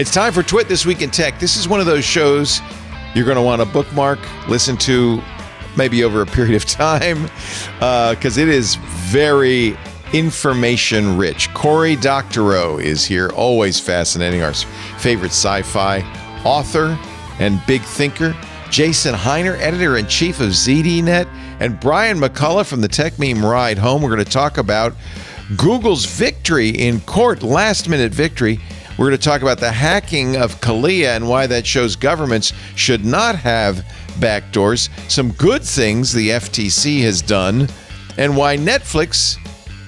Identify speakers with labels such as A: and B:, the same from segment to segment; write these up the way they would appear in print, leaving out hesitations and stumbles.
A: It's time for Twit This Week in Tech. This is one of those shows you're going to want to bookmark, listen to maybe over a period of time, because it is very information rich. Cory Doctorow is here, always fascinating, our favorite sci-fi author and big thinker. Jason Heiner, editor-in-chief of ZDNet, and Brian McCullough from the Tech Meme Ride Home. We're going to talk about Google's victory in court, last-minute victory. We're going to talk about the hacking of Kalia and why that shows governments should not have backdoors, some good things the FTC has done, and why Netflix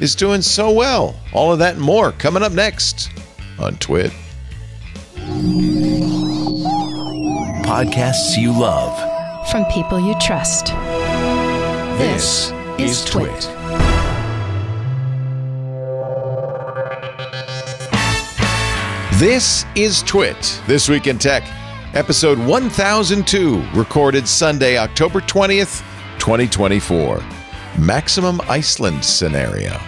A: is doing so well. All of that and more coming up next on Twit.
B: Podcasts you love.
C: From people you trust.
B: This is Twit.
A: This is Twit, This Week in Tech, episode 1002, recorded Sunday, October 20th, 2024. Maximum Iceland scenario.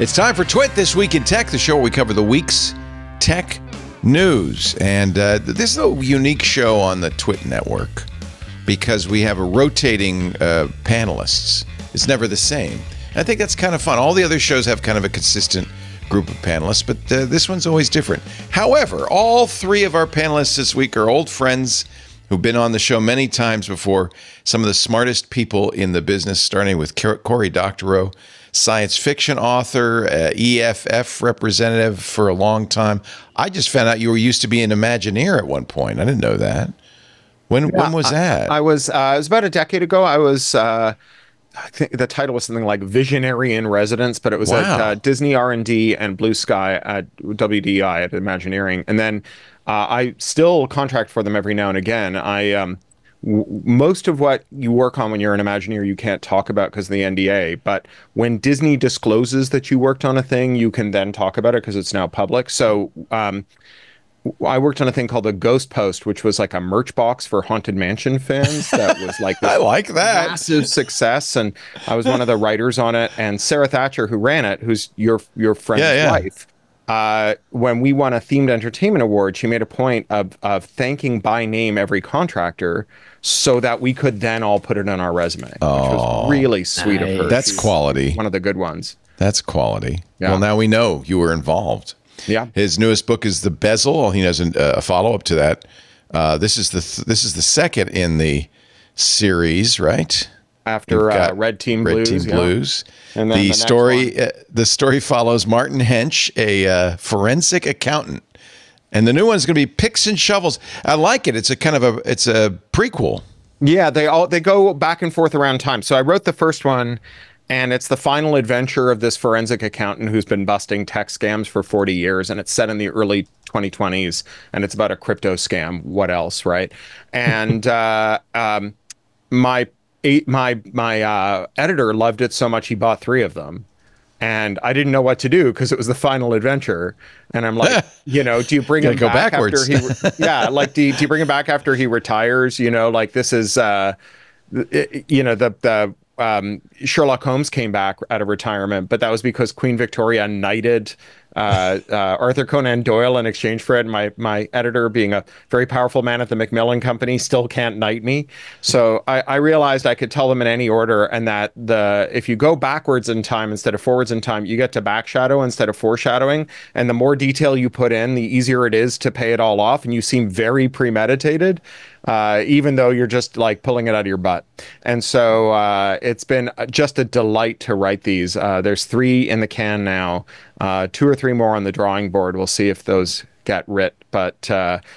A: It's time for Twit This Week in Tech, the show where we cover the week's tech news. And this is a unique show on the Twit network because we have a rotating panelists. It's never the same. I think that's kind of fun. All the other shows have kind of a consistent group of panelists, but this one's always different. However, all three of our panelists this week are old friends who've been on the show many times before. Some of the smartest people in the business, starting with Cory Doctorow, science fiction author, EFF representative for a long time. I just found out you were used to be an Imagineer at one point. I didn't know that. When was that?
D: I was it was about a decade ago. I was I think the title was something like Visionary in Residence, but it was at Disney R&D and Blue Sky at WDI at Imagineering. And then I still contract for them every now and again. Most of what you work on when you're an Imagineer, you can't talk about because of the NDA. But when Disney discloses that you worked on a thing, you can then talk about it because it's now public. So I worked on a thing called the Ghost Post, which was like a merch box for Haunted Mansion fans. That was like this
A: I like that
D: massive success, and I was one of the writers on it. And Sarah Thatcher, who ran it, who's your friend's wife, when we won a themed entertainment award, she made a point of thanking by name every contractor so that we could then all put it on our resume, which was really sweet of her.
A: That's quality.
D: One of the good ones.
A: That's quality.
D: Yeah.
A: Well, now we know you were involved.
D: Yeah,
A: his newest book is The Bezel. He has a follow-up to that. This is the second in the series, right?
D: After Red Team Blues.
A: And then the story follows Martin Hench, a forensic accountant, and the new one's going to be Picks and Shovels. I like it. It's a prequel.
D: Yeah, they go back and forth around time. So I wrote the first one. And it's the final adventure of this forensic accountant who's been busting tech scams for 40 years. And it's set in the early 2020s. And it's about a crypto scam. What else, right? And my editor loved it so much he bought 3 of them. And I didn't know what to do because it was the final adventure. And I'm like, do you bring him back after he? Do you bring him back after he retires? Like this is, Sherlock Holmes came back out of retirement, but that was because Queen Victoria knighted Arthur Conan Doyle in exchange for it. My editor, being a very powerful man at the Macmillan Company, still can't knight me. So I realized I could tell them in any order, and that if you go backwards in time instead of forwards in time, you get to backshadow instead of foreshadowing. And the more detail you put in, the easier it is to pay it all off. And you seem very premeditated. Even though you're just like pulling it out of your butt. And so it's been just a delight to write these. There's 3 in the can now, 2 or 3 more on the drawing board. We'll see if those get writ, but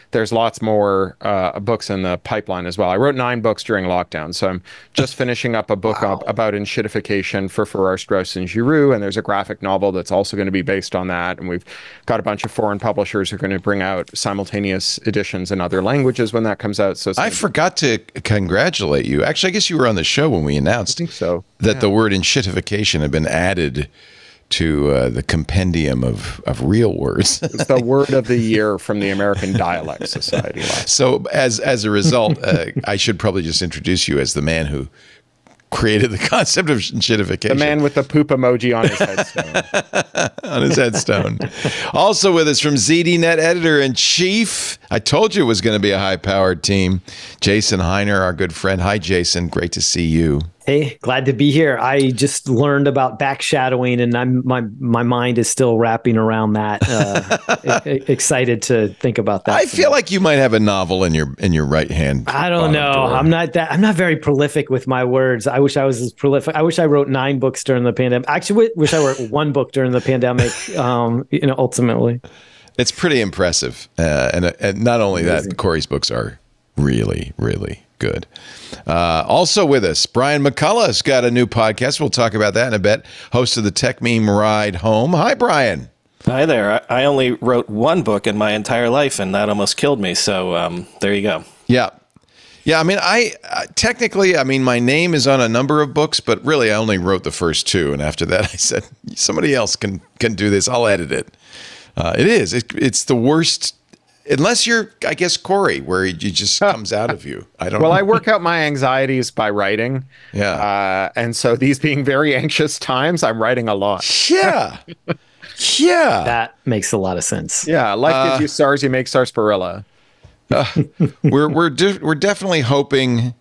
D: there's lots more books in the pipeline as well. I wrote 9 books during lockdown, so I'm just finishing up a book about enshittification for Farrar, Straus and Giroux, and there's a graphic novel that's also going to be based on that, and we've got a bunch of foreign publishers who are going to bring out simultaneous editions in other languages when that comes out. So
A: I forgot to congratulate you. Actually, I guess you were on the show when we announced that the word enshittification had been added to the compendium of real words.
D: It's the word of the year from the American Dialect Society.
A: So as a result, I should probably just introduce you as the man who created the concept of shitification.
D: The man with the poop emoji on his headstone.
A: On his headstone. Also with us from ZDNet editor-in-chief. I told you it was going to be a high-powered team. Jason Heiner, our good friend. Hi, Jason. Great to see you.
E: Hey, glad to be here. I just learned about backshadowing, and my mind is still wrapping around that. Excited to think about that.
A: I feel like you might have a novel in your right hand.
E: I don't know.
A: Drawer.
E: I'm not very prolific with my words. I wish I was as prolific. I wish I wrote 9 books during the pandemic. Actually, wish I wrote 1 book during the pandemic. Ultimately,
A: it's pretty impressive. And not only that, Corey's books are really, really good. Also with us, Brian McCullough's got a new podcast. We'll talk about that in a bit. Host of the Tech Meme Ride Home. Hi, Brian.
F: Hi there. I only wrote 1 book in my entire life, and that almost killed me. So there you go.
A: Yeah. Yeah, I mean, technically, my name is on a number of books, but really I only wrote the first 2. And after that, I said, somebody else can do this. I'll edit it. It's the worst. Unless you're, I guess, Corey, where it just comes out of you. I don't know.
D: Well, I work out my anxieties by writing.
A: Yeah.
D: And so these being very anxious times, I'm writing a lot.
A: Yeah. Yeah.
E: that makes a lot of sense.
D: Yeah. Life gives you stars, you make sarsaparilla.
A: We're definitely hoping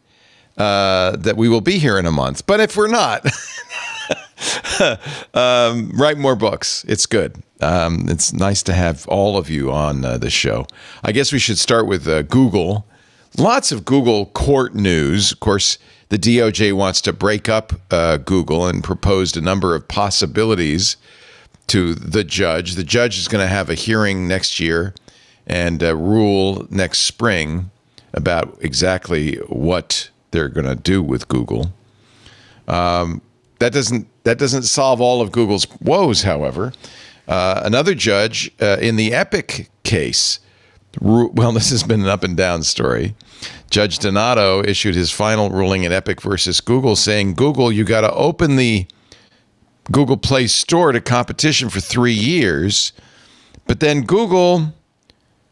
A: that we will be here in a month. But if we're not, write more books. It's good. It's nice to have all of you on the show. I guess we should start with Google. Lots of Google court news. Of course, the DOJ wants to break up Google and proposed a number of possibilities to the judge. The judge is going to have a hearing next year and rule next spring about exactly what they're going to do with Google. That doesn't solve all of Google's woes, however. Another judge in the Epic case, well, this has been an up and down story. Judge Donato issued his final ruling in Epic versus Google, saying, Google, you got to open the Google Play Store to competition for 3 years. But then Google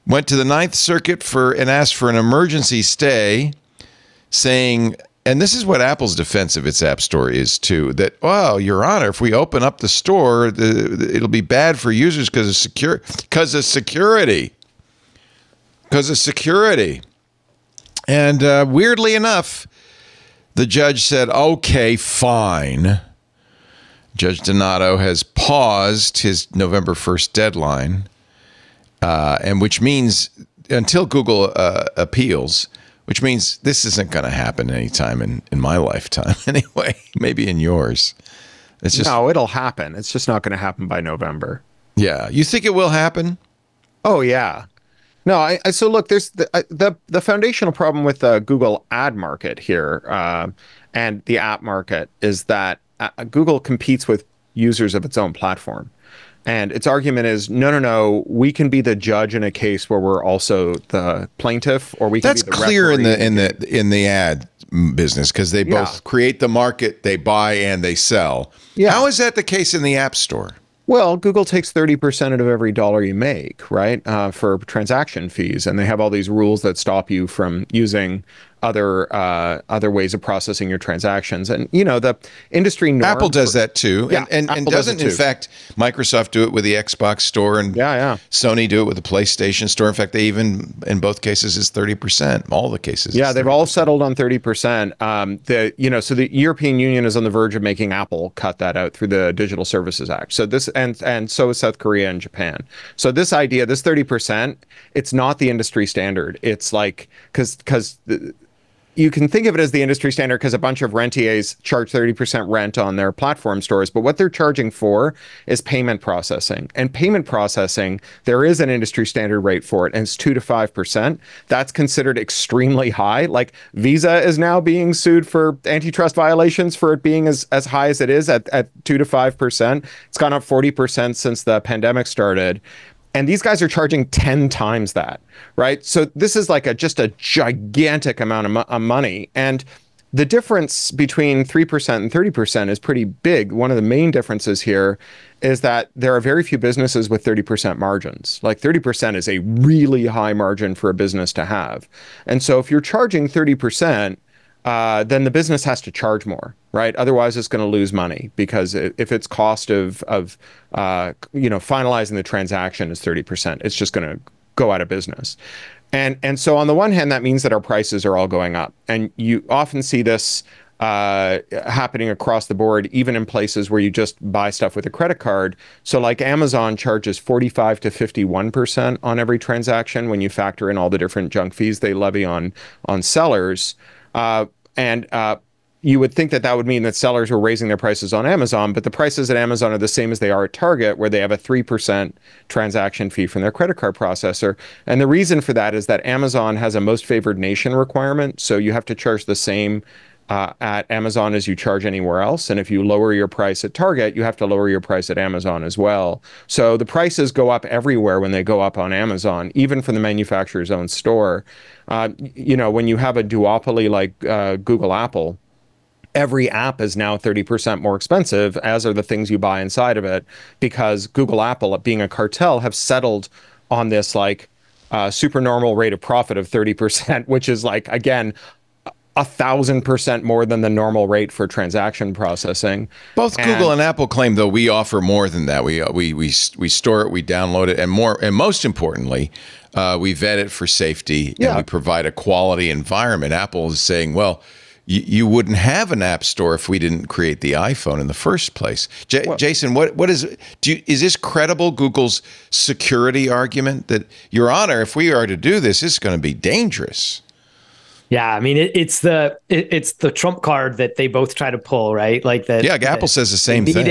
A: went to the Ninth Circuit and asked for an emergency stay, saying, and this is what Apple's defense of its App Store is too, that, well, Your Honor, if we open up the store, it'll be bad for users because of security. And weirdly enough, the judge said, okay, fine. Judge Donato has paused his November 1st deadline, and which means until Google appeals, which means this isn't going to happen anytime in my lifetime anyway, maybe in yours. It's just,
D: no, it'll happen. It's just not going to happen by November.
A: Yeah. You think it will happen?
D: Oh, yeah. No, so look, there's the foundational problem with the Google ad market here and the app market is that Google competes with users of its own platform. And its argument is, no, we can be the judge in a case where we're also the plaintiff, or we can
A: That's
D: be the
A: clear
D: referee.
A: in the ad business because they both create the market, they buy and they sell.
D: Yeah.
A: How is that the case in the App Store?
D: Well, Google takes 30% of every dollar you make, right, for transaction fees, and they have all these rules that stop you from using other ways of processing your transactions. And the industry norm.
A: Apple does that too.
D: Yeah,
A: and
D: Apple
A: doesn't
D: does it
A: in
D: too.
A: fact Microsoft do it with the Xbox Store and Sony do it with the PlayStation Store. In fact, they even in both cases is 30%. All the cases.
D: Yeah, they've all settled on 30%. So the European Union is on the verge of making Apple cut that out through the Digital Services Act. So this and so is South Korea and Japan. So this idea, this 30%, it's not the industry standard. It's like because you can think of it as the industry standard because a bunch of rentiers charge 30% rent on their platform stores. But what they're charging for is payment processing. And payment processing, there is an industry standard rate for it, and it's 2 to 5%. That's considered extremely high. Like Visa is now being sued for antitrust violations for it being as high as it is at 2 to 5%. It's gone up 40% since the pandemic started. And these guys are charging 10 times that, right? So this is like just a gigantic amount of money. And the difference between 3% and 30% is pretty big. One of the main differences here is that there are very few businesses with 30% margins. Like 30% is a really high margin for a business to have. And so if you're charging 30%, then the business has to charge more, right? Otherwise, it's going to lose money, because if its cost of finalizing the transaction is 30%, it's just going to go out of business. And so on the one hand, that means that our prices are all going up, and you often see this happening across the board, even in places where you just buy stuff with a credit card. So like Amazon charges 45 to 51% on every transaction when you factor in all the different junk fees they levy on sellers. You would think that that would mean that sellers were raising their prices on Amazon, but the prices at Amazon are the same as they are at Target, where they have a 3% transaction fee from their credit card processor. And the reason for that is that Amazon has a most favored nation requirement. So you have to charge the same at Amazon as you charge anywhere else. And if you lower your price at Target, you have to lower your price at Amazon as well. So the prices go up everywhere when they go up on Amazon, even for the manufacturer's own store. When you have a duopoly like Google, Apple, every app is now 30% more expensive, as are the things you buy inside of it, because Google, Apple, being a cartel, have settled on this supernormal rate of profit of 30%, which is again, 1,000% more than the normal rate for transaction processing.
A: Both Google and Apple claim, though, we offer more than that. We store it, we download it, and most importantly, we vet it for safety, and we provide a quality environment. Apple is saying, well, you wouldn't have an app store if we didn't create the iPhone in the first place. Jason, is this credible, Google's security argument that, Your Honor, if we are to do this, this is going to be dangerous?
E: Yeah, I mean, it's the trump card that they both try to pull, right? Like that. Yeah,
A: Apple says the same thing.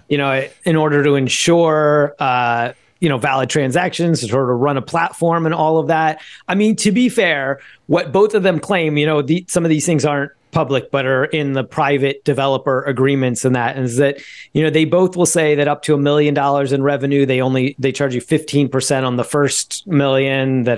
E: In order to ensure valid transactions, in order to run a platform and all of that. I mean, to be fair, what both of them claim, some of these things aren't public, but are in the private developer agreements, and that is that, they both will say that up to $1 million in revenue, they charge you 15% on the first million, that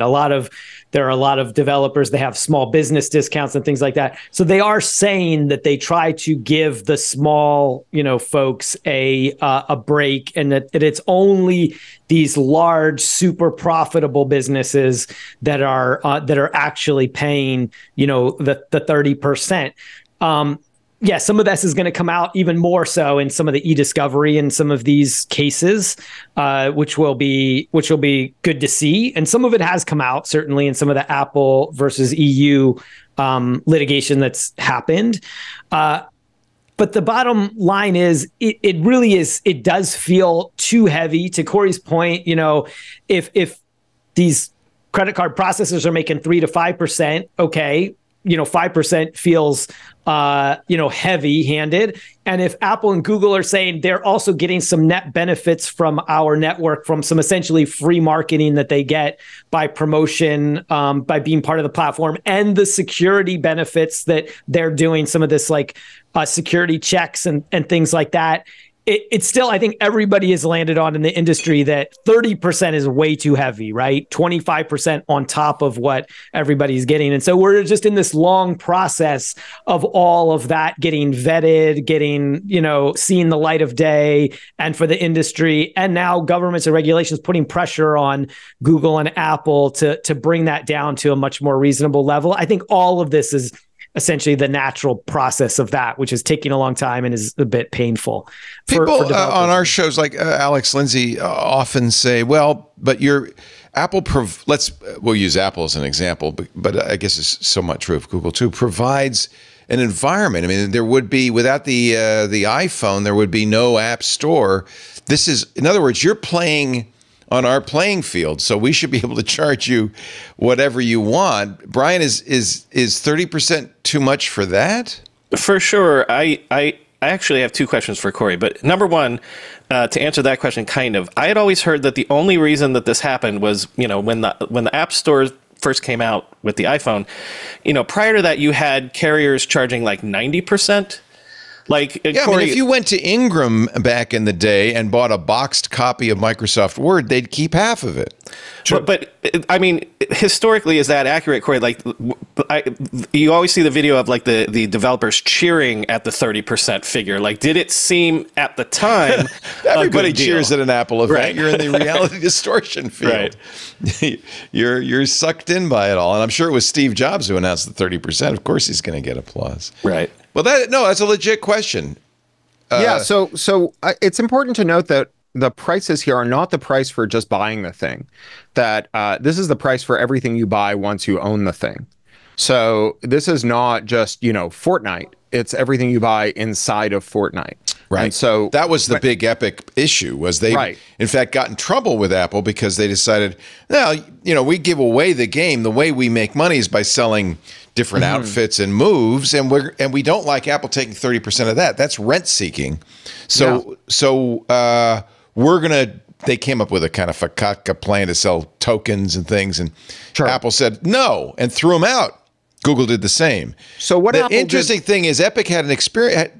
E: there are a lot of developers, they have small business discounts and things like that. So they are saying that they try to give the small, folks a break, and that it's only these large, super profitable businesses that are actually paying, the 30%. Yeah, some of this is going to come out even more so in some of the e-discovery in some of these cases, which will be good to see. And some of it has come out, certainly, in some of the Apple versus EU litigation that's happened. But the bottom line is, it really is, it does feel too heavy. To Corey's point, if these credit card processors are making 3 to 5%, okay, 5% feels, heavy-handed. And if Apple and Google are saying they're also getting some net benefits from our network, from some essentially free marketing that they get by promotion, by being part of the platform, and the security benefits that they're doing, some of this security checks and things like that, it's still, I think everybody has landed on in the industry that 30% is way too heavy, right? 25% on top of what everybody's getting. And so we're just in this long process of all of that getting vetted, seeing the light of day, and for the industry. And now governments and regulations putting pressure on Google and Apple to bring that down to a much more reasonable level. I think all of this is essentially the natural process of that, which is taking a long time and is a bit painful.
A: People on our shows, like Alex Lindsay, often say, well, but your Apple, we'll use Apple as an example, but I guess it's somewhat true of Google too, provides an environment. I mean, there would be, without the iPhone, there would be no app store. This is, in other words, you're playing on our playing field, so we should be able to charge you whatever you want. Brian, is 30% too much for that?
F: For sure. I actually have two questions for Corey, but number one, to answer that question, I had always heard that the only reason that this happened was, when the App Store first came out with the iPhone, prior to that, you had carriers charging 90%. Like,
A: Yeah,
F: Corey,
A: I mean, if you went to Ingram back in the day and bought a boxed copy of Microsoft Word, they'd keep half of it.
F: But I mean, historically, is that accurate, Corey? Like, you always see the video of like the developers cheering at the 30% figure. Like, did it seem at the time?
A: Everybody cheers at an Apple event.
F: Right.
A: You're in the reality distortion field. You're sucked in by it all. And I'm sure it was Steve Jobs who announced the 30%. Of course, he's going to get applause.
F: Right.
A: Well, that's a legit question.
D: So it's important to note that the prices here are not the price for just buying the thing. That this is the price for everything you buy once you own the thing. So this is not just, Fortnite. It's everything you buy inside of Fortnite.
A: Right.
D: And so
A: that was the big Epic issue, was they, in fact, got in trouble with Apple because they decided, we give away the game. The way we make money is by selling different outfits and moves, and we don't like Apple taking 30% of that. That's rent seeking. They came up with a kind of fakaka plan to sell tokens and things, and Apple said no and threw them out. Google did the same.
D: So what
A: the
D: Apple
A: interesting thing is Epic had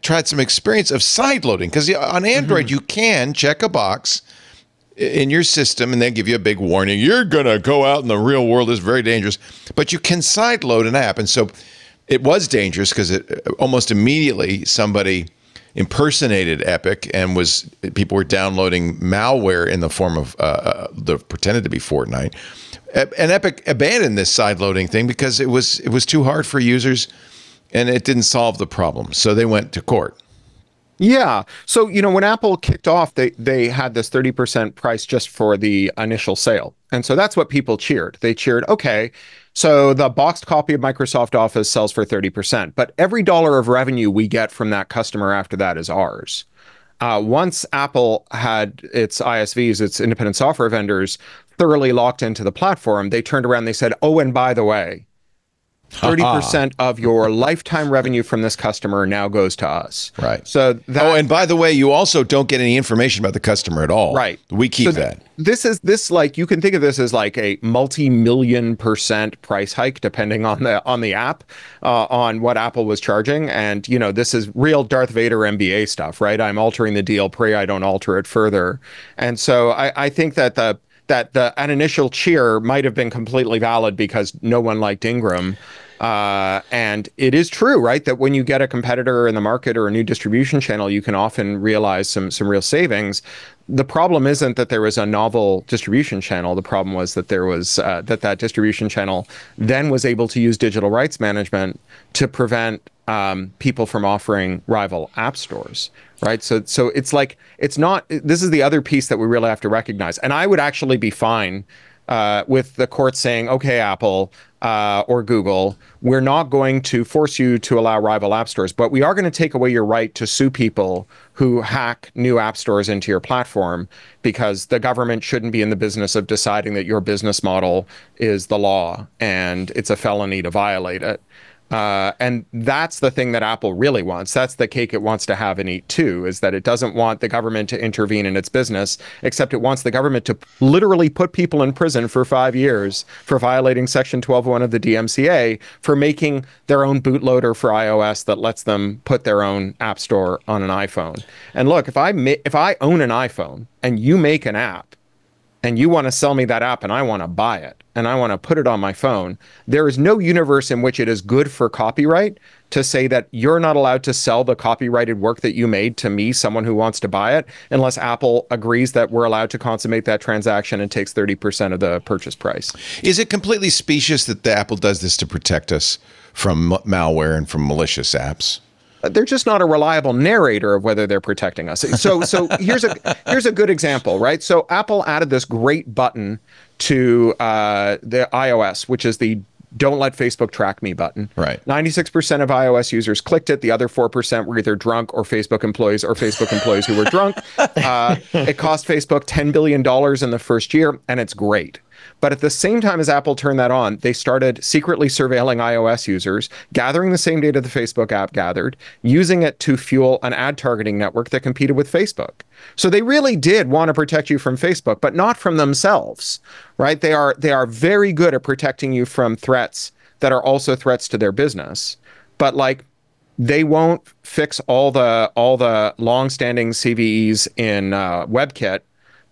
A: tried some experience of side loading, because on Android you can check a box in your system and they give you a big warning. You're going to go out in the real world. It's very dangerous. But you can side load an app. And so it was dangerous because almost immediately somebody impersonated Epic and people were downloading malware in the form of pretended to be Fortnite. And Epic abandoned this side loading thing because it was too hard for users and it didn't solve the problem. So they went to court.
D: Yeah. So, when Apple kicked off, they had this 30% price just for the initial sale. And so that's what people cheered. They cheered, okay, so the boxed copy of Microsoft Office sells for 30%, but every dollar of revenue we get from that customer after that is ours. Once Apple had its ISVs, its independent software vendors, thoroughly locked into the platform, they turned around and they said, oh, and by the way, 30% of your lifetime revenue from this customer now goes to us.
A: Right.
D: So
A: and by the way, you also don't get any information about the customer at all.
D: Right.
A: We keep that.
D: You can think of this as like a multi-million % price hike, depending on the app, on what Apple was charging. And, this is real Darth Vader MBA stuff, right? I'm altering the deal, pray I don't alter it further. And so I think that an initial cheer might have been completely valid because no one liked Ingram. And it is true, right, that when you get a competitor in the market or a new distribution channel, you can often realize some real savings. The problem isn't that there was a novel distribution channel. The problem was that there was that distribution channel then was able to use digital rights management to prevent people from offering rival app stores. Right. So it's like, it's not, this is the other piece that we really have to recognize. And I would actually be fine with the court saying, okay, Apple or Google, we're not going to force you to allow rival app stores, but we are going to take away your right to sue people who hack new app stores into your platform, because the government shouldn't be in the business of deciding that your business model is the law and it's a felony to violate it. And that's the thing that Apple really wants. That's the cake it wants to have and eat too, is that it doesn't want the government to intervene in its business, except it wants the government to literally put people in prison for 5 years for violating Section 12.1 of the DMCA for making their own bootloader for iOS that lets them put their own app store on an iPhone. And look, if I own an iPhone and you make an app, and you want to sell me that app and I want to buy it and I want to put it on my phone, there is no universe in which it is good for copyright to say that you're not allowed to sell the copyrighted work that you made to me, someone who wants to buy it, unless Apple agrees that we're allowed to consummate that transaction and takes 30% of the purchase price.
A: Is it completely specious that the Apple does this to protect us from malware and from malicious apps?
D: They're just not a reliable narrator of whether they're protecting us. So here's a good example, right? So Apple added this great button to the iOS, which is the "Don't let Facebook track me" button.
A: Right.
D: 96% of iOS users clicked it. The other 4% were either drunk or Facebook employees who were drunk. It cost Facebook $10 billion in the first year, and it's great. But at the same time as Apple turned that on, they started secretly surveilling iOS users, gathering the same data the Facebook app gathered, using it to fuel an ad targeting network that competed with Facebook. So they really did want to protect you from Facebook, but not from themselves, right? They are very good at protecting you from threats that are also threats to their business. But like, they won't fix all the long-standing CVEs in WebKit,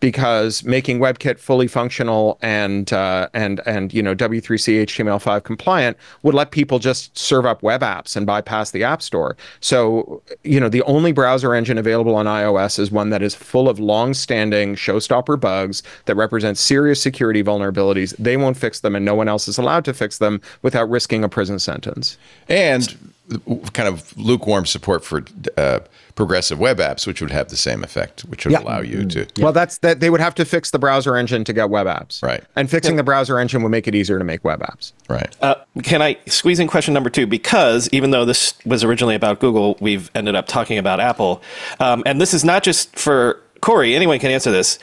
D: because making WebKit fully functional and W3C HTML5 compliant would let people just serve up web apps and bypass the App Store. So, the only browser engine available on iOS is one that is full of long-standing showstopper bugs that represent serious security vulnerabilities. They won't fix them, and no one else is allowed to fix them without risking a prison sentence.
A: And kind of lukewarm support for progressive web apps, which would have the same effect, which would allow you to.
D: Well, that's that they would have to fix the browser engine to get web apps.
A: Right.
D: And fixing the browser engine would make it easier to make web apps.
A: Right.
F: Can I squeeze in question number 2? Because even though this was originally about Google, we've ended up talking about Apple. And this is not just for Corey. Anyone can answer this.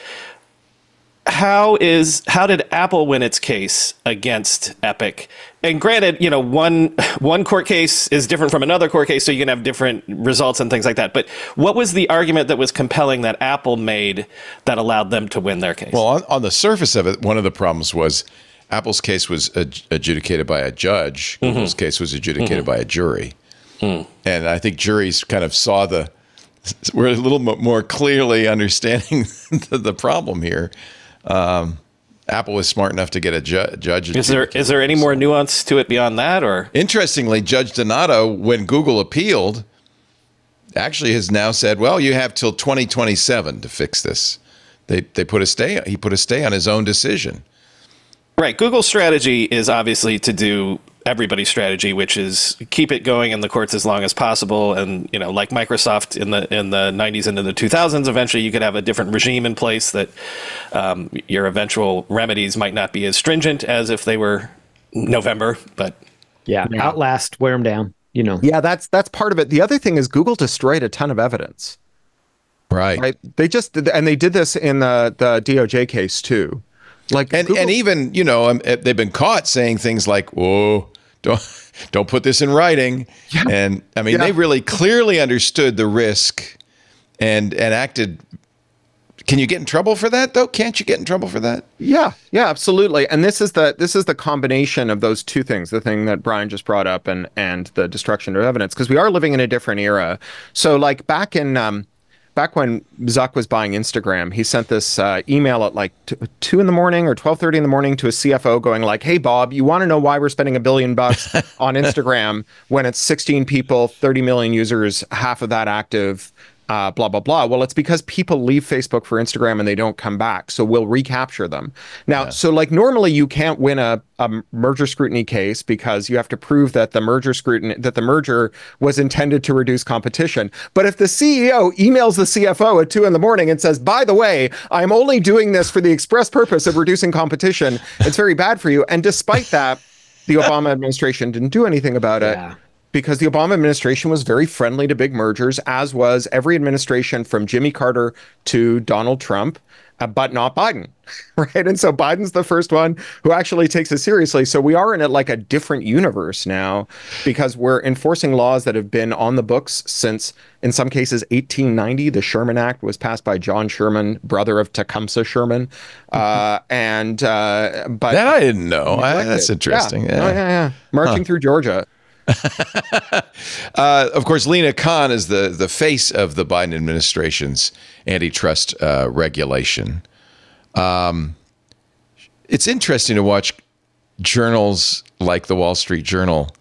F: How did Apple win its case against Epic? And granted, one court case is different from another court case, so you can have different results and things like that. But what was the argument that was compelling that Apple made that allowed them to win their case?
A: Well, on the surface of it, one of the problems was Apple's case was adjudicated by a judge. Google's case was adjudicated by a jury. And I think juries kind of were a little more clearly understanding the problem here. Apple was smart enough to get a judge.
F: Is there any more nuance to it beyond that, or? Interestingly,
A: Judge Donato, when Google appealed, actually has now said, "Well, you have till 2027 to fix this." They put a stay. He put a stay on his own decision.
F: Right. Google's strategy is obviously to do everybody's strategy, which is keep it going in the courts as long as possible. And, like Microsoft in the 90s and in the 2000s, eventually you could have a different regime in place that your eventual remedies might not be as stringent as if they were November. But
E: outlast, wear them down,
D: Yeah, that's part of it. The other thing is Google destroyed a ton of evidence.
A: Right.
D: They did this in the DOJ case too.
A: And even, they've been caught saying things like, "Whoa, don't put this in writing." Yeah. And I mean, they really clearly understood the risk and acted. Can you get in trouble for that though? Can't you get in trouble for that?
D: Yeah, absolutely. And this is the combination of those two things, the thing that Brian just brought up and the destruction of evidence, because we are living in a different era. So back when Zuck was buying Instagram, he sent this email at 2 in the morning or 12:30 in the morning to a CFO going like, "Hey, Bob, you want to know why we're spending $1 billion on Instagram when it's 16 people, 30 million users, half of that active, blah, blah, blah." Well, it's because people leave Facebook for Instagram and they don't come back. So we'll recapture them. Now, so normally you can't win a merger scrutiny case because you have to prove that the merger was intended to reduce competition. But if the CEO emails the CFO at 2 in the morning and says, "By the way, I'm only doing this for the express purpose of reducing competition, it's very bad for you." And despite that, the Obama administration didn't do anything about it. Because the Obama administration was very friendly to big mergers, as was every administration from Jimmy Carter to Donald Trump, but not Biden, right? And so Biden's the first one who actually takes it seriously. So we are in a different universe now, because we're enforcing laws that have been on the books since, in some cases, 1890. The Sherman Act was passed by John Sherman, brother of Tecumseh Sherman. But
A: that I didn't know. That's interesting.
D: Yeah. Marching through Georgia.
A: Of course, Lina Khan is the face of the Biden administration's antitrust regulation. It's interesting to watch journals like the Wall Street Journal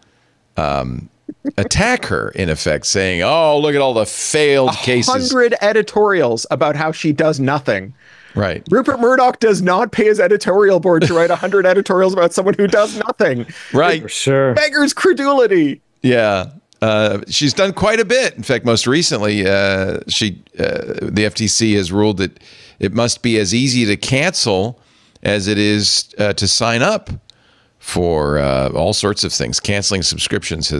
A: attack her, in effect, saying, "Oh, look at all the failed cases."
D: 100 editorials about how she does nothing.
A: Right.
D: Rupert Murdoch does not pay his editorial board to write 100 editorials about someone who does nothing.
A: Right.
E: For sure.
D: Beggars credulity.
A: Yeah. She's done quite a bit. In fact, most recently, the FTC has ruled that it must be as easy to cancel as it is to sign up for all sorts of things. Canceling subscriptions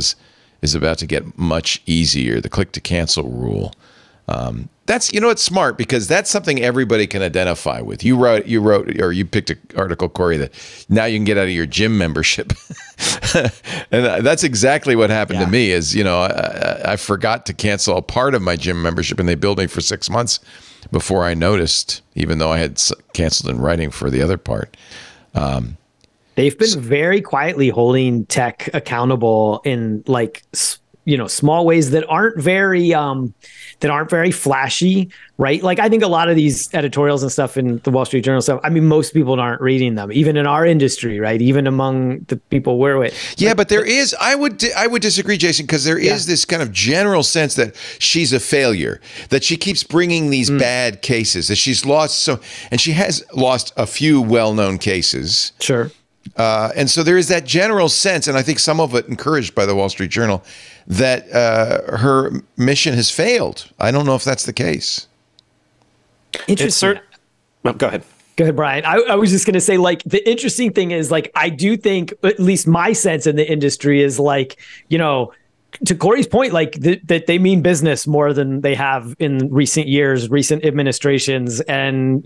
A: is about to get much easier. The click to cancel rule. That's, it's smart, because that's something everybody can identify with. You picked an article, Corey, that now you can get out of your gym membership. And that's exactly what happened to me is, I forgot to cancel a part of my gym membership, and they billed me for 6 months before I noticed, even though I had canceled in writing for the other part.
E: They've been very quietly holding tech accountable in small ways that aren't very flashy, right? Like I think a lot of these editorials and stuff in the Wall Street Journal stuff, I mean, most people aren't reading them, even in our industry, right? Even among the people we're with.
A: Yeah, but there is, I would disagree, Jason, because there is this kind of general sense that she's a failure, that she keeps bringing these bad cases, that she's lost and she has lost a few well-known cases.
E: Sure.
A: And so there is that general sense, and I think some of it encouraged by the Wall Street Journal, that her mission has failed. I don't know if that's the case.
E: Interesting.
F: Go ahead.
E: Go ahead, Brian. I was just going to say, like, the interesting thing is, like, I do think, at least my sense in the industry is, like, to Corey's point, like, that they mean business more than they have in recent years, recent administrations. And,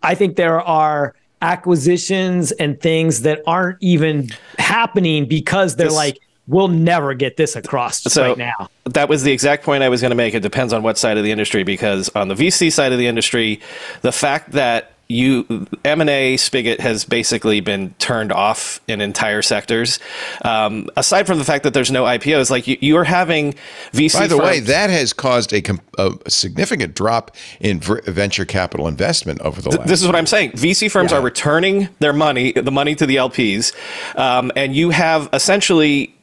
E: I think there are acquisitions and things that aren't even happening because they're like, we'll never get this across right now.
F: That was the exact point I was going to make. It depends on what side of the industry, because on the VC side of the industry, the fact that M&A spigot has basically been turned off in entire sectors. Aside from the fact that there's no IPOs, like you're having VC.
A: By the
F: firms,
A: way, that has caused a significant drop in venture capital investment over the last.
F: This is what I'm saying. VC firms are returning their money, the money to the LPs, and you have essentially,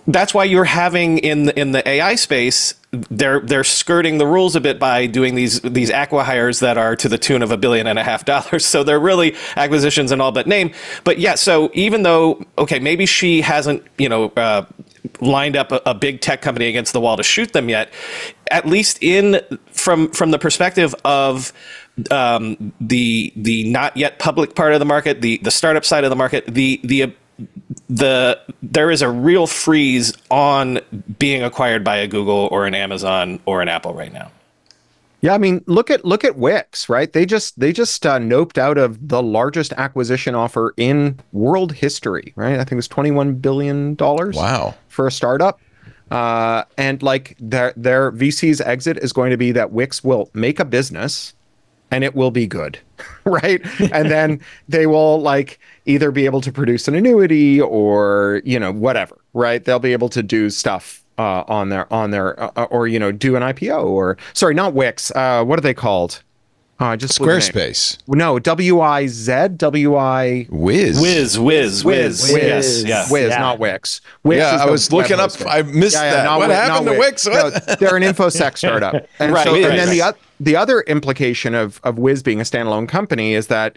F: that's why you're having in the AI space, they're skirting the rules a bit by doing these acqui-hires that are to the tune of $1.5 billion. So they're really acquisitions in all but name. But yeah, so even though, okay, maybe she hasn't, lined up a big tech company against the wall to shoot them yet, at least from the perspective of the not yet public part of the market, the startup side of the market, there is a real freeze on being acquired by a Google or an Amazon or an Apple right now.
D: Yeah, I mean, look at Wix, right? They just noped out of the largest acquisition offer in world history, right? I think it was $21 billion.
A: Wow, for
D: a startup. And like their VC's exit is going to be that Wix will make a business and it will be good, right? And then they will like either be able to produce an annuity or, whatever, right? They'll be able to do stuff on their or, do an IPO or, sorry, not Wix. What are they called? Just
A: Squarespace.
D: No, Wiz.
F: Yes, yeah.
D: Wiz, not Wix. Wix
A: I was looking up. I missed that. What happened to Wix?
D: No, they're an infosec startup. And
F: right,
D: then the other implication of Wiz being a standalone company is that,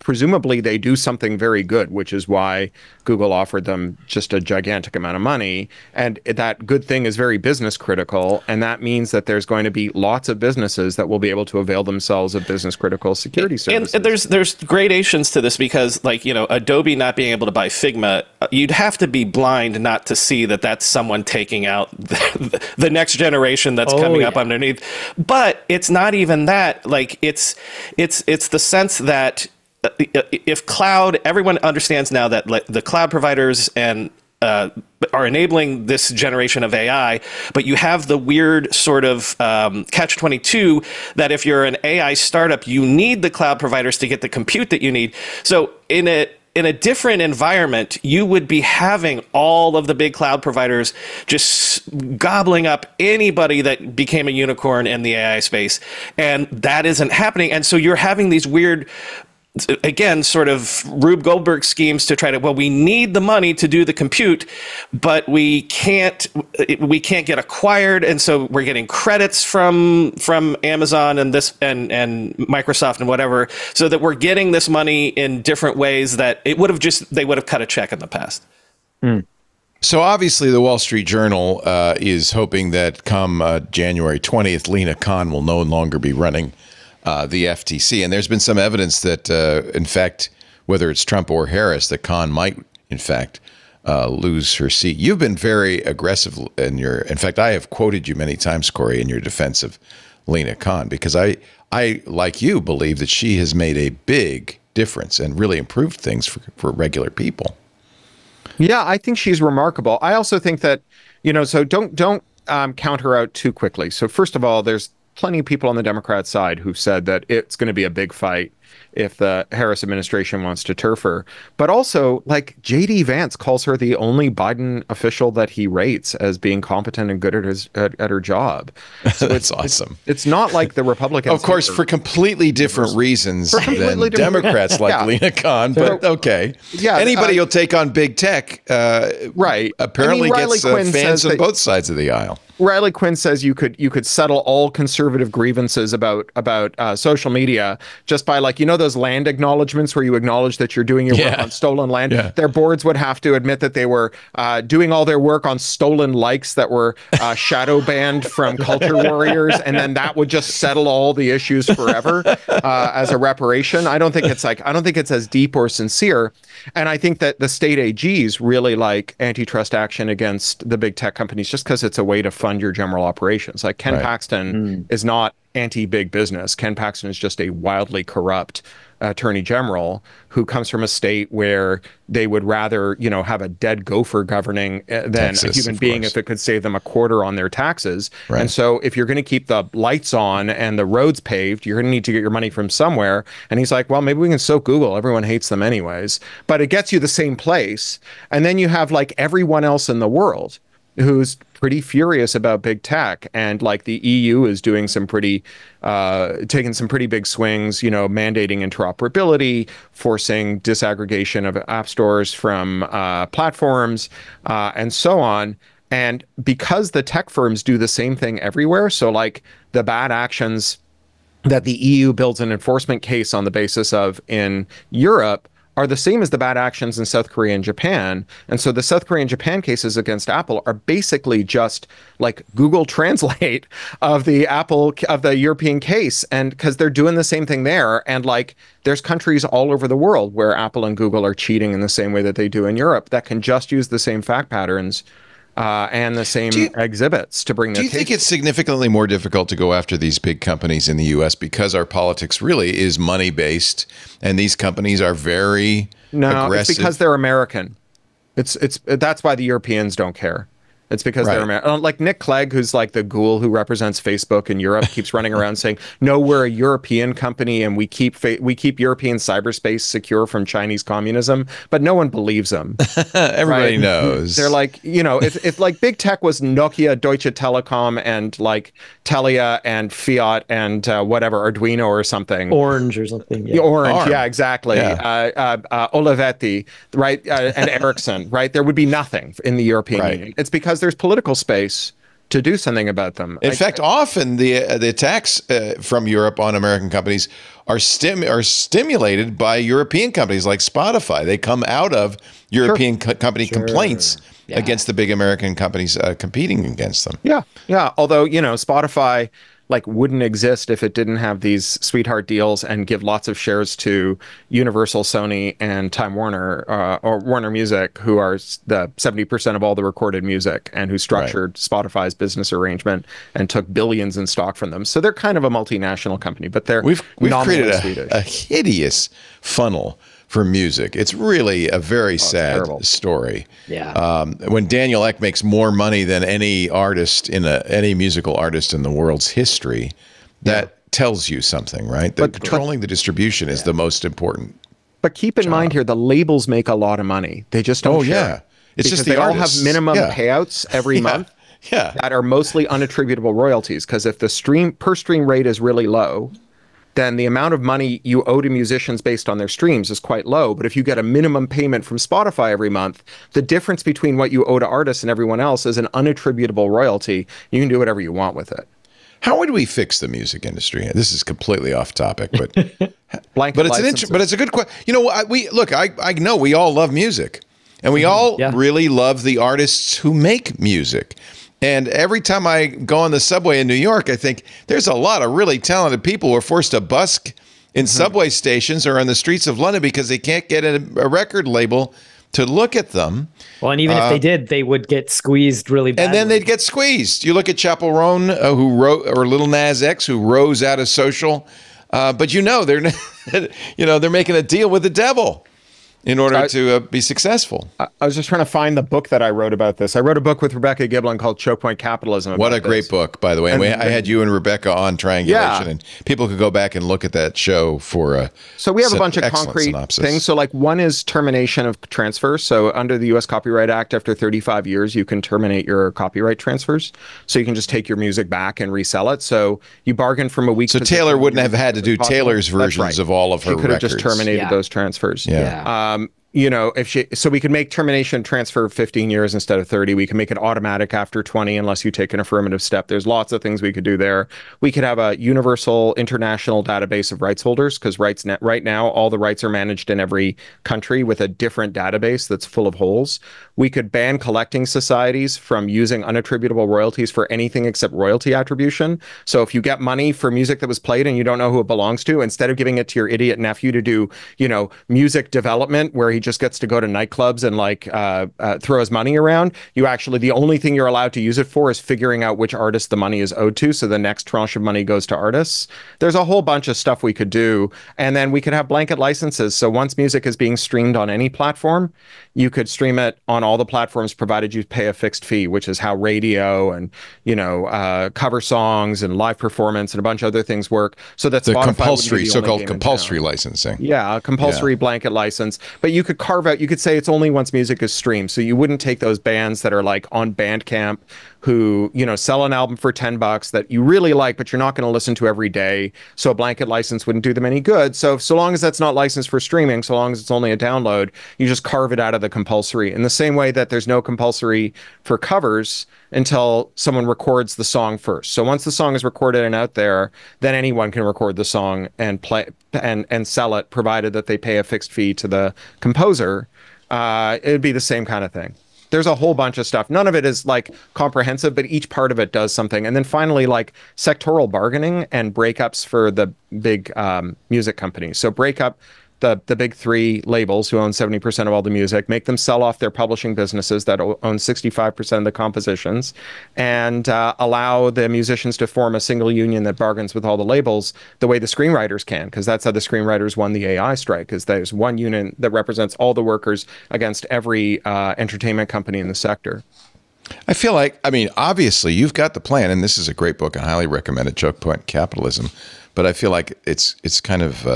D: presumably they do something very good, which is why Google offered them just a gigantic amount of money. And that good thing is very business critical. And that means that there's going to be lots of businesses that will be able to avail themselves of business critical security services.
F: And there's gradations to this because, like, Adobe not being able to buy Figma, you'd have to be blind not to see that that's someone taking out the next generation that's coming up underneath. But it's not even that. Like, it's the sense that if cloud, everyone understands now that the cloud providers and are enabling this generation of AI, but you have the weird sort of catch-22 that if you're an AI startup, you need the cloud providers to get the compute that you need. So in a different environment, you would be having all of the big cloud providers just gobbling up anybody that became a unicorn in the AI space. And that isn't happening. And so you're having these weird, again, sort of Rube Goldberg schemes to try to, we need the money to do the compute, but we can't get acquired. And so we're getting credits from Amazon and and Microsoft and whatever, so that we're getting this money in different ways that they would have cut a check in the past.
A: So obviously the Wall Street Journal is hoping that come January 20th, Lina Khan will no longer be running the FTC. And there's been some evidence that, in fact, whether it's Trump or Harris, that Khan might, in fact, lose her seat. You've been very aggressive in fact, I have quoted you many times, Corey, in your defense of Lina Khan, because I, like you, believe that she has made a big difference and really improved things for regular people.
D: Yeah, I think she's remarkable. I also think that, so don't count her out too quickly. So first of all, there's plenty of people on the Democrat side who've said that it's going to be a big fight if the Harris administration wants to turf her. But also, like, J.D. Vance calls her the only Biden official that he rates as being competent and good at her job. So
A: That's awesome.
D: It's not like the Republicans.
A: Of course, for completely different reasons than Democrats like Lena Khan, but okay.
D: Yeah,
A: anybody who'll take on big tech,
D: right?
A: Apparently
D: Riley
A: gets
D: Quinn
A: fans
D: says
A: on both sides of the aisle.
D: Riley Quinn says you could settle all conservative grievances about social media just by, like, those land acknowledgements where you acknowledge that you're doing your work on stolen land.
A: Yeah.
D: Their boards would have to admit that they were doing all their work on stolen likes that were shadow banned from culture warriors, and then that would just settle all the issues forever as a reparation. I don't think it's as deep or sincere. And I think that the state AGs really like antitrust action against the big tech companies just because it's a way to fund your general operations. Like Ken Paxton is not anti-big business. Ken Paxton is just a wildly corrupt attorney general who comes from a state where they would rather, have a dead gopher governing than
A: Texas,
D: a human being if it could save them a quarter on their taxes.
A: Right.
D: And so if you're going to keep the lights on and the roads paved, you're going to need to get your money from somewhere. And he's like, well, maybe we can soak Google. Everyone hates them anyways. But it gets you the same place. And then you have, like, everyone else in the world who's pretty furious about big tech, and like the EU is doing some pretty taking some pretty big swings, mandating interoperability, forcing disaggregation of app stores from platforms, and so on. And because the tech firms do the same thing everywhere, so like the bad actions that the EU builds an enforcement case on the basis of in Europe are the same as the bad actions in South Korea and Japan. And so the South Korea and Japan cases against Apple are basically just like Google Translate of the European case. And because they're doing the same thing there. And like there's countries all over the world where Apple and Google are cheating in the same way that they do in Europe that can just use the same fact patterns and the same exhibits to bring their case.
A: Do you think it's significantly more difficult to go after these big companies in the U.S. because our politics really is money-based and these companies are very aggressive?
D: It's because they're American. That's why the Europeans don't care. It's because they're American. Like Nick Clegg, who's like the ghoul who represents Facebook in Europe, keeps running around saying, "No, we're a European company and we keep European cyberspace secure from Chinese communism." But no one believes him.
A: Everybody knows.
D: They're like, if like big tech was Nokia, Deutsche Telekom, and like Telia and Fiat and whatever, Arduino or something,
E: Orange or something. Yeah.
D: Orange, yeah, exactly. Yeah. Olivetti, right, and Ericsson, right. There would be nothing in the European Union. It's because there's political space to do something about them.
A: In fact, often the attacks from Europe on American companies are stimulated by European companies like Spotify. They come out of European company complaints against the big American companies competing against them.
D: Yeah. Although, Spotify like wouldn't exist if it didn't have these sweetheart deals and give lots of shares to Universal, Sony, and Time Warner or Warner Music, who are the 70% of all the recorded music and who structured Spotify's business arrangement and took billions in stock from them. So they're kind of a multinational company, but we've
A: created a hideous funnel for music. It's really a very sad story.
E: Yeah.
A: When Daniel Ek makes more money than any artist any musical artist in the world's history, that tells you something, right? That controlling the distribution is the most important.
D: But keep in mind here, the labels make a lot of money. They just don't share.
A: It's
D: because
A: just the
D: they all
A: artists.
D: have minimum payouts every month that are mostly unattributable royalties. Because if the per stream rate is really low, then the amount of money you owe to musicians based on their streams is quite low. But if you get a minimum payment from Spotify every month, the difference between what you owe to artists and everyone else is an unattributable royalty. You can do whatever you want with it.
A: How would we fix the music industry? This is completely off topic, but it's a good question. I know we all love music, and we all really love the artists who make music. And every time I go on the subway in New York, I think there's a lot of really talented people who are forced to busk in subway stations or on the streets of London because they can't get a record label to look at them.
E: Well, and even if they did, they would get squeezed really badly.
A: And then they'd get squeezed. You look at Chappell Roan, who wrote, or Lil Nas X, who rose out of social. But they're making a deal with the devil. in order to be successful.
D: I was just trying to find the book that I wrote about this. I wrote a book with Rebecca Giblin called Choke Point Capitalism.
A: What a great book, by the way. And I had you and Rebecca on Triangulation, and people could go back and look at that show for a
D: So we have a bunch of concrete
A: synopsis.
D: things. So like one is termination of transfers. So under the U.S. Copyright Act, after 35 years, you can terminate your copyright transfers. So you can just take your music back and resell it. So you bargain from a weak
A: So
D: position
A: Taylor
D: where
A: wouldn't
D: your
A: have had to do
D: possible.
A: Taylor's
D: That's
A: versions
D: right.
A: of all of her
D: She could have
A: records.
D: just terminated
E: Yeah.
D: those transfers.
A: Yeah.
D: You know, so we could make termination transfer 15 years instead of 30. We can make it automatic after 20 unless you take an affirmative step. There's lots of things we could do there. We could have a universal international database of rights holders because right now all the rights are managed in every country with a different database that's full of holes. We could ban collecting societies from using unattributable royalties for anything except royalty attribution. So if you get money for music that was played and you don't know who it belongs to, instead of giving it to your idiot nephew to do, you know, music development where he just gets to go to nightclubs and like throw his money around, the only thing you're allowed to use it for is figuring out which artist the money is owed to. So the next tranche of money goes to artists. There's a whole bunch of stuff we could do. And then we could have blanket licenses. So once music is being streamed on any platform, you could stream it on all the platforms provided you pay a fixed fee, which is how radio and, you know, cover songs and live performance and a bunch of other things work. So that's
A: The compulsory, so-called compulsory licensing.
D: Yeah, a compulsory blanket license. But you could carve out, you could say it's only once music is streamed. So you wouldn't take those bands that are like on Bandcamp who, you know, sell an album for $10 that you really like, but you're not going to listen to every day. So a blanket license wouldn't do them any good. So long as that's not licensed for streaming, so long as it's only a download, you just carve it out of the compulsory. In the same way that there's no compulsory for covers until someone records the song first. So once the song is recorded and out there, then anyone can record the song and play and sell it, provided that they pay a fixed fee to the composer. It'd be the same kind of thing. There's a whole bunch of stuff. None of it is like comprehensive, but each part of it does something. And then finally, like sectoral bargaining and breakups for the big music companies. So break up the big three labels who own 70% of all the music, make them sell off their publishing businesses that own 65% of the compositions, and allow the musicians to form a single union that bargains with all the labels the way the screenwriters can, because that's how the screenwriters won the AI strike, is there's one union that represents all the workers against every entertainment company in the sector.
A: I feel like, I mean, obviously you've got the plan, and this is a great book. I highly recommend it, Choke Point Capitalism. But I feel like it's kind of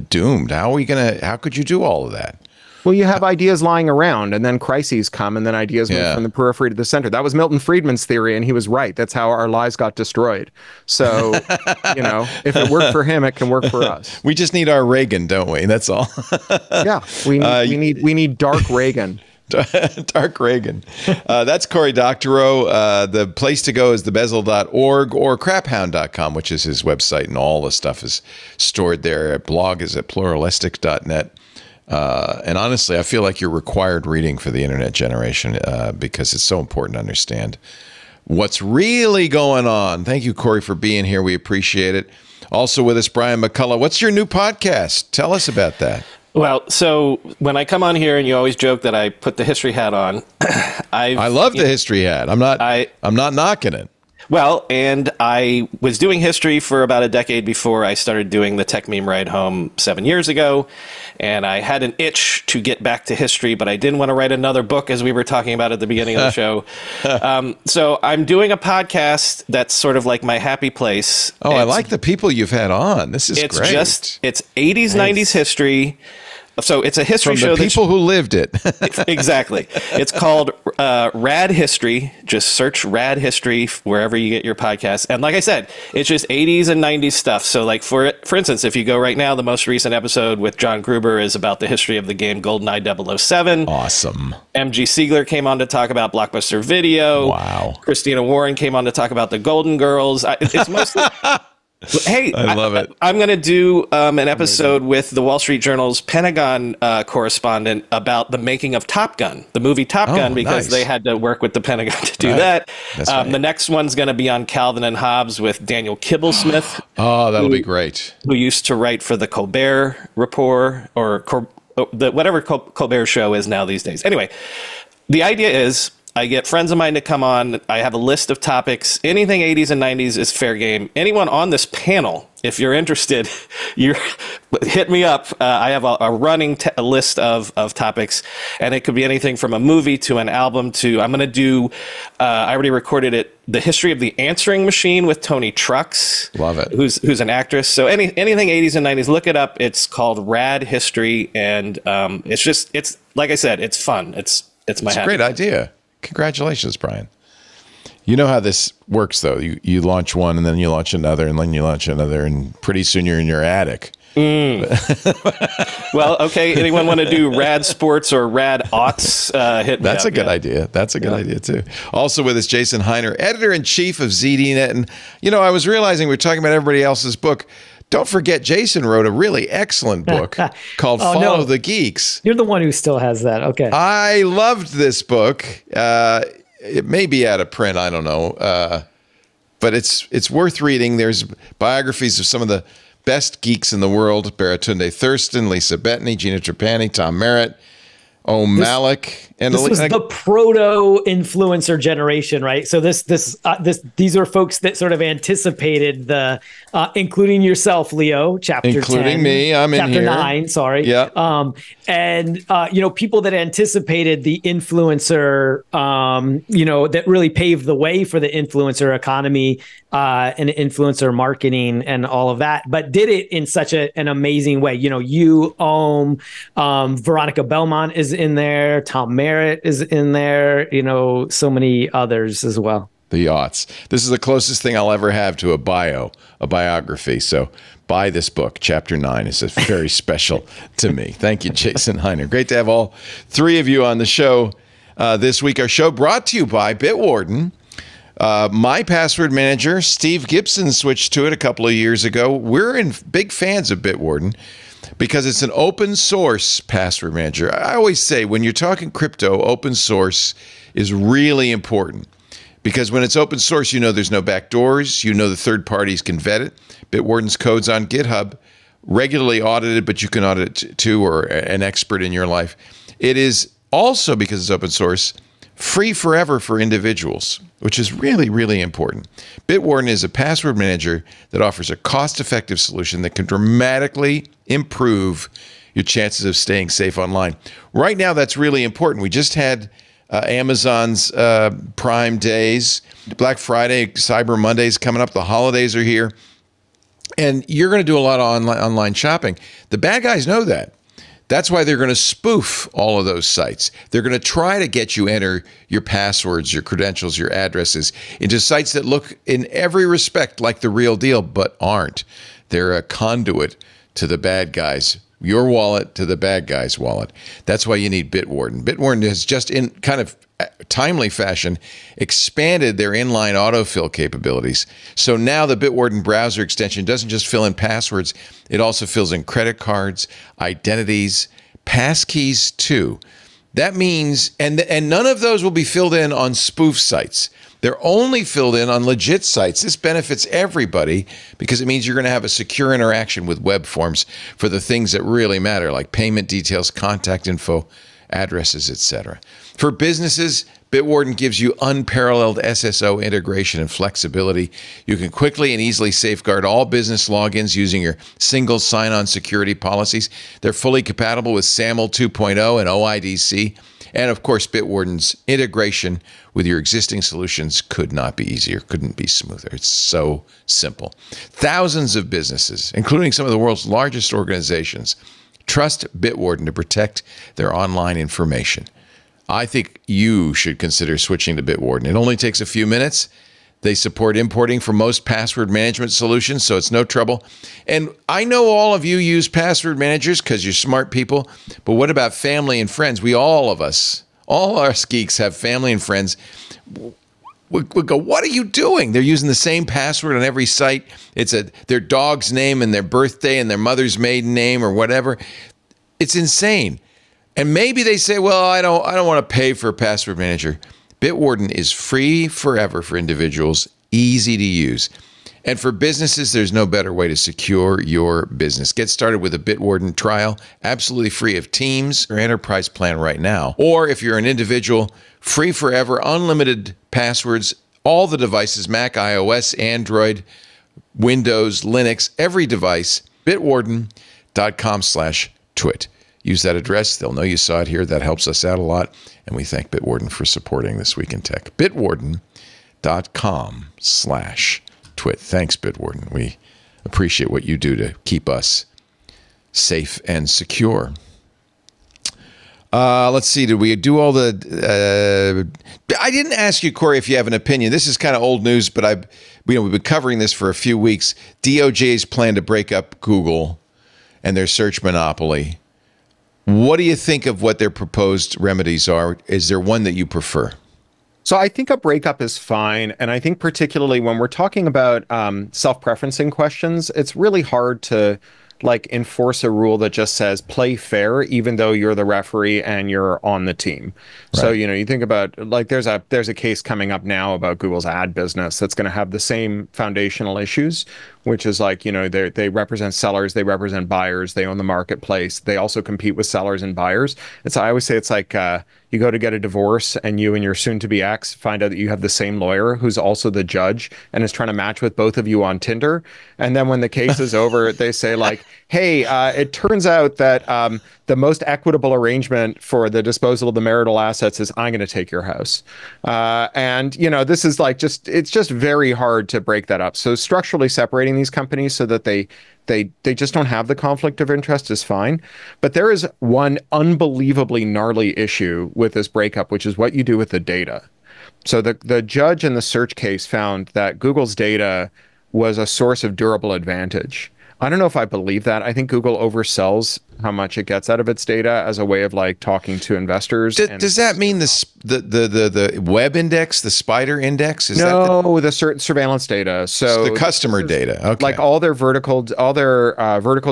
A: doomed. How could you do all of that?
D: Well, you have ideas lying around, and then crises come, and then ideas move from the periphery to the center. That was Milton Friedman's theory, and he was right. That's how our lives got destroyed. So, you know, if it worked for him, it can work for us.
A: We just need our Reagan, don't we? That's all.
D: Yeah, we need dark Reagan.
A: Dark Reagan. That's Cory Doctorow. The place to go is thebezel.org or craphound.com, which is his website, and all the stuff is stored there. Blog is at pluralistic.net. And honestly, I feel like you're required reading for the internet generation because it's so important to understand what's really going on. Thank you, Cory, for being here. We appreciate it. Also with us, Brian McCullough. What's your new podcast? Tell us about that.
F: Well, so when I come on here, and you always joke that I put the history hat on,
A: I love the history hat. I'm not knocking it.
F: Well, and I was doing history for about a decade before I started doing the Tech Meme Ride Home 7 years ago, and I had an itch to get back to history, but I didn't want to write another book, as we were talking about at the beginning of the show. So I'm doing a podcast that's sort of like my happy place.
A: Oh, I like the people you've had on. This is
F: it's
A: great.
F: It's 80s, 90s history. So it's a history show.
A: From the people who lived it.
F: Exactly. It's called Rad History. Just search Rad History wherever you get your podcasts. And like I said, it's just 80s and 90s stuff. So like for instance, if you go right now, the most recent episode with John Gruber is about the history of the game GoldenEye 007.
A: Awesome.
F: MG Siegler came on to talk about Blockbuster Video.
A: Wow.
F: Christina Warren came on to talk about the Golden Girls. It's mostly... Hey,
A: I love it.
F: I'm going to do an episode with the Wall Street Journal's Pentagon correspondent about the making of Top Gun, the movie Top Gun, because they had to work with the Pentagon to do that.
A: That's right.
F: The next one's going to be on Calvin and Hobbes with Daniel Kibblesmith.
A: Oh, that'll be great.
F: Who used to write for the Colbert Report or whatever Colbert show is now these days. Anyway, the idea is... I get friends of mine to come on. I have a list of topics. Anything 80s and 90s is fair game. Anyone on this panel if you're interested, you hit me up. I have a running list of topics, and it could be anything from a movie to an album to, I'm going to do, I already recorded it, the history of the answering machine with Tony Trucks.
A: Love it.
F: Who's an actress. So anything 80s and 90s, look it up. It's called Rad History, and it's like I said, it's fun. It's my
A: a great idea. Congratulations, Brian. You know how this works, though. You launch one, and then you launch another, and then you launch another, and pretty soon you're in your attic.
F: Well, okay. Anyone want to do Rad Sports or Rad Aughts? Hit me
A: That's
F: up,
A: a good idea. That's a good idea, too. Also with us, Jason Heiner, editor-in-chief of ZDNet. And, I was realizing we were talking about everybody else's book. Don't forget, Jason wrote a really excellent book called Follow the Geeks.
E: You're the one who still has that. Okay.
A: I loved this book. It may be out of print. I don't know. But it's worth reading. There's biographies of some of the best geeks in the world: Baratunde Thurston, Lisa Bettany, Gina Trapani, Tom Merritt, Malik, and
E: this was the proto-influencer generation, right? So these are folks that sort of anticipated the, including yourself, Leo, chapter 10,
A: me, I'm in
E: chapter
A: here.
E: 9, sorry,
A: yeah,
E: and people that anticipated the influencer, that really paved the way for the influencer economy and influencer marketing and all of that, but did it in such an amazing way. Veronica Belmont is in there, Tom Merritt is in there, so many others as well.
A: The aughts. This is the closest thing I'll ever have to a biography. So buy this book. Chapter 9 is very special to me. Thank you, Jason Heiner. Great to have all three of you on the show this week. Our show brought to you by Bitwarden. My password manager, Steve Gibson, switched to it a couple of years ago. We're big fans of Bitwarden because it's an open source password manager. I always say when you're talking crypto, open source is really important because when it's open source, there's no backdoors. The third parties can vet it. Bitwarden's code's on GitHub, regularly audited, but you can audit it too, or an expert in your life. It is also, because it's open source, free forever for individuals, which is really, really important. Bitwarden is a password manager that offers a cost-effective solution that can dramatically improve your chances of staying safe online. Right now, that's really important. We just had Amazon's Prime Days, Black Friday, Cyber Mondays coming up. The holidays are here. And you're going to do a lot of online shopping. The bad guys know that. That's why they're going to spoof all of those sites. They're going to try to get you enter your passwords, your credentials, your addresses into sites that look in every respect like the real deal, but aren't. They're a conduit to the bad guys, your wallet to the bad guy's wallet. That's why you need Bitwarden. Bitwarden has just in kind of timely fashion expanded their inline autofill capabilities. So now the Bitwarden browser extension doesn't just fill in passwords, it also fills in credit cards, identities, passkeys too. That means, and none of those will be filled in on spoof sites. They're only filled in on legit sites. This benefits everybody because it means you're going to have a secure interaction with web forms for the things that really matter, like payment details, contact info, addresses, etc. For businesses, Bitwarden gives you unparalleled SSO integration and flexibility. You can quickly and easily safeguard all business logins using your single sign-on security policies. They're fully compatible with SAML 2.0 and OIDC. And of course, Bitwarden's integration with your existing solutions could not be easier, couldn't be smoother. It's so simple. Thousands of businesses, including some of the world's largest organizations, trust Bitwarden to protect their online information. I think you should consider switching to Bitwarden. It only takes a few minutes. They support importing for most password management solutions, so it's no trouble. And I know all of you use password managers because you're smart people, but what about family and friends? All of us geeks have family and friends. We go, what are you doing? They're using the same password on every site. It's their dog's name and their birthday and their mother's maiden name or whatever. It's insane. And maybe they say, well, I don't want to pay for a password manager. Bitwarden is free forever for individuals, easy to use. And for businesses, there's no better way to secure your business. Get started with a Bitwarden trial, absolutely free of Teams or Enterprise plan right now. Or if you're an individual, free forever, unlimited passwords, all the devices, Mac, iOS, Android, Windows, Linux, every device. Bitwarden.com/twit. Use that address. They'll know you saw it here. That helps us out a lot. And we thank Bitwarden for supporting This Week in Tech. Bitwarden.com/twit. Thanks, Bitwarden. We appreciate what you do to keep us safe and secure. Let's see. Did we do all the... I didn't ask you, Corey, if you have an opinion. This is kind of old news, but we've been covering this for a few weeks. DOJ's plan to break up Google and their search monopoly. What do you think of what their proposed remedies are? Is there one that you prefer?
D: So I think a breakup is fine. And I think particularly when we're talking about self-preferencing questions, it's really hard to enforce a rule that just says play fair, even though you're the referee and you're on the team. Right. So, you think about there's a case coming up now about Google's ad business that's going to have the same foundational issues, which is they represent sellers, they represent buyers, they own the marketplace. They also compete with sellers and buyers. I always say it's like you go to get a divorce and you and your soon-to-be ex find out that you have the same lawyer who's also the judge and is trying to match with both of you on Tinder. And then when the case is over, they say hey, it turns out that the most equitable arrangement for the disposal of the marital assets is I'm going to take your house. And this is it's just very hard to break that up. So structurally separating these companies so that they just don't have the conflict of interest is fine. But there is one unbelievably gnarly issue with this breakup, which is what you do with the data. So the judge in the search case found that Google's data was a source of durable advantage. I don't know if I believe that. I think Google oversells how much it gets out of its data as a way of talking to investors.
A: Does that mean the web index, the spider index?
D: The certain surveillance data. So
A: the customer data. Okay.
D: All their vertical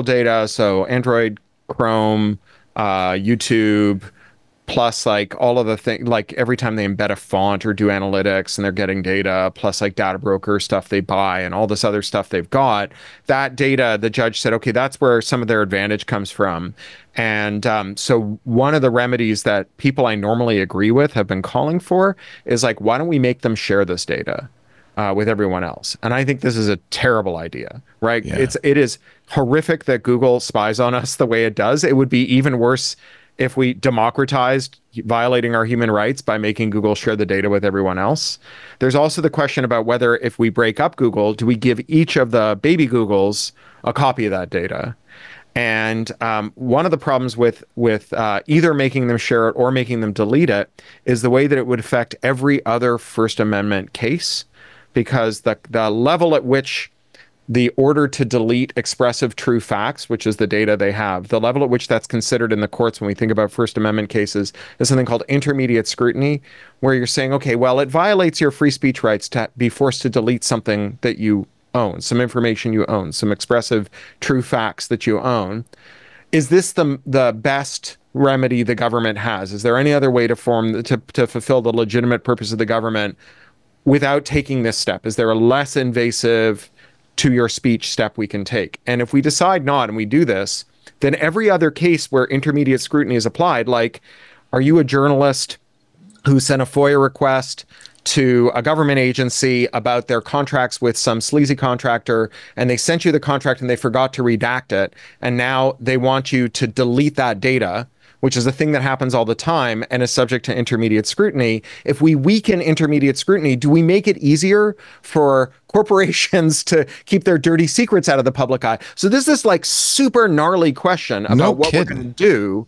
D: data. So Android, Chrome, YouTube, plus all of the things, every time they embed a font or do analytics and they're getting data, plus data broker stuff they buy and all this other stuff they've got, that data, the judge said, okay, that's where some of their advantage comes from. And so one of the remedies that people I normally agree with have been calling for is why don't we make them share this data with everyone else? And I think this is a terrible idea, right? Yeah. It is horrific that Google spies on us the way it does. It would be even worse if we democratized violating our human rights by making Google share the data with everyone else. There's also the question about whether if we break up Google, do we give each of the baby Googles a copy of that data? And one of the problems with either making them share it or making them delete it is the way that it would affect every other First Amendment case, because the level at which the order to delete expressive true facts, which is the data they have, the level at which that's considered in the courts when we think about First Amendment cases is something called intermediate scrutiny, where you're saying, okay, well, it violates your free speech rights to be forced to delete something that you own, some information you own, some expressive true facts that you own. Is this the best remedy the government has? Is there any other way to fulfill the legitimate purpose of the government without taking this step? Is there a less invasive to your speech step we can take? And if we decide not and we do this, then every other case where intermediate scrutiny is applied, are you a journalist who sent a FOIA request to a government agency about their contracts with some sleazy contractor, and they sent you the contract and they forgot to redact it, and now they want you to delete that data, which is a thing that happens all the time and is subject to intermediate scrutiny. If we weaken intermediate scrutiny, do we make it easier for corporations to keep their dirty secrets out of the public eye? So this is super gnarly question about what we're going to do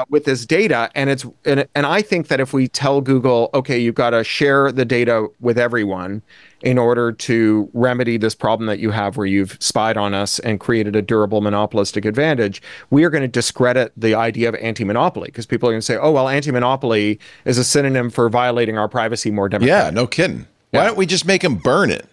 D: with this data. And I think that if we tell Google, okay, you've got to share the data with everyone in order to remedy this problem that you have where you've spied on us and created a durable monopolistic advantage, we are going to discredit the idea of anti-monopoly, because people are going to say, oh, well, anti-monopoly is a synonym for violating our privacy more democratically.
A: Yeah, no kidding. Why don't we just make them burn it?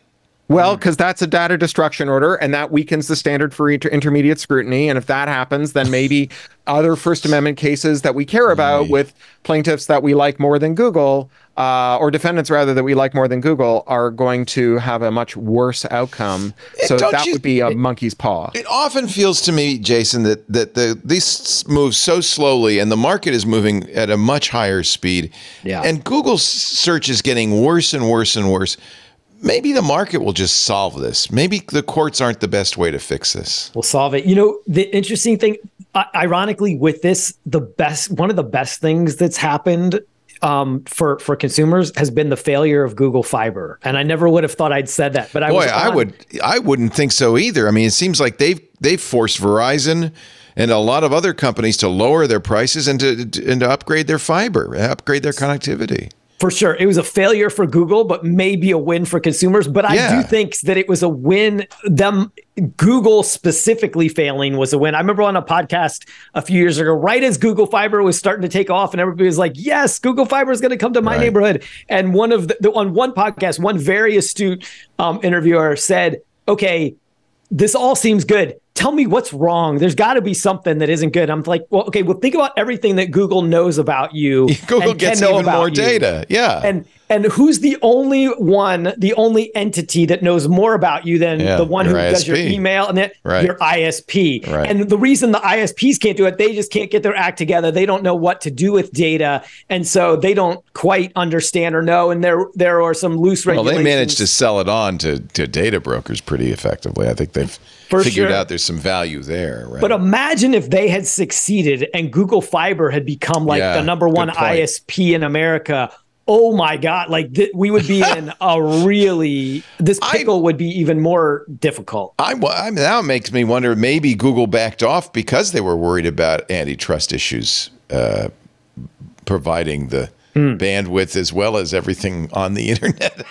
D: Well, because that's a data destruction order, and that weakens the standard for intermediate scrutiny. And if that happens, then maybe other First Amendment cases that we care about with plaintiffs that we like more than Google, or defendants rather that we like more than Google, are going to have a much worse outcome. So that would be a monkey's paw.
A: It often feels to me, Jason, that these move so slowly and the market is moving at a much higher speed. Yeah. And Google's search is getting worse and worse and worse. maybe the market will just solve this. Maybe the courts aren't the best way to fix this.
E: We'll solve it. You know, the interesting thing, ironically, with this, one of the best things that's happened for consumers has been the failure of Google Fiber. And I never would have thought I'd said that, but
A: I wouldn't think so either. I mean, it seems like they've forced Verizon and a lot of other companies to lower their prices and to upgrade their fiber, upgrade their connectivity.
E: For sure. It was a failure for Google, but maybe a win for consumers. But I do think that it was a win. Google specifically failing was a win. I remember on a podcast a few years ago, right as Google Fiber was starting to take off and everybody was like, yes, Google Fiber is going to come to my neighborhood. And on one podcast, one very astute interviewer said, okay, this all seems good. Tell me what's wrong. There's got to be something that isn't good. I'm like, well, okay, well, think about everything that Google knows about you.
A: Google gets even more data. Yeah.
E: And who's the only entity that knows more about you than the one who does your email and your ISP.
A: Right.
E: And the reason the ISPs can't do it, they just can't get their act together. They don't know what to do with data. And so they don't quite understand or know. And there are some loose regulations.
A: Well, they managed to sell it on to data brokers pretty effectively. I think they've figured out there's some value there. Right?
E: But imagine if they had succeeded and Google Fiber had become like the number one ISP in America. Oh my God, we would be in this pickle would be even more difficult.
A: Now it makes me wonder, maybe Google backed off because they were worried about antitrust issues, providing the bandwidth as well as everything on the internet.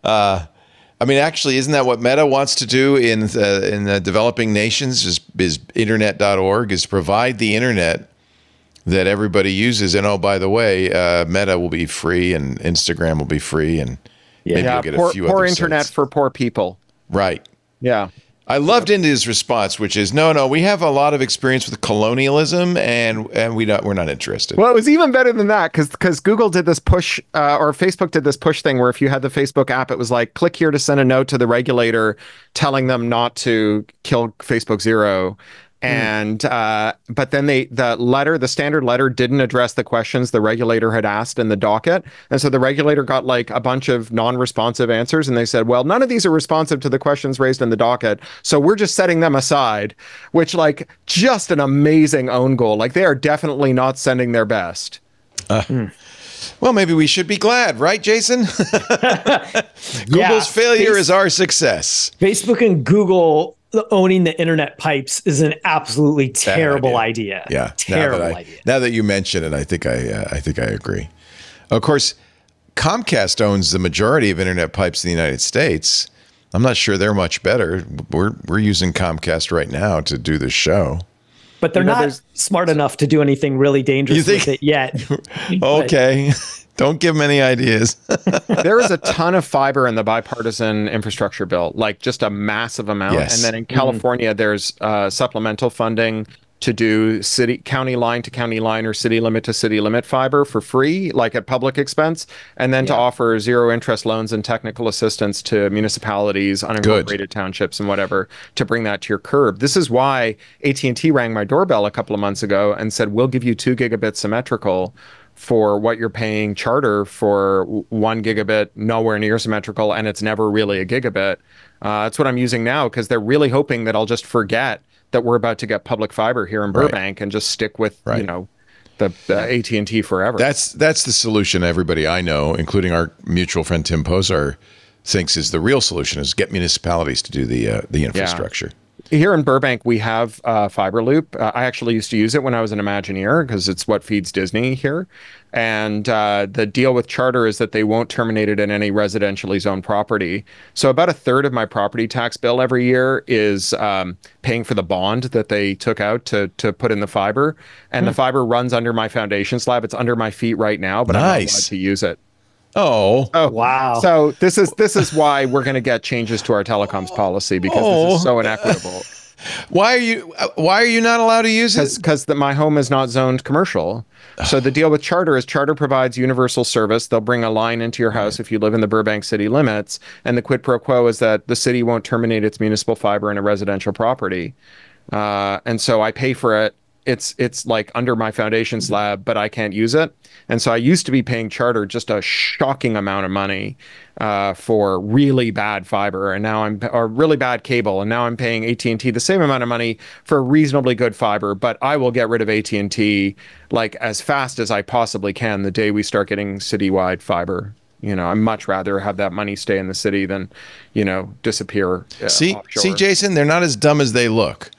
A: I mean, actually, isn't that what Meta wants to do in the developing nations? Is internet.org is to provide the internet that everybody uses. And oh, by the way, Meta will be free and Instagram will be free, and maybe you'll get a few other
D: poor internet
A: sites.
D: for poor people.
A: Right.
D: Yeah.
A: I loved India's response, which is, no, we have a lot of experience with colonialism, and we're not interested.
D: Well, it was even better than that because Google did this push, or Facebook did this push thing where if you had the Facebook app, it was like, click here to send a note to the regulator telling them not to kill Facebook Zero. And but then the standard letter didn't address the questions the regulator had asked in the docket. And so the regulator got like a bunch of non-responsive answers. And they said, well, none of these are responsive to the questions raised in the docket. So we're just setting them aside, which just an amazing own goal. Like they are definitely not sending their best.
A: Well, maybe we should be glad, right, Jason? Google's failure is our success.
E: Facebook and Google owning the internet pipes is an absolutely terrible idea.
A: Yeah,
E: terrible idea.
A: Now that you mention it, I think I agree. Of course, Comcast owns the majority of internet pipes in the United States. I'm not sure they're much better. We're using Comcast right now to do this show.
E: But they're not smart enough to do anything really dangerous with it yet.
A: Okay. Don't give them any ideas.
D: There is a ton of fiber in the bipartisan infrastructure bill, like just a massive amount.
A: Yes.
D: And then in California, there's supplemental funding to do county line to county line or city limit to city limit fiber for free, like at public expense, and then to offer zero interest loans and technical assistance to municipalities, unincorporated townships and whatever, to bring that to your curb. This is why AT&T rang my doorbell a couple of months ago and said, we'll give you 2 gigabit symmetrical for what you're paying Charter for 1 gigabit, nowhere near symmetrical, and it's never really a gigabit. That's what I'm using now because they're really hoping that I'll just forget that we're about to get public fiber here in Burbank and just stick with, the AT&T forever.
A: That's the solution everybody I know, including our mutual friend Tim Posar, thinks is the real solution, is get municipalities to do the infrastructure.
D: Yeah. Here in Burbank, we have Fiber Loop. I actually used to use it when I was an Imagineer because it's what feeds Disney here. And the deal with Charter is that they won't terminate it in any residentially zoned property. So about a third of my property tax bill every year is paying for the bond that they took out to put in the fiber. And the fiber runs under my foundation slab. It's under my feet right now, but I'm not allowed to use it.
A: Oh,
E: wow.
D: So this is why we're going to get changes to our telecoms policy, because this is so inequitable.
A: Why are you not allowed to use it?
D: Because my home is not zoned commercial. So the deal with Charter is Charter provides universal service. They'll bring a line into your house if you live in the Burbank city limits. And the quid pro quo is that the city won't terminate its municipal fiber in a residential property. And so I pay for it it's like under my foundation slab, but I can't use it. And so I used to be paying Charter just a shocking amount of money for really bad fiber, and now or really bad cable, and now I'm paying AT&T the same amount of money for reasonably good fiber. But I will get rid of AT&T like as fast as I possibly can the day we start getting citywide fiber. I'd much rather have that money stay in the city than, disappear.
A: See,
D: offshore.
A: Jason, they're not as dumb as they look.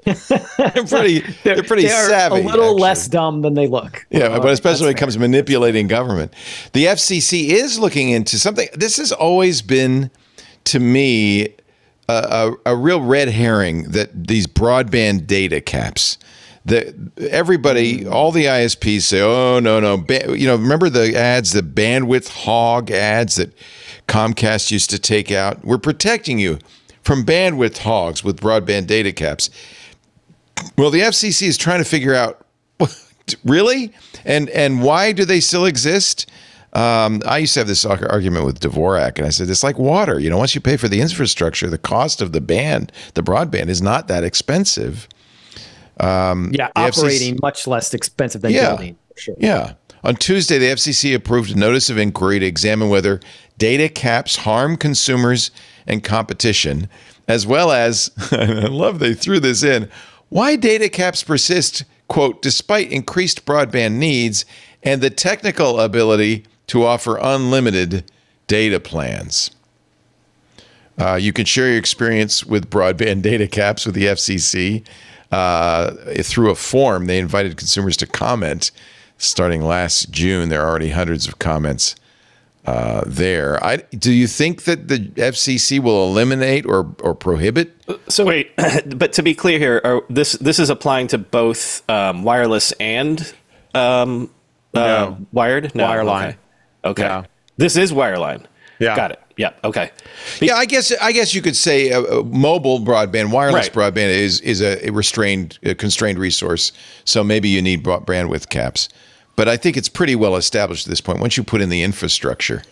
A: they're pretty savvy.
E: A little
A: actually.
E: less dumb than they look.
A: Yeah, but especially when it comes to manipulating government. The FCC is looking into something. This has always been, to me, a real red herring, that these broadband data caps. Everybody, all the ISPs say, "Oh no, remember the ads, the bandwidth hog ads that Comcast used to take out? We're protecting you from bandwidth hogs with broadband data caps." Well, the FCC is trying to figure out, really, and why do they still exist? I used to have this argument with Dvorak, and I said, it's like water. Once you pay for the infrastructure, the cost of the broadband is not that expensive.
E: Operating much less expensive than building. For sure.
A: Yeah. On Tuesday, the FCC approved a notice of inquiry to examine whether data caps harm consumers and competition, as well as, I love they threw this in, why data caps persist, quote, despite increased broadband needs and the technical ability to offer unlimited data plans. You can share your experience with broadband data caps with the FCC. Through a form. They invited consumers to comment. Starting last June, there are already hundreds of comments there. Do you think that the FCC will eliminate or prohibit?
F: So wait, but to be clear here, this is applying to both wireless and wired? No,
D: wireline.
F: Okay.
D: Yeah.
F: This is wireline.
D: Yeah.
F: Got it. Yeah. Okay.
A: Yeah, I guess you could say mobile broadband, wireless broadband is a constrained resource. So maybe you need bandwidth caps. But I think it's pretty well established at this point. Once you put in the infrastructure,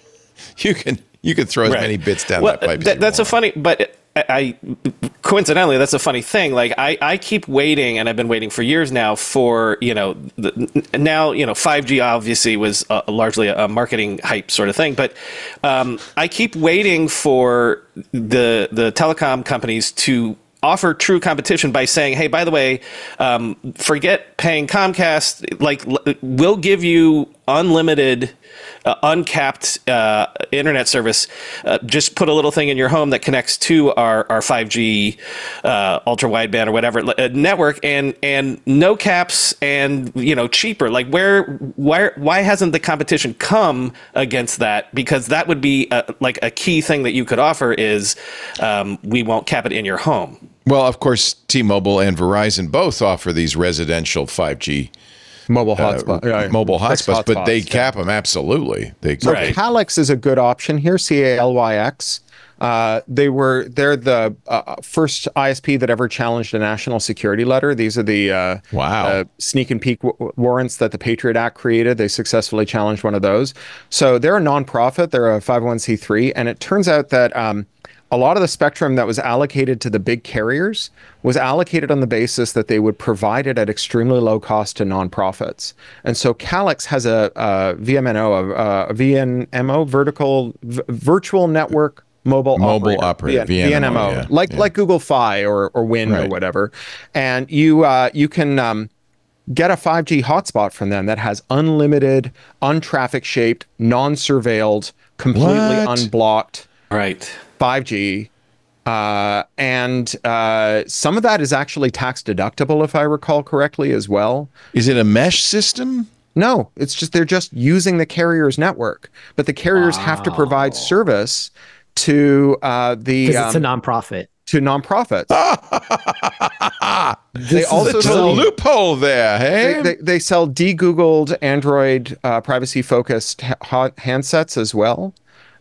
A: you can throw as many bits down that pipe.
F: That's a funny, but coincidentally, that's a funny thing. Like I keep waiting, and I've been waiting for years now for, now 5G obviously was largely a marketing hype sort of thing. But I keep waiting for the telecom companies to offer true competition by saying, hey, by the way, forget paying Comcast. Like, we'll give you unlimited, uncapped internet service. Just put a little thing in your home that connects to our 5G ultra wideband or whatever network, and no caps, and cheaper. Like, why hasn't the competition come against that? Because that would be a key thing that you could offer is we won't cap it in your home.
A: Well, of course, T-Mobile and Verizon both offer these residential 5G
D: mobile hotspots,
A: mobile hotspots, but they cap them absolutely.
D: So Calix is a good option here. CALYX. They're the first ISP that ever challenged a national security letter. These are the sneak and peek warrants that the Patriot Act created. They successfully challenged one of those. So they're a nonprofit. They're a 501c3, and it turns out that a lot of the spectrum that was allocated to the big carriers was allocated on the basis that they would provide it at extremely low cost to nonprofits. And so Calix has a VNMO, virtual network mobile operator, VNMO, like Google Fi or Wind or whatever. And you can get a 5G hotspot from them that has unlimited, untraffic shaped, non-surveilled, completely unblocked 5G. And some of that is actually tax deductible, if I recall correctly, as well.
A: Is it a mesh system?
D: No, it's just they're just using the carrier's network, but the carriers have to provide service to
E: because it's a nonprofit.
D: To nonprofits.
A: They also sell a loophole there. Hey,
D: they sell de-Googled Android privacy-focused handsets as well.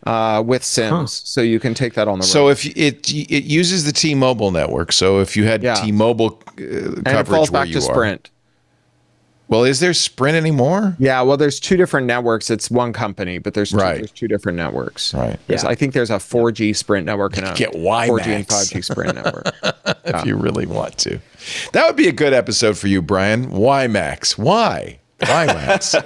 D: With SIMs, so you can take that on the road.
A: So if it uses the T-Mobile network, so if you had T-Mobile coverage,
D: and it falls back to Sprint.
A: Well, is there Sprint anymore?
D: Yeah, well, there's two different networks. It's one company, but there's
A: Right.
D: there's two different networks.
A: Right.
D: I think there's a 4G Sprint network and a
A: Get
D: 4G
A: WiMAX.
D: and 5G Sprint network.
A: If you really want to. That would be a good episode for you, Brian. WiMAX. Why? WiMAX.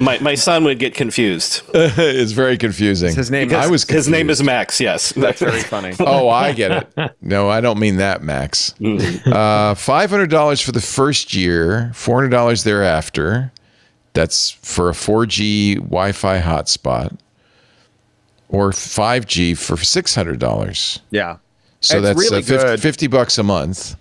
F: My son would get confused.
A: It's very confusing.
D: His name
A: I
D: is-
A: was
F: His name is
A: confused.
F: Max. Yes.
D: That's very funny.
A: Oh, I get it. No, I don't mean that, Max. $500 for the first year, $400 thereafter. That's for a 4G Wi-Fi hotspot, or 5G for $600.
D: Yeah.
A: So
D: It's
A: that's
D: really good.
A: $50 a month.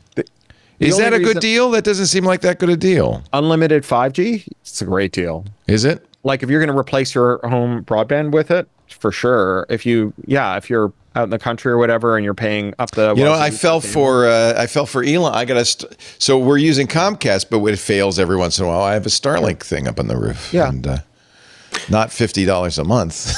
A: Is
D: only
A: that a good
D: reason-
A: deal? That doesn't seem like that good a deal.
D: Unlimited 5G, it's a great deal.
A: Is it?
D: Like if you're going to replace your home broadband with it, for sure. If you're out in the country or whatever, and you're paying up the,
A: I fell for Elon. I got so we're using Comcast, but it fails every once in a while. I have a Starlink thing up on the roof.
D: Yeah.
A: And not $50 a month.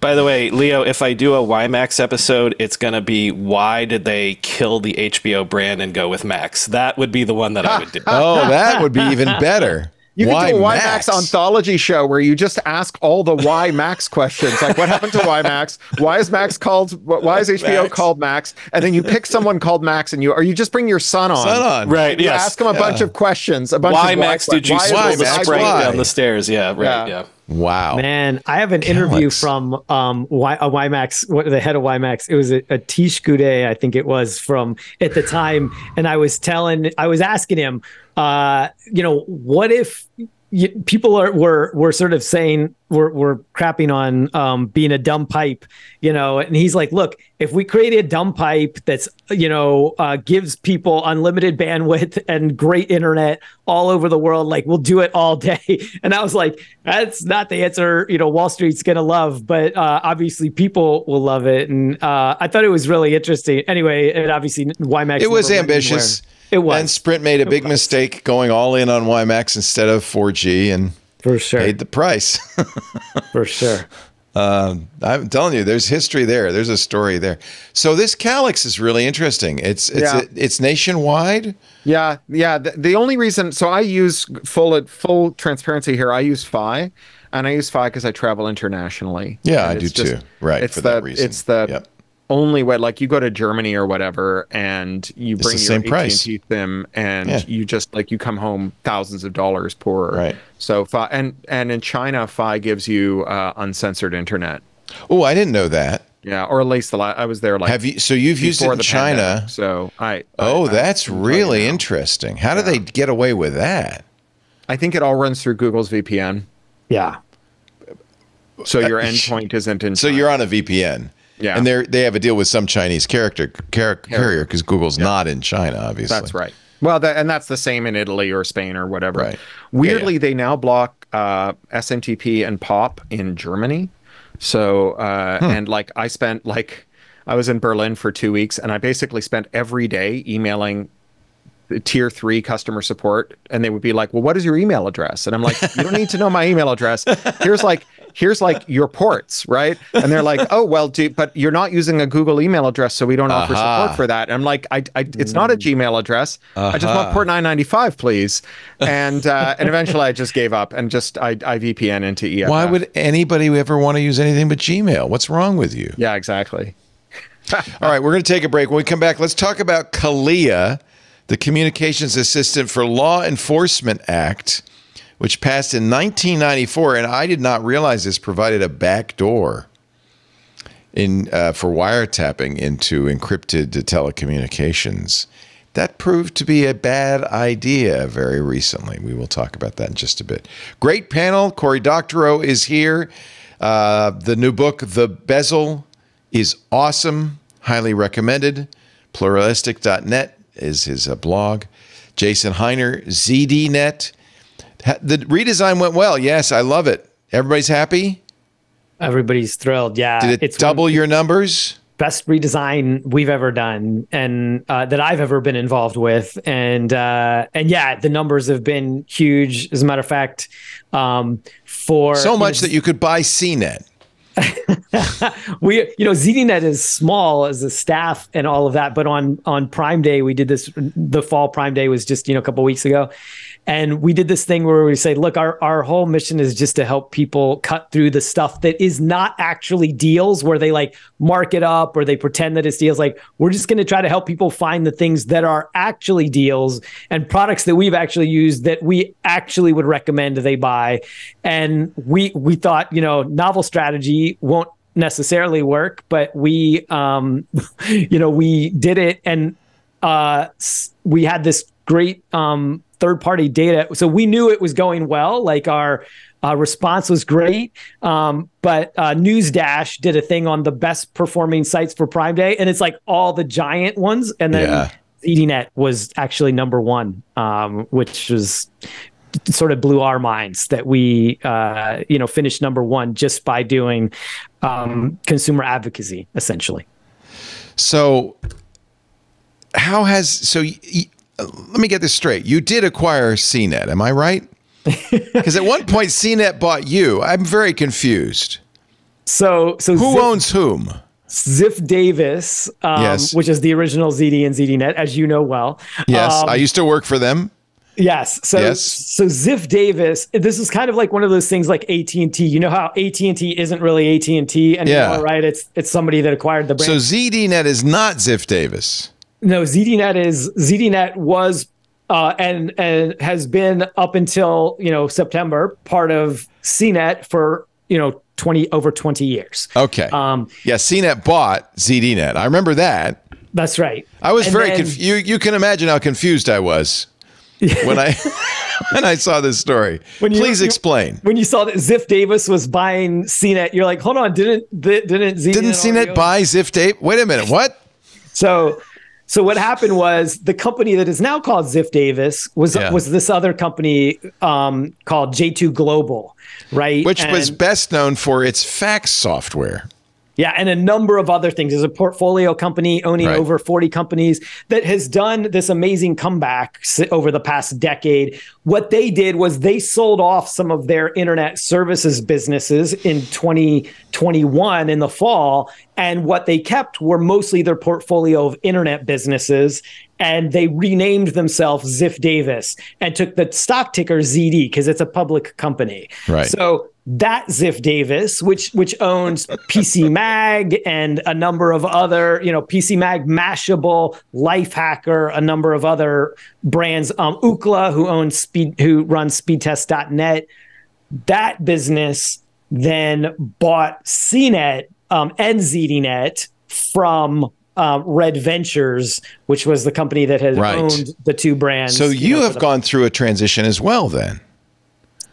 F: By the way, Leo, if I do a WiMAX episode, it's going to be why did they kill the HBO brand and go with Max? That would be the one that I would do.
A: Oh, that would be even better.
D: You could do a
A: WiMAX?
D: WiMAX anthology show where you just ask all the WiMAX questions, like what happened to WiMAX? Why is Why is HBO
A: Max.
D: called Max? And then you pick someone called Max, and you just bring your son on.
F: Right,
D: You
F: yes.
D: ask him a bunch of questions.
F: Why, Max, did you
D: why is
F: spill the
D: Max
F: Sprite
A: why?
F: down the stairs? Yeah, right, yeah.
A: Wow.
E: Man, I have an interview from WiMAX, the head of WiMAX. It was a Tish Goudet, I think it was, from at the time, and I was asking him, what if people were sort of saying we're crapping on being a dumb pipe, and he's like, look, if we create a dumb pipe that's gives people unlimited bandwidth and great internet all over the world, like we'll do it all day. And I was like, that's not the answer Wall Street's gonna love, but obviously people will love it. And I thought it was really interesting. Anyway, and obviously WiMAX,
A: It was
E: never went
A: ambitious.
E: anywhere. It was.
A: And Sprint made a big mistake going all in on WiMAX instead of 4G and
E: For sure.
A: paid the price.
E: For sure.
A: I'm telling you, there's history there. There's a story there. So this Calix is really interesting. It's nationwide.
D: Yeah. The only reason, so I use full transparency here. I use Fi, and I use Fi because I travel internationally.
A: Yeah,
D: And
A: I do
D: it's just-
A: too. Right,
D: It's
A: for
D: the
A: that reason.
D: it's the
A: Yep.
D: only way. Like you go to Germany or whatever, and you
A: It's
D: bring
A: the
D: your
A: same price.
D: AT&T SIM, and
A: Yeah.
D: you just you come home thousands of dollars poorer.
A: Right.
D: So Fi, and in China, Fi gives you uncensored internet.
A: Oh, I didn't know that.
D: Yeah, or at least I was there like.
A: Have you? So you've used it
D: before
A: in
D: the
A: China.
D: pandemic, so I
A: That's
D: I can tell you
A: really
D: now.
A: interesting. How do they get away with that?
D: I think it all runs through Google's VPN.
E: Yeah.
D: So your endpoint isn't in.
A: So
D: China.
A: you're on a VPN.
D: Yeah.
A: And they have a deal with some Chinese carrier because Google's not in China, obviously.
D: That's right. Well, and that's the same in Italy or Spain or whatever.
A: Right.
D: Weirdly,
A: Yeah.
D: they now block SMTP and POP in Germany. So and I was in Berlin for 2 weeks, and I basically spent every day emailing the tier 3 customer support, and they would be like, well, what is your email address? And I'm like, you don't need to know my email address. Here's your ports, right? And they're like, oh, well, but you're not using a Google email address, so we don't offer support for that. And I'm like, it's not a Gmail address. I just want port 995, please. And eventually I just gave up and I VPN into EFF.
A: Why would anybody ever want to use anything but Gmail? What's wrong with you?
D: Yeah, exactly.
A: All right, we're going to take a break. When we come back, let's talk about CALEA, the Communications Assistant for Law Enforcement Act, which passed in 1994, and I did not realize this provided a backdoor for wiretapping into encrypted telecommunications. That proved to be a bad idea very recently. We will talk about that in just a bit. Great panel. Cory Doctorow is here. The new book, The Bezel, is awesome. Highly recommended. Pluralistic.net is his blog. Jason Heiner, ZDNet. The redesign went well. Yes, I love it. Everybody's happy?
E: Everybody's thrilled. Yeah.
A: Did it double your numbers?
E: Best redesign we've ever done and that I've ever been involved with. And yeah, the numbers have been huge. As a matter of fact,
A: So much that you could buy CNET.
E: ZDNet is small as a staff and all of that, but on Prime Day we did this. The fall Prime Day was just a couple weeks ago, and we did this thing where we say, look, our whole mission is just to help people cut through the stuff that is not actually deals, where they like mark it up or they pretend that it's deals. Like, we're just going to try to help people find the things that are actually deals and products that we've actually used that we actually would recommend they buy. And we thought, novel strategy won't necessarily work, but we we did it, and we had this great third-party data, so we knew it was going well. Like, our response was great, but NewsDash did a thing on the best performing sites for Prime Day, and it's like all the giant ones, and then ZDNet was actually number one, which was sort of blew our minds that we finished number one just by doing consumer advocacy, essentially.
A: So let me get this straight. You did acquire CNET, am I right? Because at one point CNET bought you. I'm very confused.
E: So
A: who owns whom?
E: Ziff Davis,
A: yes.
E: Which is the original ZD and ZDNet, as you know well.
A: Yes, I used to work for them.
E: Yes. So Ziff Davis, this is kind of like one of those things like AT&T. You know how AT&T isn't really AT&T anymore, right? It's somebody that acquired the brand.
A: So ZDNet is not Ziff Davis.
E: No, ZDNet was and has been up until September part of CNET for over 20 years.
A: Okay. CNET bought ZDNet. I remember that.
E: That's right.
A: I was very confused. You can imagine how confused I was when I saw this story. Please explain.
E: When you saw that Ziff Davis was buying CNET, you're like, hold on, didn't
A: CNET buy Ziff Davis? Wait a minute, what?
E: So what happened was the company that is now called Ziff Davis was this other company called J2 Global, right?
A: Which was best known for its fax software.
E: Yeah, and a number of other things. There's a portfolio company owning over 40 companies that has done this amazing comeback over the past decade. What they did was they sold off some of their internet services businesses in 2021 in the fall, and what they kept were mostly their portfolio of internet businesses, and they renamed themselves Ziff Davis and took the stock ticker ZD because it's a public company.
A: Right.
E: So that Ziff Davis, which owns PC Mag and a number of other, PC Mag, Mashable, Lifehacker, a number of other brands, Ookla, who runs speedtest.net. That business then bought CNET and ZDNet from Red Ventures, which was the company that had owned the two brands.
A: So you have gone through a transition as well, then.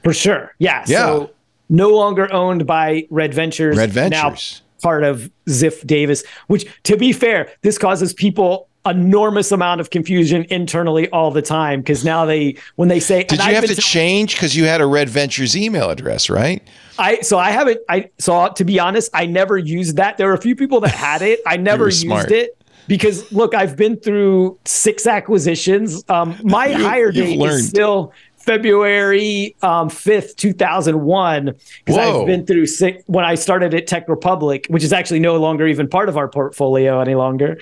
E: For sure. Yeah. So no longer owned by Red Ventures. Now part of Ziff Davis, which, to be fair, this causes people enormous amount of confusion internally all the time, because now when they say,
A: did you have to change because you had a Red Ventures email address, right?
E: To be honest, I never used that. There were a few people that had it. I never used it because, look, I've been through 6 acquisitions. My hire date is still February 5th, 2001, because I've been through 6 when I started at Tech Republic, which is actually no longer even part of our portfolio any longer.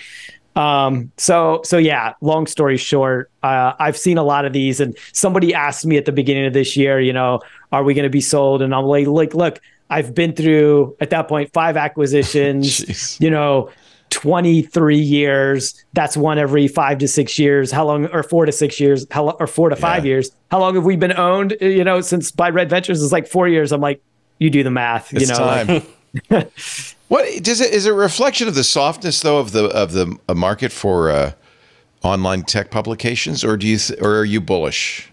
E: So yeah, long story short, I've seen a lot of these, and somebody asked me at the beginning of this year, are we going to be sold? And I'm like, look, I've been through at that point 5 acquisitions, 23 years. That's one every 5 to 6 years. How long, or 4 to 6 years, or 4 to 5 years? How long have we been owned? Since by Red Ventures is like 4 years. I'm like, you do the math.
A: It's time. What is it a reflection of the softness, though, of the market for online tech publications, or or are you bullish?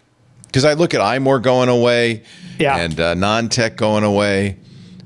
A: Because I look at iMore going away, and non-tech going away.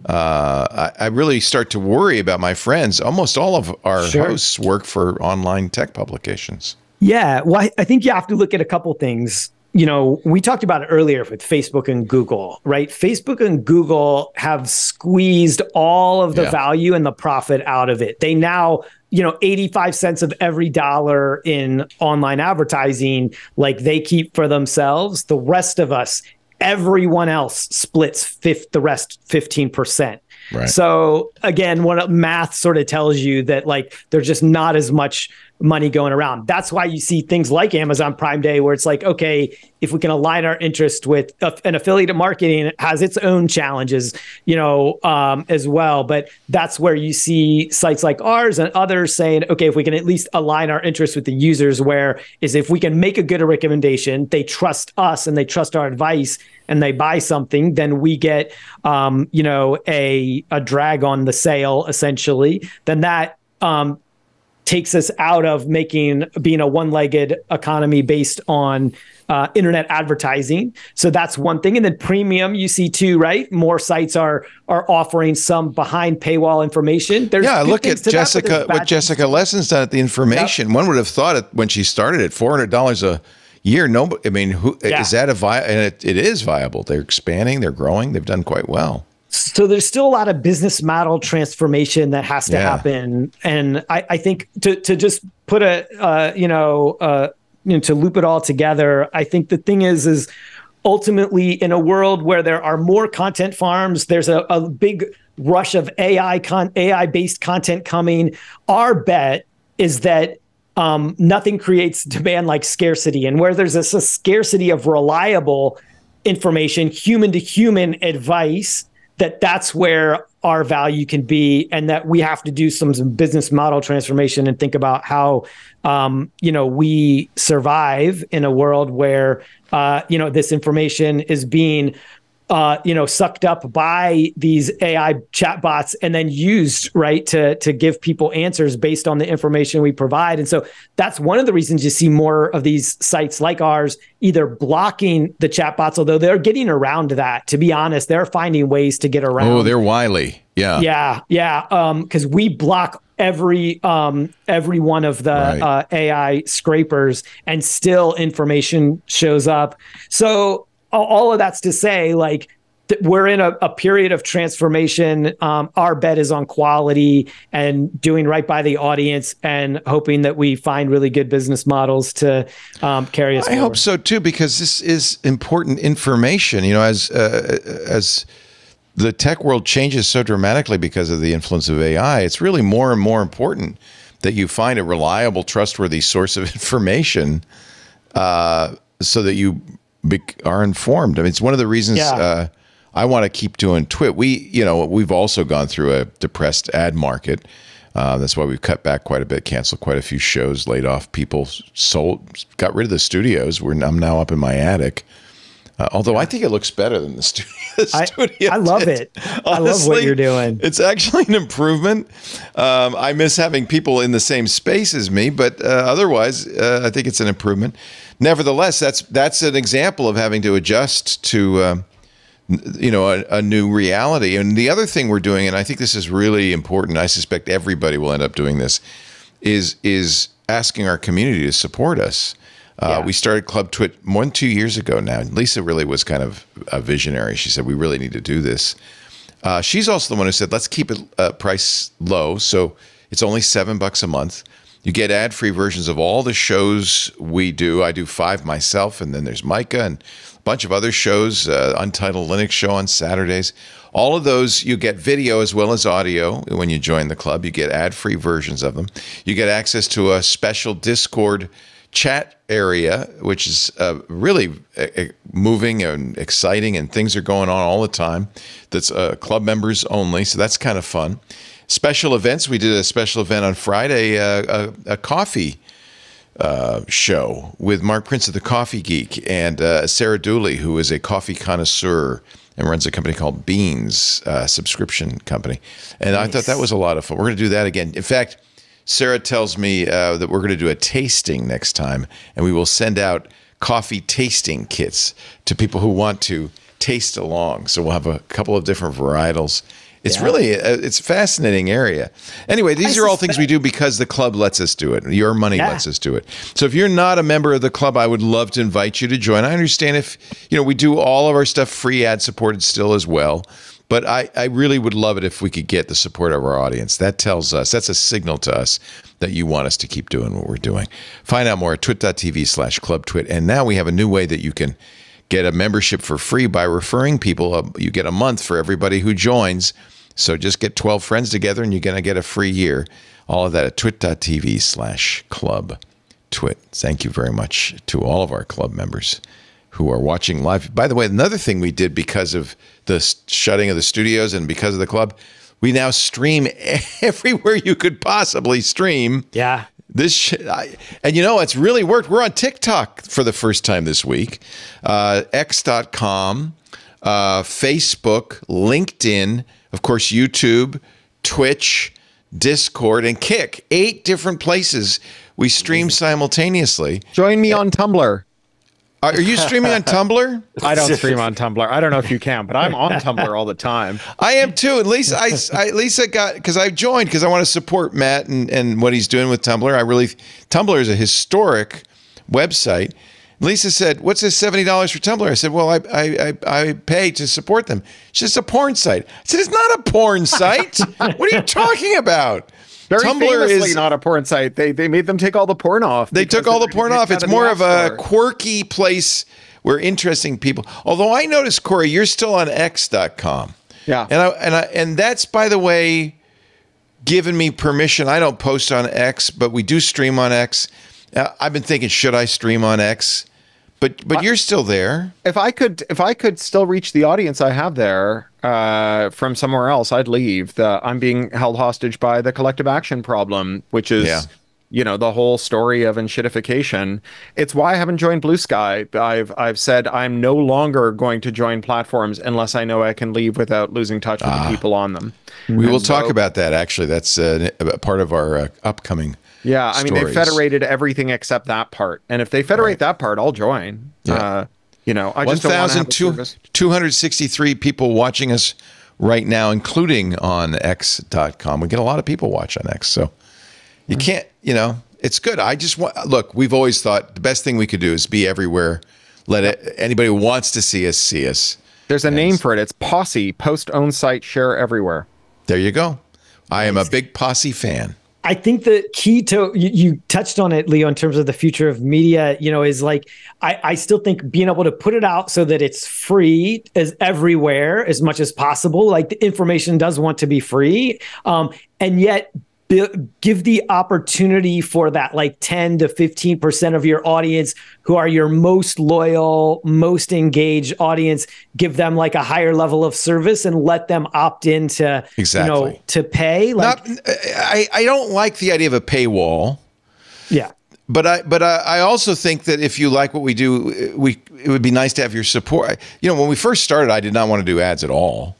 A: I really start to worry about my friends. Almost all of our hosts work for online tech publications.
E: Yeah, well, I think you have to look at a couple things. We talked about it earlier with Facebook and Google, right? Facebook and Google have squeezed all of the value and the profit out of it. They now, 85 cents of every dollar in online advertising, like they keep for themselves. The rest of us, everyone else splits the rest 15%.
A: Right.
E: So again, what math sort of tells you that like there's just not as much money going around. That's why you see things like Amazon Prime Day, where it's like, okay, if we can align our interest with an affiliate marketing, it has its own challenges, as well. But that's where you see sites like ours and others saying, okay, if we can at least align our interest with the users, where is if we can make a good recommendation, they trust us and they trust our advice and they buy something, then we get, a drag on the sale essentially. Then that, takes us out of being a one-legged economy based on internet advertising. So that's one thing. And then premium, you see too, right? More sites are offering some behind paywall information. There's
A: look at Jessica, what Jessica Lesson's done at The Information. Yep. One would have thought it when she started at $400 a year. Is that and it is viable. They're expanding, they're growing, they've done quite well.
E: So there's still a lot of business model transformation that has to happen. And I think to just put to loop it all together, I think the thing is ultimately in a world where there are more content farms, there's a big rush of AI-based content coming. Our bet is that nothing creates demand like scarcity. And where there's a scarcity of reliable information, human to human advice, that's where our value can be, and that we have to do some business model transformation and think about how, we survive in a world where, this information is being, sucked up by these AI chatbots and then used, right, to give people answers based on the information we provide. And so that's one of the reasons you see more of these sites like ours either blocking the chatbots, although they're getting around that. To be honest, they're finding ways to get around.
A: Oh, they're wily. Yeah.
E: Yeah. Because we block every one of the AI scrapers, and still information shows up. So all of that's to say, like, we're in a period of transformation. Our bet is on quality and doing right by the audience, and hoping that we find really good business models to carry us forward.
A: I hope so too, because this is important information. As the tech world changes so dramatically because of the influence of AI, it's really more and more important that you find a reliable, trustworthy source of information, so that you are informed. I mean, it's one of the reasons I want to keep doing Twit. We've also gone through a depressed ad market. That's why we've cut back quite a bit, canceled quite a few shows, laid off people, got rid of the studios. I'm now up in my attic. Although I think it looks better than the studio.
E: I love it. Honestly, I love what you're doing.
A: It's actually an improvement. I miss having people in the same space as me, but otherwise, I think it's an improvement. Nevertheless, that's an example of having to adjust to a new reality. And the other thing we're doing, and I think this is really important, I suspect everybody will end up doing this, is asking our community to support us. We started Club Twit more than 2 years ago now. Lisa really was kind of a visionary. She said, we really need to do this. She's also the one who said, let's keep it price low. So it's only $7 a month. You get ad-free versions of all the shows we do. I do 5 myself, and then there's Micah and a bunch of other shows, Untitled Linux Show on Saturdays. All of those, you get video as well as audio when you join the club. You get ad-free versions of them. You get access to a special Discord chat area, which is really moving and exciting, and things are going on all the time. That's club members only, so that's kind of fun. Special events. We did a special event on Friday, a coffee show with Mark Prince of the Coffee Geek and Sarah Dooley, who is a coffee connoisseur and runs a company called Beans, subscription company. And nice. I thought that was a lot of fun. We're going to do that again. In fact, Sarah tells me that we're going to do a tasting next time, and we will send out coffee tasting kits to people who want to taste along. So we'll have a couple of different varietals. It's really, it's a fascinating area. Anyway, these are all things we do because the club lets us do it. Your money lets us do it. So if you're not a member of the club, I would love to invite you to join. I understand if, we do all of our stuff free, ad supported still as well. But I really would love it if we could get the support of our audience. That tells us, that's a signal to us that you want us to keep doing what we're doing. Find out more at twit.tv/clubtwit. And now we have a new way that you can get a membership for free by referring people. You get a month for everybody who joins. So just get 12 friends together and you're going to get a free year. All of that at twit.tv/club twit. Thank you very much to all of our club members who are watching live. By the way, another thing we did because of the shutting of the studios and because of the club, we now stream everywhere you could possibly stream.
E: Yeah.
A: And you know, it's really worked. We're on TikTok for the first time this week. X.com, Facebook, LinkedIn, of course, YouTube, Twitch, Discord, and Kick. 8 different places we stream simultaneously.
D: Join me on Tumblr.
A: Are you streaming on Tumblr?
D: I don't stream on Tumblr. I don't know if you can, but I'm on Tumblr all the time.
A: I am too. At least I got, because I joined because I want to support Matt and what he's doing with Tumblr. Tumblr is a historic website. Lisa said, "What's this $70 for Tumblr?" I said, "Well, I pay to support them. It's just a porn site." I said, "It's not a porn site. What are you talking about?"
D: Very
A: Tumblr
D: famously
A: is
D: not a porn site. They made them take all the porn off.
A: They took all the porn off. It's more of a quirky place where interesting people. Although I noticed, Corey, you're still on X.com.
D: Yeah,
A: and that's, by the way, given me permission. I don't post on X, but we do stream on X. I've been thinking, should I stream on X? But you're still there.
D: If I could still reach the audience I have there from somewhere else, I'd leave. I'm being held hostage by the collective action problem, which is the whole story of enshittification. It's why I haven't joined Blue Sky. I've said I'm no longer going to join platforms unless I know I can leave without losing touch with the people on them.
A: We will talk about that. Actually, that's a part of our upcoming.
D: Yeah, I mean, they federated everything except that part. And if they federate that part, I'll join.
A: Yeah.
D: I just don't want to have a service.
A: 263 people watching us right now, including on X.com. We get a lot of people watch on X. So you can't, it's good. I just look, we've always thought the best thing we could do is be everywhere. Let anybody who wants to see us.
D: There's a name for it. It's Posse, post own site, share everywhere.
A: There you go. I am a big Posse fan.
E: I think the key to you touched on it, Leo, in terms of the future of media, is like I still think being able to put it out so that it's free is everywhere as much as possible. Like the information does want to be free, and yet give the opportunity for that like 10 to 15% of your audience who are your most loyal, most engaged audience, give them like a higher level of service and let them opt into, to pay. Like,
A: I don't like the idea of a paywall.
E: Yeah.
A: But I also think that if you like what we do, it would be nice to have your support. When we first started, I did not want to do ads at all,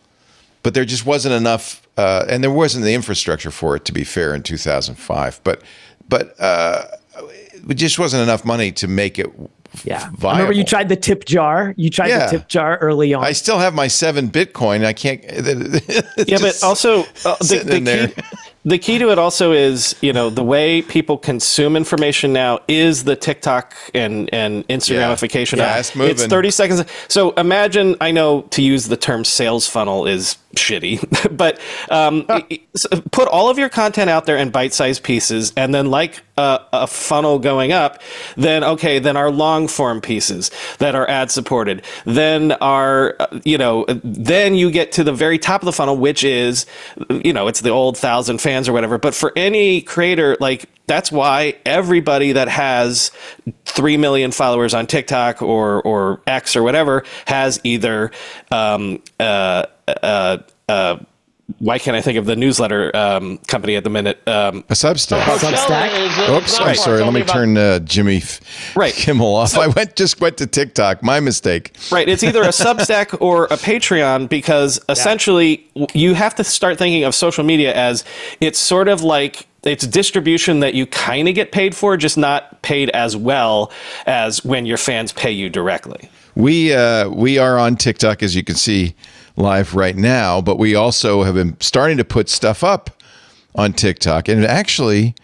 A: but there just wasn't enough. And there wasn't the infrastructure for it, to be fair, in 2005. But it just wasn't enough money to make it viable.
E: I remember you tried the tip jar. The tip jar early on.
A: I still have my 7 Bitcoin. I can't.
F: But also the key to it also is, the way people consume information now is the TikTok and Instagramification.
A: It's moving.
F: It's 30 seconds. So imagine, I know to use the term sales funnel is shitty, but put all of your content out there in bite-sized pieces, and then like a funnel going up, then our long form pieces that are ad supported, then then you get to the very top of the funnel, which is, it's the old 1,000 fans or whatever. But for any creator, like, that's why everybody that has 3 million followers on TikTok or X or whatever has either why can't I think of the newsletter company at the minute?
A: A Substack.
E: Substack.
A: Oops, I'm sorry. Let me turn Jimmy Kimmel off. I just went to TikTok. My mistake.
F: Right. It's either a Substack or a Patreon, because essentially you have to start thinking of social media as it's sort of like it's distribution that you kind of get paid for, just not paid as well as when your fans pay you directly.
A: We are on TikTok, as you can see live right now, but we also have been starting to put stuff up on TikTok. And actually,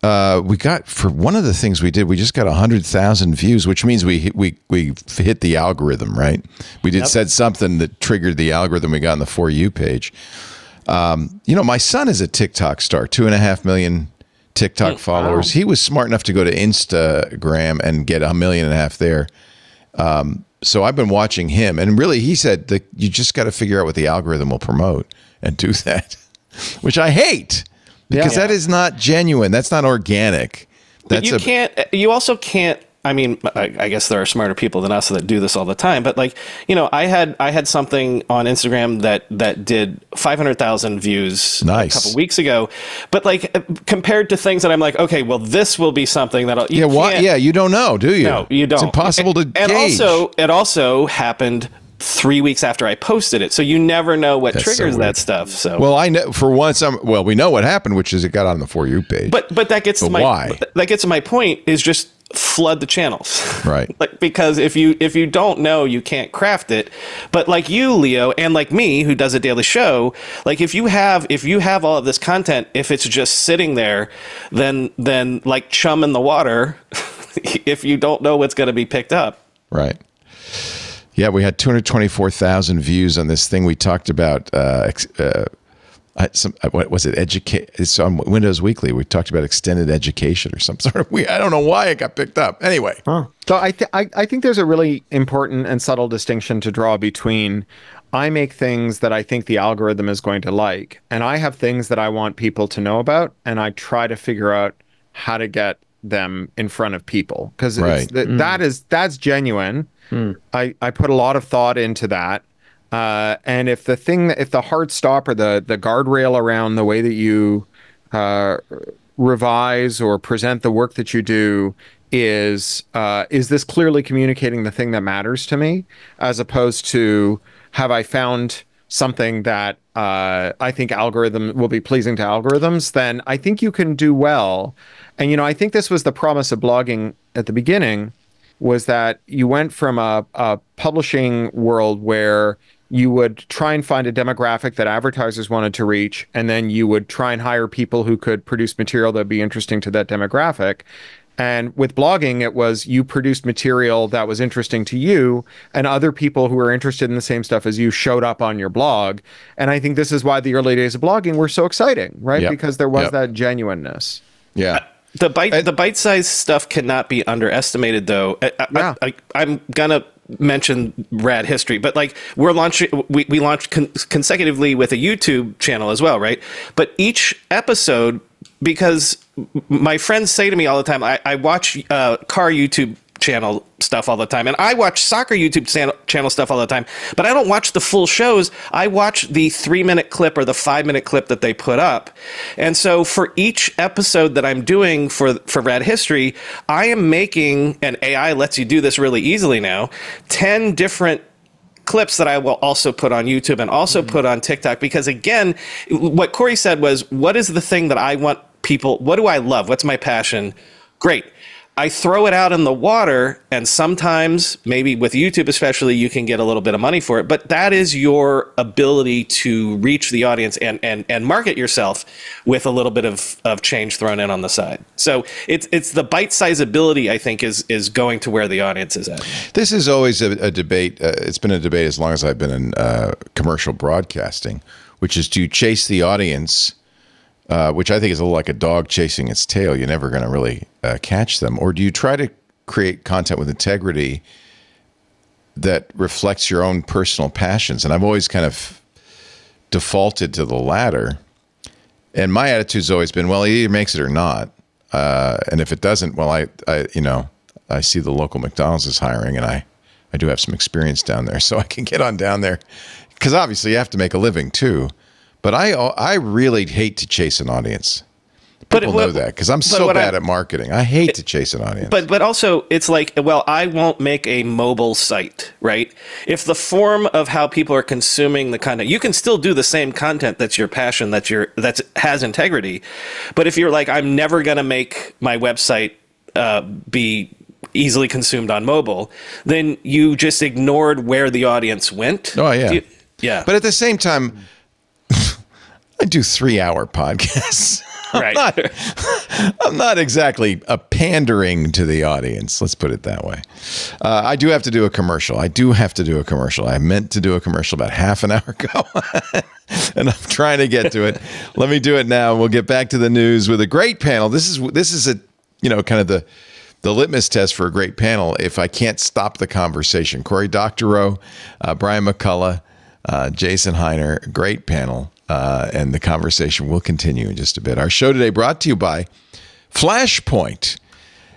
A: we got, for one of the things we did, we just got 100,000 views, which means we hit the algorithm, right? We said something that triggered the algorithm we got on the For You page. My son is a TikTok star, 2.5 million TikTok followers. Wow. He was smart enough to go to Instagram and get 1.5 million there. So I've been watching him, and really, he said that you just got to figure out what the algorithm will promote. and do that, which I hate because that is not genuine. That's not organic.
F: But you also can't. I mean, I guess there are smarter people than us that do this all the time. But like, I had something on Instagram that did 500,000 views a couple weeks ago. But like, compared to things that I'm like, okay, well, this will be something that'll.
A: You don't know, do you?
F: No, you don't.
A: It's impossible to gauge.
F: And it also happened 3 weeks after I posted it, so you never know what triggers that stuff. So
A: I know for once. We know what happened, which is it got on the For You page.
F: But that gets to my point is just flood the channels,
A: right?
F: Like, because if you don't know, you can't craft it. But like you, Leo, and like me, who does a daily show, like if you have all of this content, if it's just sitting there, then like chum in the water, if you don't know what's going to be picked up,
A: right? Yeah, we had 224,000 views on this thing we talked about. What was it? It's on Windows Weekly. We talked about extended education or some sort of. I don't know why it got picked up. Anyway,
D: so I think there's a really important and subtle distinction to draw between. I make things that I think the algorithm is going to like, and I have things that I want people to know about, and I try to figure out how to get them in front of people because that's genuine. I put a lot of thought into that. And if the hard stop or the guardrail around the way that you revise or present the work that you do is this clearly communicating the thing that matters to me, as opposed to have I found something that I think algorithm will be pleasing to algorithms, then I think you can do well. And I think this was the promise of blogging at the beginning, was that you went from a publishing world where you would try and find a demographic that advertisers wanted to reach, and then you would try and hire people who could produce material that would be interesting to that demographic. And with blogging, it was you produced material that was interesting to you, and other people who were interested in the same stuff as you showed up on your blog. And I think this is why the early days of blogging were so exciting, right?
A: Yep.
D: Because there was that genuineness.
A: Yeah.
F: The bite-sized stuff cannot be underestimated, though. I'm gonna mention Rad History, but like we launched consecutively with a YouTube channel as well, right? But each episode, because my friends say to me all the time, I watch car YouTube channel stuff all the time, and I watch soccer YouTube channel stuff all the time, but I don't watch the full shows. I watch the 3-minute clip or the 5-minute clip that they put up. And so for each episode that I'm doing for Rad History, I am making, and AI lets you do this really easily now, 10 different clips that I will also put on YouTube and also put on TikTok, because again, what Corey said was, what is the thing that I want people, what do I love? What's my passion? Great. I throw it out in the water, and sometimes, maybe with YouTube especially, you can get a little bit of money for it. But that is your ability to reach the audience and market yourself with a little bit of change thrown in on the side. So it's the bite-size ability, I think, is going to where the audience is at.
A: This is always a debate. It's been a debate as long as I've been in commercial broadcasting, which is, do you chase the audience, which I think is a little like a dog chasing its tail. You're never going to really catch them. Or do you try to create content with integrity that reflects your own personal passions? And I've always kind of defaulted to the latter. And my attitude's always been, well, it either makes it or not. And if it doesn't, well, I see the local McDonald's is hiring, and I do have some experience down there, so I can get on down there. Because obviously you have to make a living too. But I really hate to chase an audience. People know that, because I'm so bad at marketing. I hate to chase an audience.
F: But also, it's like, well, I won't make a mobile site, right? If the form of how people are consuming the content, you can still do the same content that's your passion, that has integrity. But if you're like, I'm never going to make my website be easily consumed on mobile, then you just ignored where the audience went.
A: Oh, yeah.
F: Yeah.
A: But at the same time, I do 3-hour podcasts.
F: Right.
A: I'm not exactly pandering to the audience. Let's put it that way. I do have to do a commercial. I meant to do a commercial about half an hour ago, and I'm trying to get to it. Let me do it now. We'll get back to the news with a great panel. This is a kind of the litmus test for a great panel. If I can't stop the conversation, Cory Doctorow, Brian McCullough, Jason Heiner, great panel. and the conversation will continue in just a bit. Our show today brought to you by Flashpoint.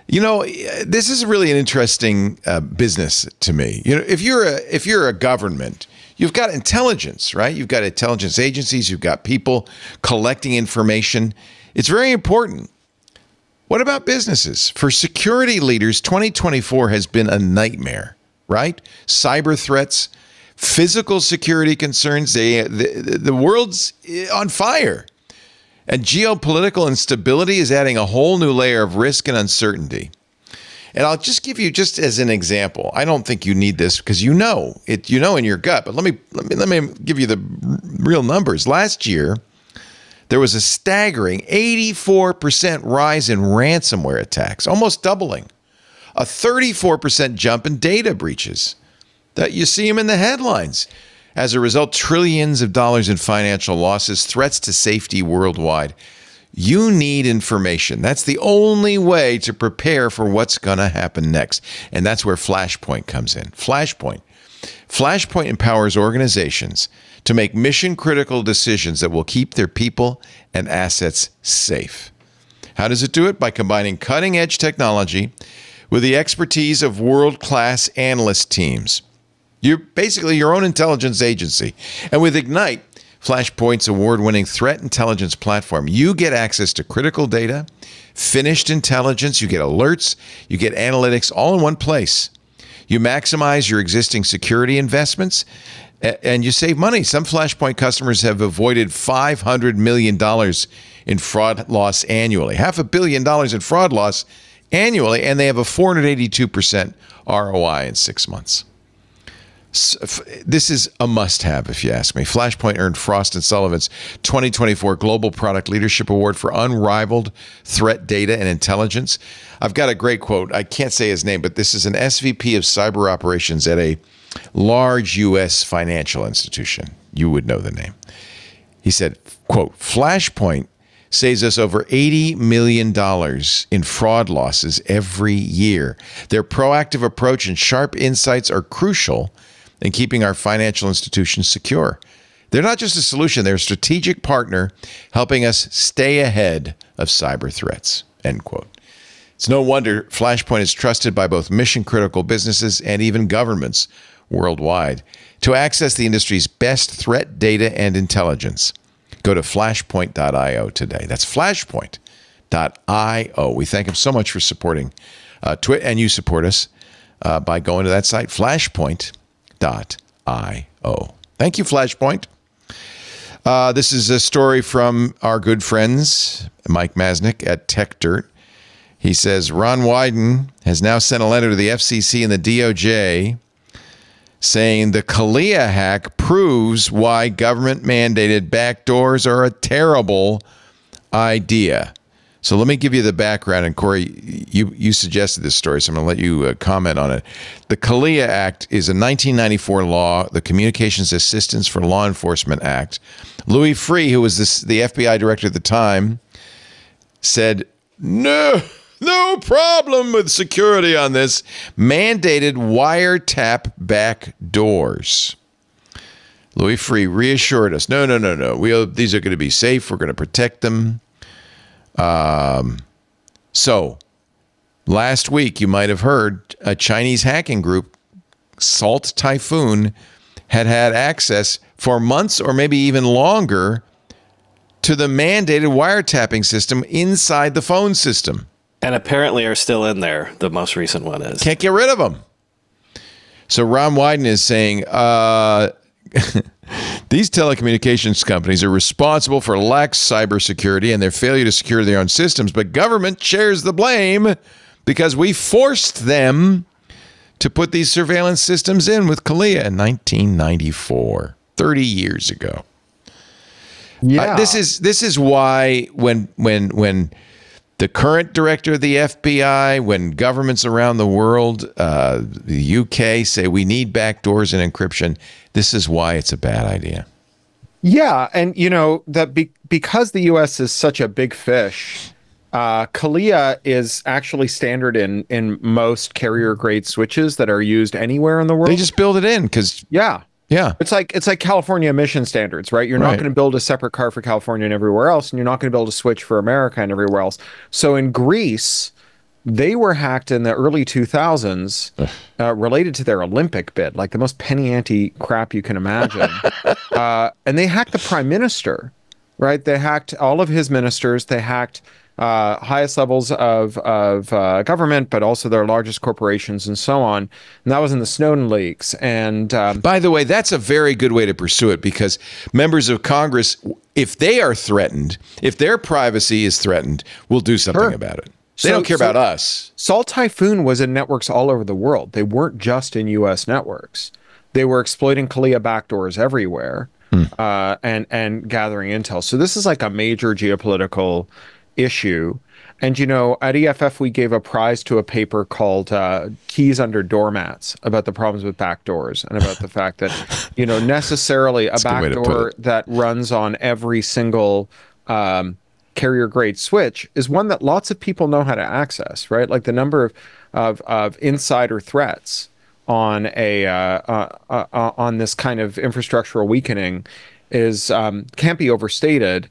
A: You know, this is really an interesting business to me. You know, if you're a government, you've got intelligence, right? You've got intelligence agencies, you've got people collecting information. It's very important. What about businesses? For security leaders, 2024 has been a nightmare, right? Cyber threats, physical security concerns, the world's on fire. And geopolitical instability is adding a whole new layer of risk and uncertainty. And I'll just give you, just as an example, I don't think you need this because you know in your gut, but let me give you the real numbers. Last year, there was a staggering 84% rise in ransomware attacks, almost doubling. A 34% jump in data breaches. That you see them in the headlines. As a result, trillions of dollars in financial losses, threats to safety worldwide. You need information. That's the only way to prepare for what's going to happen next. And that's where Flashpoint comes in. Flashpoint empowers organizations to make mission-critical decisions that will keep their people and assets safe. How does it do it? By combining cutting-edge technology with the expertise of world-class analyst teams. You're basically your own intelligence agency. And with Ignite, Flashpoint's award-winning threat intelligence platform, you get access to critical data, finished intelligence, you get alerts, you get analytics all in one place. You maximize your existing security investments, and you save money. Some Flashpoint customers have avoided $500 million in fraud loss annually, $500 million in fraud loss annually, and they have a 482% ROI in 6 months. This is a must-have, if you ask me. Flashpoint earned Frost & Sullivan's 2024 Global Product Leadership Award for unrivaled threat data and intelligence. I've got a great quote. I can't say his name, but this is an SVP of cyber operations at a large U.S. financial institution. You would know the name. He said, quote, Flashpoint saves us over $80 million in fraud losses every year. Their proactive approach and sharp insights are crucial in keeping our financial institutions secure. They're not just a solution, they're a strategic partner helping us stay ahead of cyber threats, end quote. It's no wonder Flashpoint is trusted by both mission-critical businesses and even governments worldwide. To access the industry's best threat data and intelligence, go to flashpoint.io today. That's flashpoint.io. We thank him so much for supporting Twit, and you support us by going to that site, flashpoint.io. Thank you, Flashpoint. This is a story from our good friends, Mike Masnick at Tech Dirt. He says, Ron Wyden has now sent a letter to the FCC and the DOJ saying the Kalia hack proves why government-mandated backdoors are a terrible idea. So let me give you the background. And Corey, you suggested this story, so I'm going to let you comment on it. The Kalia Act is a 1994 law, the Communications Assistance for Law Enforcement Act. Louis Freeh, who was the FBI director at the time, said, no problem with security on this, mandated wiretap backdoors. Louis Freeh reassured us, no. These are going to be safe. We're going to protect them. So last week, you might have heard a Chinese hacking group, Salt Typhoon, had access for months or maybe even longer to the mandated wiretapping system inside the phone system.
F: And apparently are still in there. The most recent one is.
A: Can't get rid of them. So Ron Wyden is saying, these telecommunications companies are responsible for lax cybersecurity and their failure to secure their own systems, but government shares the blame because we forced them to put these surveillance systems in with Kalia in 1994, 30 years ago. Yeah. This is why when the current director of the FBI, when governments around the world, the UK, say we need backdoors and encryption, this is why it's a bad idea.
D: Yeah, and because the U.S. is such a big fish, Kalia is actually standard in most carrier grade switches that are used anywhere in the world.
A: They just build it in because Yeah.
D: It's like California emission standards, right? You're not
A: Right.
D: going to build a separate car for California and everywhere else, and you're not going to build a switch for America and everywhere else. So in Greece, they were hacked in the early 2000s related to their Olympic bid, like the most penny ante crap you can imagine. And they hacked the prime minister, right? They hacked all of his ministers. They hacked highest levels of government, but also their largest corporations and so on. And that was in the Snowden leaks. And
A: By the way, that's a very good way to pursue it, because members of Congress, if they are threatened, if their privacy is threatened, will do something about it. They don't care about us.
D: Salt Typhoon was in networks all over the world. They weren't just in U.S. networks. They were exploiting CALIA backdoors everywhere and gathering intel. So this is like a major geopolitical issue. And, you know, at EFF, we gave a prize to a paper called Keys Under Doormats about the problems with backdoors and about the fact that, you know, necessarily a backdoor that runs on every single carrier grade switch is one that lots of people know how to access, right? Like the number of insider threats on on this kind of infrastructural weakening is can't be overstated.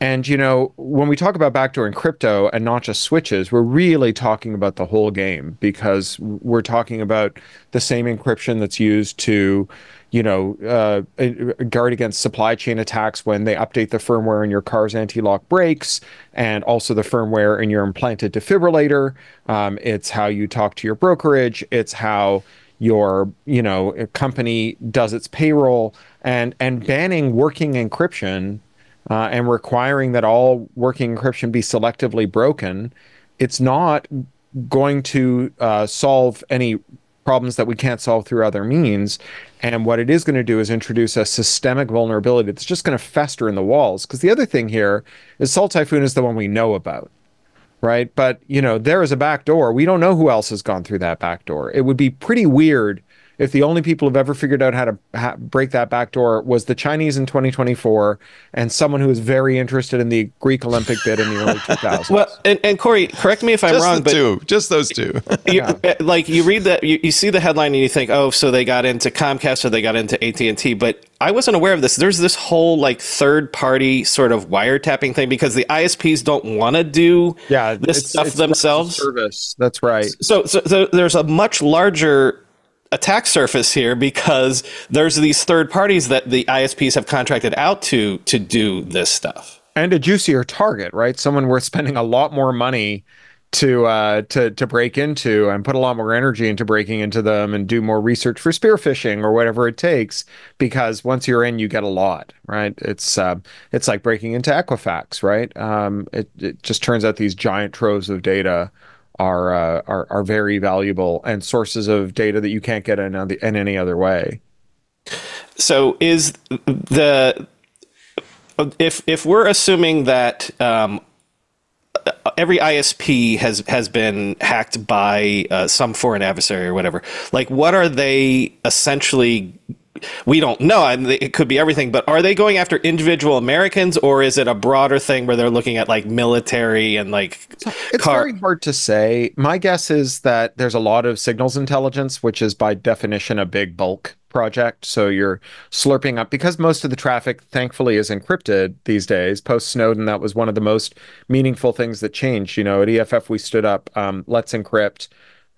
D: And, you know, when we talk about backdoor in crypto and not just switches, we're really talking about the whole game, because we're talking about the same encryption that's used to, you know, guard against supply chain attacks when they update the firmware in your car's anti-lock brakes, and also the firmware in your implanted defibrillator. It's how you talk to your brokerage. It's how your, you know, company does its payroll, and banning working encryption and requiring that all working encryption be selectively broken. It's not going to solve any problems that we can't solve through other means. And what it is going to do is introduce a systemic vulnerability that's just going to fester in the walls. Because the other thing here is Salt Typhoon is the one we know about, right? But, you know, there is a back door. We don't know who else has gone through that back door. It would be pretty weird if the only people who've ever figured out how to break that back door was the Chinese in 2024 and someone who was very interested in the Greek Olympic bid in the early 2000s.
F: Well, and Corey, correct me if I'm wrong, but
A: just those two.
F: Like you read that, you see the headline and you think, oh, so they got into Comcast or they got into AT&T, but I wasn't aware of this. There's this whole like third party sort of wiretapping thing because the ISPs don't want to do this stuff themselves.
D: Service. That's right.
F: So there's a much larger attack surface here because there's these third parties that the ISPs have contracted out to do this stuff.
D: And a juicier target, right? Someone worth spending a lot more money to break into and put a lot more energy into breaking into them and do more research for spear phishing or whatever it takes, because once you're in, you get a lot, right? It's like breaking into Equifax, right? It just turns out these giant troves of data are very valuable and sources of data that you can't get in any other way.
F: So is if we're assuming that every ISP has been hacked by some foreign adversary or whatever, like what are they essentially? We don't know. It could be everything, but are they going after individual Americans, or is it a broader thing where they're looking at like military and like
D: it's very hard to say. My guess is that there's a lot of signals intelligence, which is by definition a big bulk project. So you're slurping up, because most of the traffic, thankfully, is encrypted these days. Post Snowden, that was one of the most meaningful things that changed. You know, at EFF, we stood up Let's Encrypt.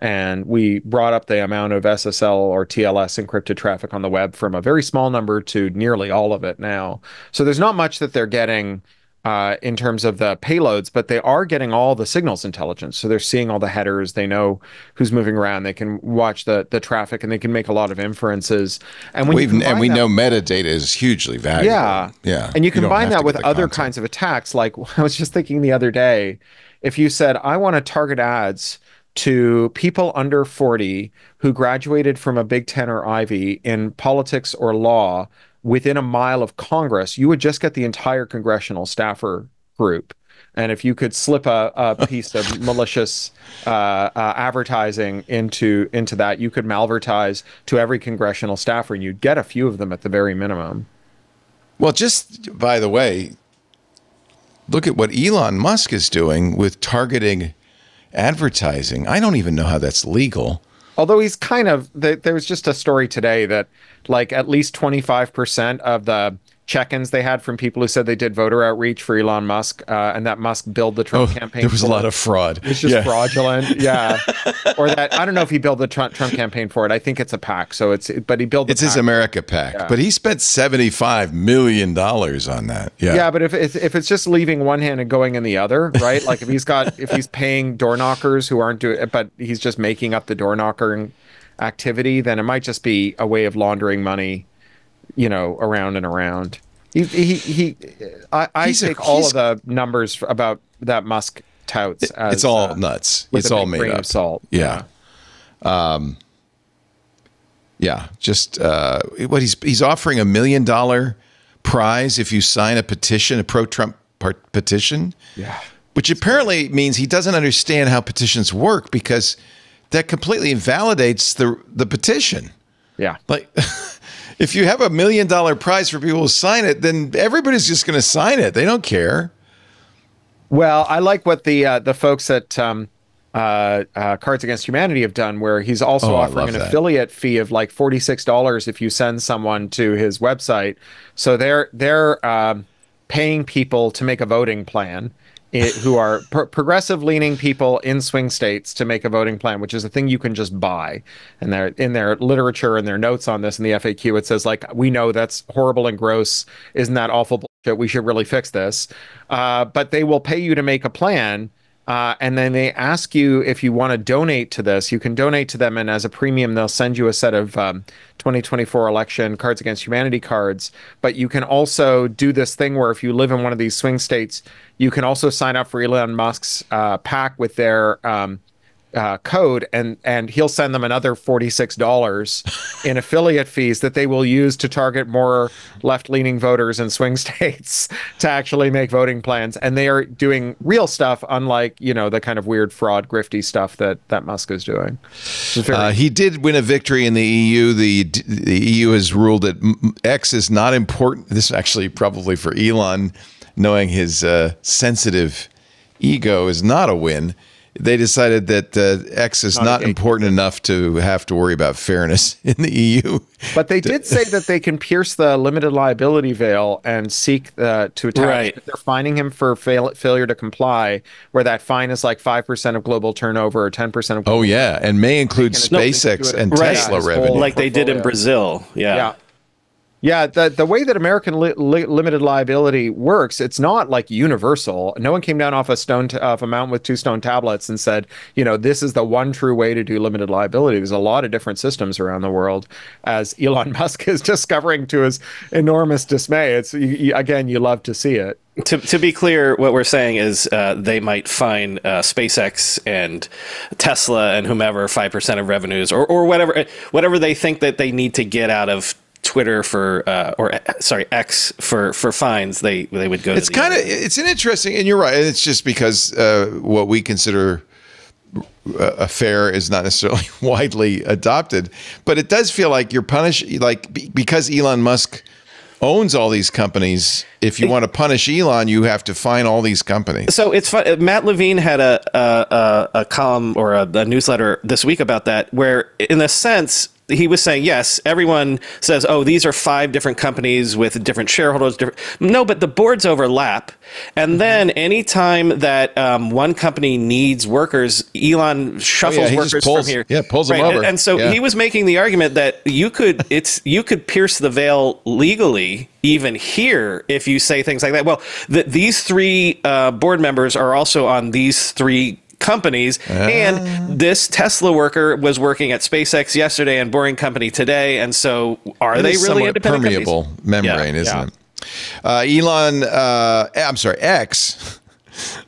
D: And we brought up the amount of SSL or TLS encrypted traffic on the web from a very small number to nearly all of it now. So there's not much that they're getting in terms of the payloads, but they are getting all the signals intelligence. So they're seeing all the headers. They know who's moving around. They can watch the traffic, and they can make a lot of inferences. And when
A: we know metadata is hugely valuable.
D: Yeah. And you combine that with other kinds of attacks. Like I was just thinking the other day, if you said, I want to target ads to people under 40 who graduated from a Big Ten or Ivy in politics or law within a mile of Congress, you would just get the entire congressional staffer group. And if you could slip a piece of malicious advertising into that, you could malvertise to every congressional staffer, and you'd get a few of them at the very minimum.
A: Well, just by the way, look at what Elon Musk is doing with targeting advertising. I don't even know how that's legal.
D: Although he's kind of, there was just a story today that like at least 25% of the check-ins they had from people who said they did voter outreach for Elon Musk, and that Musk billed the Trump campaign.
A: There was a lot of fraud.
D: It's just fraudulent, or that I don't know if he billed the Trump campaign for it. I think it's a PAC, but he billed.
A: It's his America PAC, but he spent $75 million on that.
D: Yeah, but if it's just leaving one hand and going in the other, right? Like if he's paying door knockers who aren't doing it, but he's just making up the door knocker activity, then it might just be a way of laundering money, around and around. I take all of the numbers about that Musk touts as
A: it's all nuts. It's all made up.
D: Of salt.
A: Yeah. Just what he's offering $1 million prize if you sign a petition, a pro-Trump petition.
D: Yeah.
A: Which apparently means he doesn't understand how petitions work, because that completely invalidates the petition.
D: Yeah.
A: Like, if you have $1 million prize for people who sign it, then everybody's just going to sign it. They don't care.
D: Well, I like what the folks at Cards Against Humanity have done, where he's also offering an affiliate fee of like $46 if you send someone to his website. So they're paying people to make a voting plan. Who are progressive leaning people in swing states to make a voting plan, which is a thing you can just buy. And they're in their literature and their notes on this in the FAQ, it says like, we know that's horrible and gross. Isn't that awful bullshit? We should really fix this. But they will pay you to make a plan. And then they ask you if you want to donate to this. You can donate to them, and as a premium, they'll send you a set of 2024 election Cards Against Humanity cards. But you can also do this thing where if you live in one of these swing states, you can also sign up for Elon Musk's PAC with their code, and he'll send them another $46 in affiliate fees that they will use to target more left-leaning voters in swing states to actually make voting plans. And they are doing real stuff, unlike the kind of weird fraud grifty stuff that Musk is doing.
A: He did win a victory in the EU. The EU has ruled that X is not important. This is actually probably for Elon, knowing his sensitive ego, is not a win. They decided that X is not important enough to have to worry about fairness in the EU.
D: But they did say that they can pierce the limited liability veil and seek to attach.
F: Right.
D: They're fining him for failure to comply, where that fine is like 5% of global turnover or 10% of global
A: turnover. And may include SpaceX and Tesla revenue.
F: Like they did in Brazil.
D: Yeah, the way that American limited liability works, it's not like universal. No one came down off a mountain with 2 stone tablets and said, this is the one true way to do limited liability. There's a lot of different systems around the world, as Elon Musk is discovering to his enormous dismay. It's again, you love to see it.
F: To be clear, what we're saying is they might fine SpaceX and Tesla and whomever 5% of revenues or whatever they think that they need to get out of Twitter X for fines. They would go.
A: It's an interesting, and you're right. It's just because what we consider a fair is not necessarily widely adopted, but it does feel like you're punished, because Elon Musk owns all these companies. If you want to punish Elon, you have to fine all these companies.
F: So it's fun. Matt Levine had a column or a newsletter this week about that, where in a sense, he was saying, yes, everyone says, oh, these are 5 different companies with different shareholders. No, but the boards overlap. And then anytime that one company needs workers, Elon shuffles workers from here.
A: Yeah, pulls them over.
F: And so he was making the argument that you could pierce the veil legally even here if you say things like that. Well, these 3 board members are also on these 3 companies, and this Tesla worker was working at SpaceX yesterday and Boring Company today, and so are they really independent
A: permeable
F: companies?
A: Membrane, isn't it? X.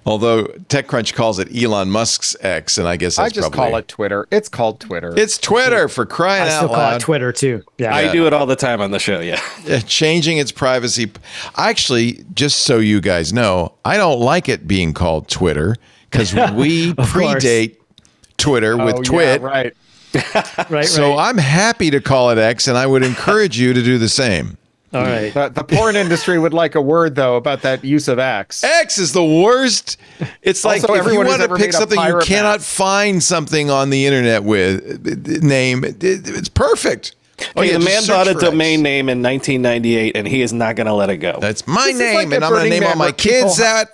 A: Although TechCrunch calls it Elon Musk's X, and I guess that's
D: I just call it Twitter. It's called Twitter.
A: It's Twitter, for crying out loud. I still
E: call it Twitter too. Yeah,
F: I do it all the time on the show. Yeah,
A: changing its privacy. Actually, just so you guys know, I don't like it being called Twitter, because we predate Twitter with Twit.
D: Yeah, right.
A: So I'm happy to call it X, and I would encourage you to do the same.
E: All right.
D: The porn industry would like a word, though, about that use of X.
A: X is the worst. It's like
D: Also,
A: if you
D: everyone who's
A: want to
D: ever
A: pick
D: made a
A: something you
D: pirate
A: cannot
D: map.
A: find something on the internet with name, it's perfect.
F: Hey,
A: yeah,
F: the
A: just
F: man
A: search
F: bought a
A: for
F: domain
A: X.
F: name in 1998, and he is not going to let it go.
A: That's my
D: This is
A: name,
D: like
A: and
D: at
A: I'm going to
D: Burning
A: name all
D: Man
A: my
D: where people
A: kids that.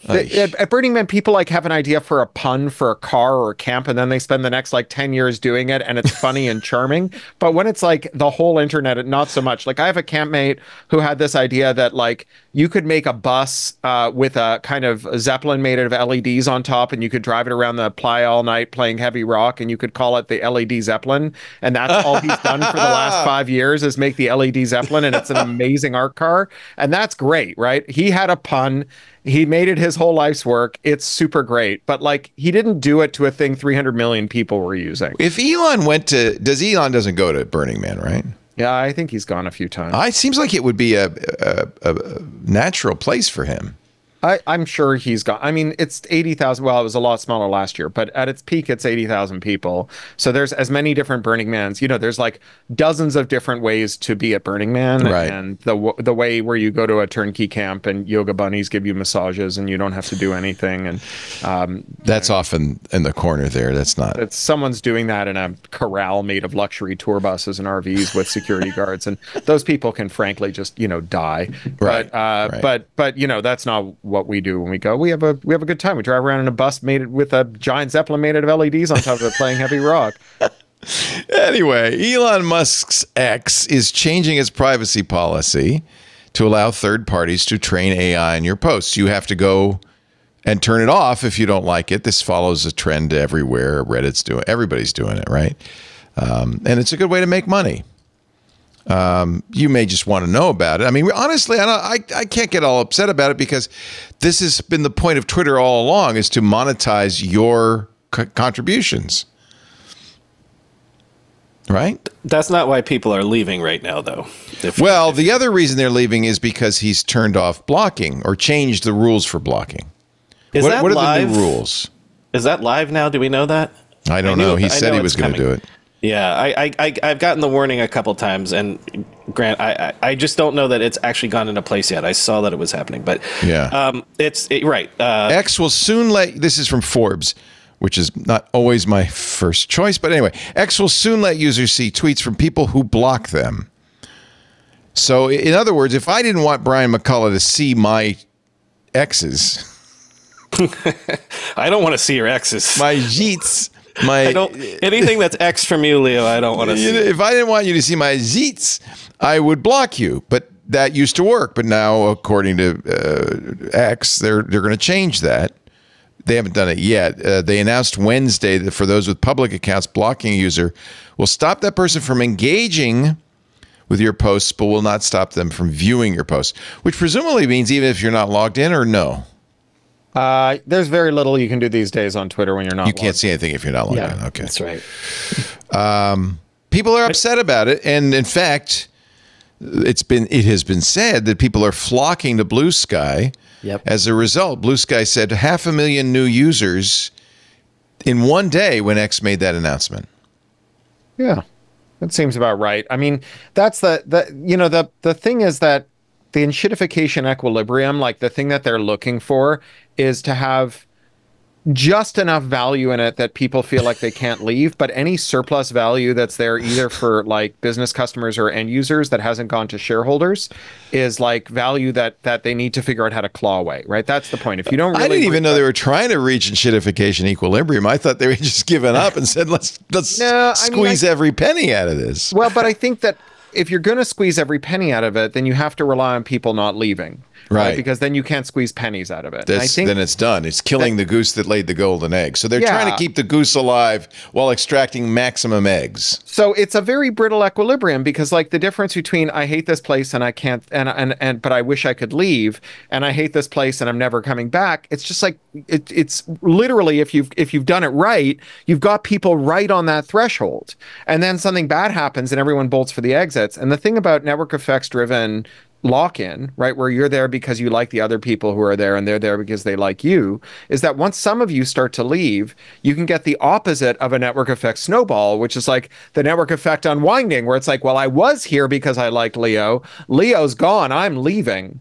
D: At Burning Man, people like have an idea for a pun for a car or a camp, and then they spend the next like 10 years doing it, and it's funny and charming. But when it's like the whole internet, not so much. Like I have a campmate who had this idea that like you could make a bus with a kind of Zeppelin made out of LEDs on top, and you could drive it around the playa all night playing heavy rock, and you could call it the LED Zeppelin. And that's all he's done for the last 5 years is make the LED Zeppelin, and it's an amazing art car. And that's great, right? He had a pun. He made it his whole life's work. It's super great. But like he didn't do it to a thing 300 million people were using.
A: If Elon Elon doesn't go to Burning Man, right?
D: Yeah, I think he's gone a few times.
A: It seems like it would be a natural place for him.
D: I'm sure he's gone. I mean, it's 80,000. Well, it was a lot smaller last year, but at its peak, it's 80,000 people. So there's as many different Burning Mans. You know, there's like dozens of different ways to be at Burning Man.
A: Right.
D: And the way where you go to a turnkey camp and yoga bunnies give you massages and you don't have to do anything. And
A: That's often in the corner there. That's not.
D: it's someone's doing that in a corral made of luxury tour buses and RVs with security guards, and those people can frankly just die.
A: Right,
D: But that's not what we do when we go. We have a good time. We drive around in a bus made with a giant Zeppelin made out of LEDs on top of it, playing heavy rock.
A: Anyway, Elon Musk's X is changing its privacy policy to allow third parties to train AI on your posts. You have to go and turn it off if you don't like it. This follows a trend everywhere. Reddit's doing, everybody's doing it, right? And it's a good way to make money. You may just want to know about it. I mean, honestly, I can't get all upset about it because this has been the point of Twitter all along, is to monetize your contributions. Right?
F: That's not why people are leaving right now, though.
A: Well, the other reason they're leaving is because he's turned off blocking or changed the rules for blocking.
F: Is that
A: what are
F: live?
A: the new rules?
F: Is that live now? Do we know that?
A: I don't know. He said he was going to do it.
F: Yeah, I've gotten the warning a couple times, and Grant, I just don't know that it's actually gone into place yet. I saw that it was happening, but
A: Yeah.
F: Right.
A: X will soon let, this is from Forbes, which is not always my first choice, but anyway, X will soon let users see tweets from people who block them. So in other words, if I didn't want Brian McCullough to see my X's,
F: I don't want to see your exes.
A: my Jeets,
F: I don't, anything that's X from you, Leo, I don't want to see.
A: if I didn't want you to see my Jeets, I would block you. But that used to work. But now, according to X, they're going to change that. They haven't done it yet. They announced Wednesday that for those with public accounts, blocking a user will stop that person from engaging with your posts, but will not stop them from viewing your posts, which presumably means even if you're not logged in, or no?
D: There's very little you can do these days on Twitter when you're not.
A: You can't see anything if you're not logged in.
E: Yeah,
A: Okay.
E: that's right.
A: People are upset about it, and in fact, it has been said that people are flocking to Blue Sky.
E: Yep.
A: As a result, Blue Sky said 500,000 new users in one day when X made that announcement.
D: Yeah, that seems about right. I mean, that's the thing is that the enshittification equilibrium, like the thing that they're looking for, is to have just enough value in it that people feel like they can't leave, but any surplus value that's there either for like business customers or end users that hasn't gone to shareholders is like value that they need to figure out how to claw away, right? That's the point. If you don't really
A: I didn't even know they were trying to reach enshittification equilibrium. I thought they were just giving up and said, let's squeeze every penny out of this.
D: Well, but I think that if you're going to squeeze every penny out of it, then you have to rely on people not leaving.
A: Right.
D: Because then you can't squeeze pennies out of it.
A: Then it's done. It's killing the goose that laid the golden egg. So they're trying to keep the goose alive while extracting maximum eggs.
D: So it's a very brittle equilibrium because like the difference between I hate this place and I can't but I wish I could leave, and I hate this place and I'm never coming back. It's just like it's literally if you've done it right, you've got people right on that threshold. And then something bad happens and everyone bolts for the exits. And the thing about network effects driven lock-in, right, where you're there because you like the other people who are there and they're there because they like you, is that once some of you start to leave, you can get the opposite of a network effect snowball, which is like the network effect unwinding, where it's like, well, I was here because I liked Leo. Leo's gone. I'm leaving.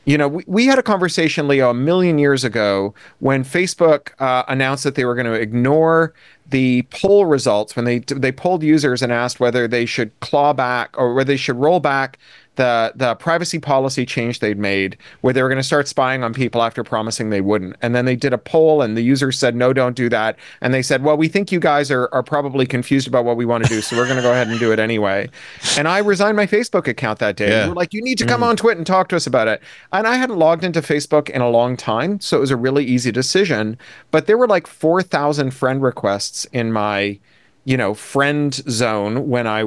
D: You know, we had a conversation, Leo, a million years ago when Facebook announced that they were going to ignore the poll results when they polled users and asked whether they should claw back or whether they should roll back the privacy policy change they'd made, where they were going to start spying on people after promising they wouldn't. And then they did a poll and the users said, no, don't do that. And they said, well, we think you guys are probably confused about what we want to do, so we're going to go ahead and do it anyway. And I resigned my Facebook account that day.
A: Yeah.
D: They were like, you need to come on Twitter and talk to us about it. And I hadn't logged into Facebook in a long time, so it was a really easy decision. But there were like 4,000 friend requests in my friend zone when I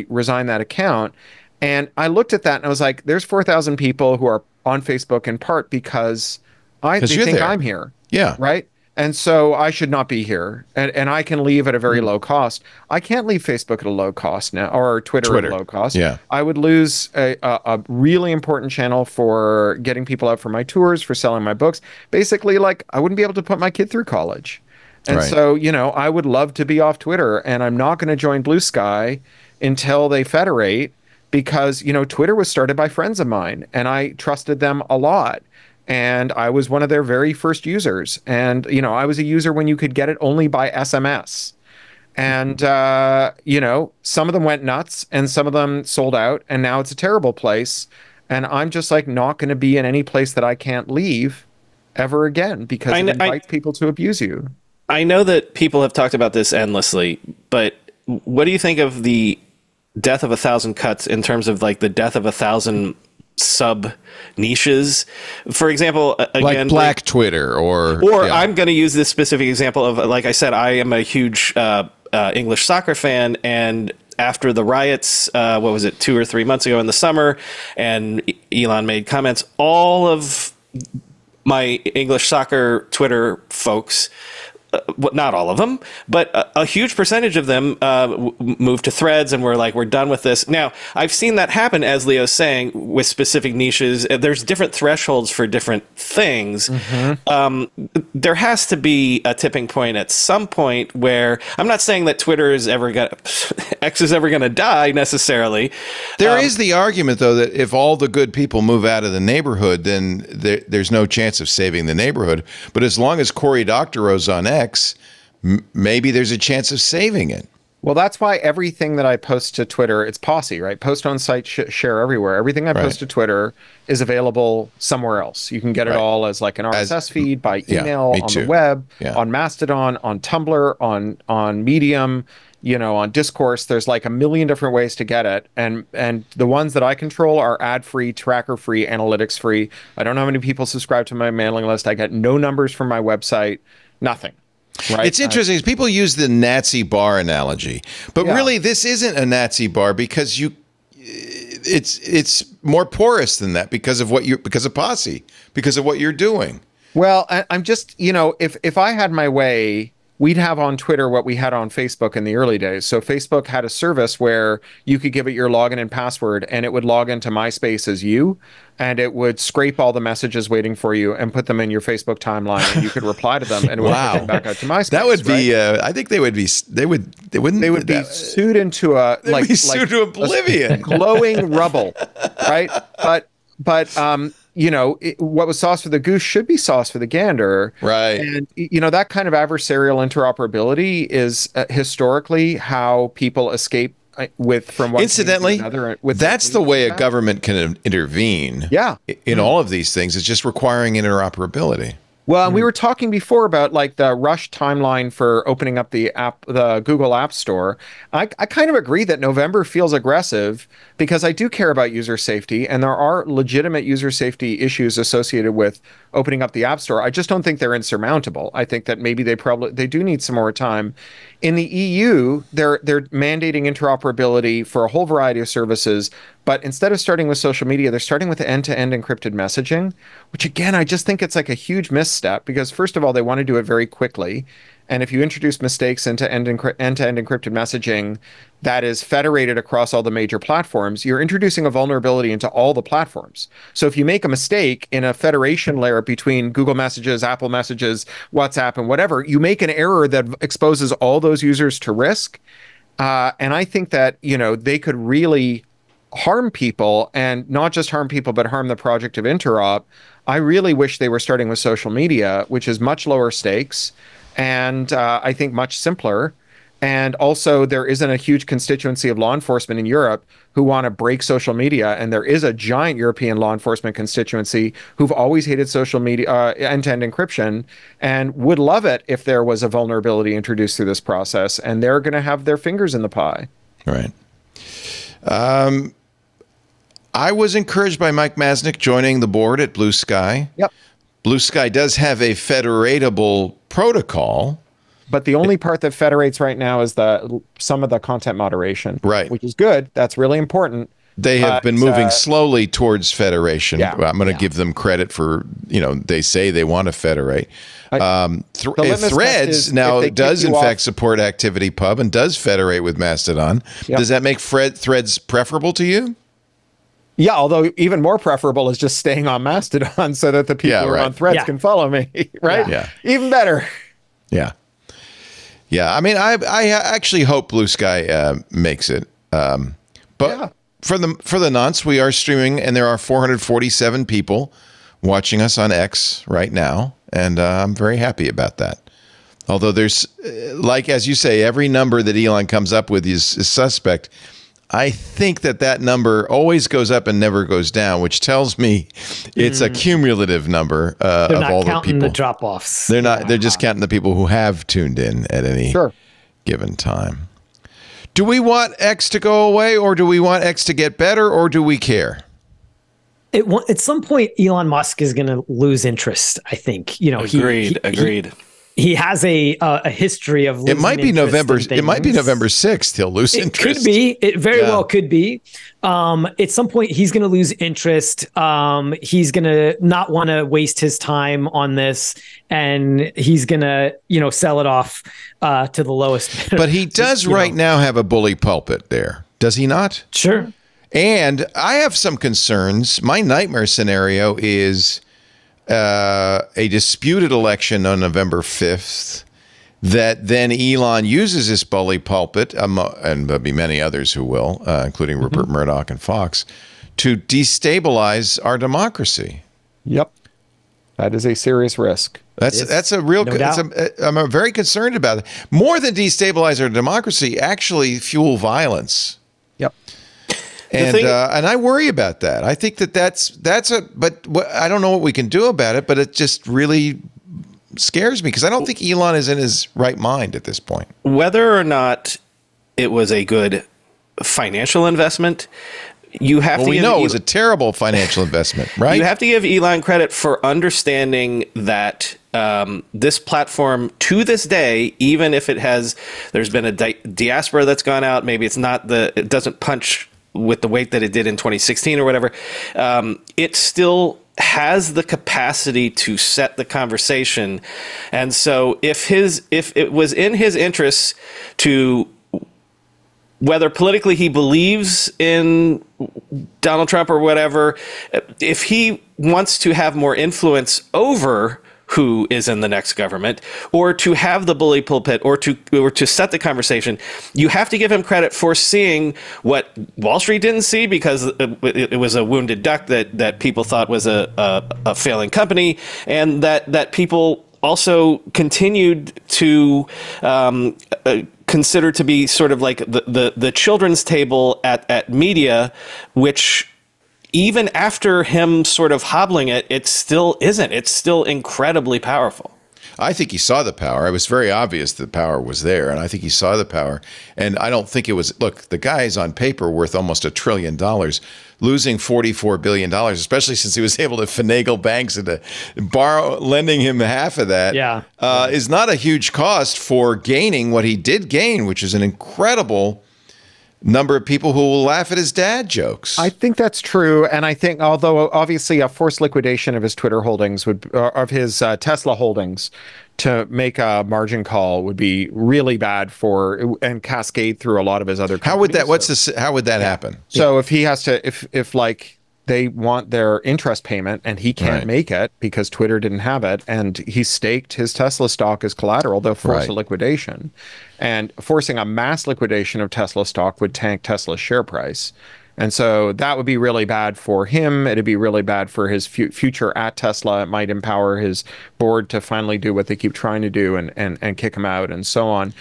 D: resigned that account. And I looked at that and I was like, there's 4,000 people who are on Facebook in part because they think I'm here.
A: Yeah.
D: Right. And so I should not be here. And I can leave at a very low cost. I can't leave Facebook at a low cost now, or Twitter at a low cost.
A: Yeah.
D: I would lose a really important channel for getting people out for my tours, for selling my books. Basically, like, I wouldn't be able to put my kid through college. And
A: Right.
D: so, I would love to be off Twitter, and I'm not going to join Blue Sky until they federate, because, Twitter was started by friends of mine and I trusted them a lot. And I was one of their very first users. And, I was a user when you could get it only by SMS. And, some of them went nuts and some of them sold out. And now it's a terrible place. And I'm just like not going to be in any place that I can't leave ever again, because it invites people to abuse you.
F: I know that people have talked about this endlessly, but what do you think of the death of 1,000 cuts in terms of like the death of 1,000 sub niches? For example, again,
A: like Black Twitter or yeah.
F: I'm going to use this specific example of, like I said, I am a huge English soccer fan, and after the riots, what was it, 2 or 3 months ago in the summer, and Elon made comments, all of my English soccer Twitter folks, not all of them, but a huge percentage of them moved to Threads and were like, we're done with this. Now, I've seen that happen, as Leo's saying, with specific niches. There's different thresholds for different things. There has to be a tipping point at some point where, I'm not saying that Twitter is ever going to, X is ever going to die necessarily.
A: There is the argument, though, that if all the good people move out of the neighborhood, then there's no chance of saving the neighborhood. But as long as Cory Doctorow's on X, maybe there's a chance of saving it.
D: Well, that's why everything that I post to Twitter, it's Posse, right? Post on site, share everywhere. Everything I post to Twitter is available somewhere else. You can get it all as like an RSS feed, by email, on the web, on Mastodon, on Tumblr, on Medium, on Discourse. There's like a million different ways to get it. And the ones that I control are ad-free, tracker-free, analytics-free. I don't know how many people subscribe to my mailing list. I get no numbers from my website, nothing. Right.
A: It's interesting. People use the Nazi bar analogy, but really this isn't a Nazi bar, because it's more porous than that because of Posse, because of what you're doing.
D: Well, I'm just, if I had my way, we'd have on Twitter what we had on Facebook in the early days. So Facebook had a service where you could give it your login and password, and it would log into MySpace as you, and it would scrape all the messages waiting for you and put them in your Facebook timeline, and you could reply to them, and it would put them back out to MySpace.
A: That would be, I think they would be
D: sued into
A: to oblivion,
D: glowing rubble, right? But what was sauce for the goose should be sauce for the gander.
A: Right.
D: And, that kind of adversarial interoperability is historically how people escape from one
A: incidentally,
D: to another.
A: That's the way a government can intervene.
D: Yeah.
A: In all of these things, it's just requiring interoperability.
D: Well, and we were talking before about like the rush timeline for opening up the Google App Store. I kind of agree that November feels aggressive, because I do care about user safety, and there are legitimate user safety issues associated with opening up the App Store. I just don't think they're insurmountable. I think that maybe they do need some more time. In the EU, they're mandating interoperability for a whole variety of services, But instead of starting with social media, they're starting with end-to-end encrypted messaging, which again, I just think it's like a huge misstep because first of all, they want to do it very quickly. And if you introduce mistakes into end-to-end encrypted messaging that is federated across all the major platforms, you're introducing a vulnerability into all the platforms. So if you make a mistake in a federation layer between Google Messages, Apple Messages, WhatsApp, and whatever, you make an error that exposes all those users to risk. And I think that, they could really harm people, and not just harm people, but harm the project of Interop. I really wish they were starting with social media, which is much lower stakes and I think much simpler. And also, there isn't a huge constituency of law enforcement in Europe who want to break social media. And there is a giant European law enforcement constituency who've always hated social media, end-to-end encryption, and would love it if there was a vulnerability introduced through this process. And they're going to have their fingers in the pie.
A: Right. I was encouraged by Mike Masnick joining the board at Blue Sky.
D: Yep.
A: Blue Sky does have a federatable protocol.
D: But the only part that federates right now is some of the content moderation,
A: right?
D: Which is good. That's really important.
A: They have been moving slowly towards federation.
D: Yeah,
A: I'm going to give them credit for, they say they want to federate. Threads now does in fact support ActivityPub and does federate with Mastodon. Yep. Does that make Threads preferable to you?
D: Yeah, although even more preferable is just staying on Mastodon so that the people who are on Threads can follow me, right?
A: Yeah.
D: Even better.
A: Yeah. Yeah, I mean, I actually hope Blue Sky makes it. But for the nonce, we are streaming, and there are 447 people watching us on X right now, and I'm very happy about that. Although there's, as you say, every number that Elon comes up with is suspect. I think that number always goes up and never goes down, which tells me it's a cumulative number of all the people. They're not
E: counting the drop-offs.
A: They're not. They're just counting the people who have tuned in at any given time. Do we want X to go away, or do we want X to get better, or do we care?
E: At some point, Elon Musk is going to lose interest. I think.
F: Agreed.
E: He has a history of losing
A: it might be November 6th he'll lose interest.
E: It could be. It very well could be. At some point he's going to lose interest. He's going to not want to waste his time on this, and he's going to sell it off to the lowest.
A: But he does right now have a bully pulpit there, does he not?
E: Sure.
A: And I have some concerns. My nightmare scenario is a disputed election on November 5th that then Elon uses this bully pulpit, and there'll be many others who will, including Rupert Murdoch and Fox, to destabilize our democracy.
D: Yep. That is a serious risk.
A: That's a real, I'm very concerned about it. More than destabilize our democracy, actually fuel violence.
D: Yep.
A: And I worry about that. I think but I don't know what we can do about it, but it just really scares me because I don't think Elon is in his right mind at this point.
F: Whether or not it was a good financial investment, you have to.
A: We know it was a terrible financial investment, right?
F: You have to give Elon credit for understanding that this platform, to this day, even if there's been a diaspora that's gone out, maybe it doesn't punch with the weight that it did in 2016 or whatever, it still has the capacity to set the conversation. And so if it was in his interests to, whether politically he believes in Donald Trump or whatever, if he wants to have more influence over who is in the next government, or to have the bully pulpit, or to set the conversation, you have to give him credit for seeing what Wall Street didn't see because it was a wounded duck that people thought was a failing company, and that people also continued to consider to be sort of like the children's table at media, which even after him sort of hobbling it, it still isn't. It's still incredibly powerful.
A: I think he saw the power. It was very obvious the power was there, and I think he saw the power. And I don't think it was, look, the guy is on paper worth almost $1 trillion. Losing $44 billion, especially since he was able to finagle banks into lending him half of that, is not a huge cost for gaining what he did gain, which is an incredible number of people who will laugh at his dad jokes.
D: I think that's true, and I think, although obviously a forced liquidation of his Twitter holdings of his Tesla holdings to make a margin call would be really bad and cascade through a lot of his other companies.
A: How would that happen?
D: So if he has to, if like they want their interest payment and he can't make it because Twitter didn't have it, and he staked his Tesla stock as collateral, they'll force a liquidation. And forcing a mass liquidation of Tesla stock would tank Tesla's share price. And so that would be really bad for him. It'd be really bad for his future at Tesla. It might empower his board to finally do what they keep trying to do and kick him out and so on.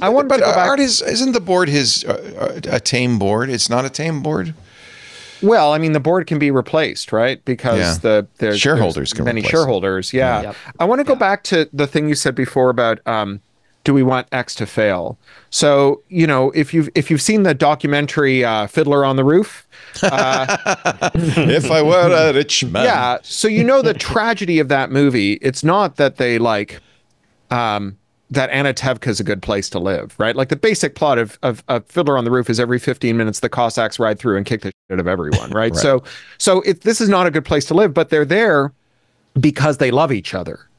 A: I want to go back. Isn't the board a tame board? It's not a tame board?
D: Well, I mean, the board can be replaced, right? Because there's
A: shareholders can
D: many
A: replace
D: shareholders. Yeah. Yep. I want to go back to the thing you said before about do we want X to fail? So, you know, if you've seen the documentary Fiddler on the Roof,
A: if I were a rich man.
D: Yeah. So, you know, the tragedy of that movie, it's not that they like that Anatevka is a good place to live, right? Like the basic plot of Fiddler on the Roof is every 15 minutes the Cossacks ride through and kick the shit out of everyone, right? So this is not a good place to live, but they're there because they love each other.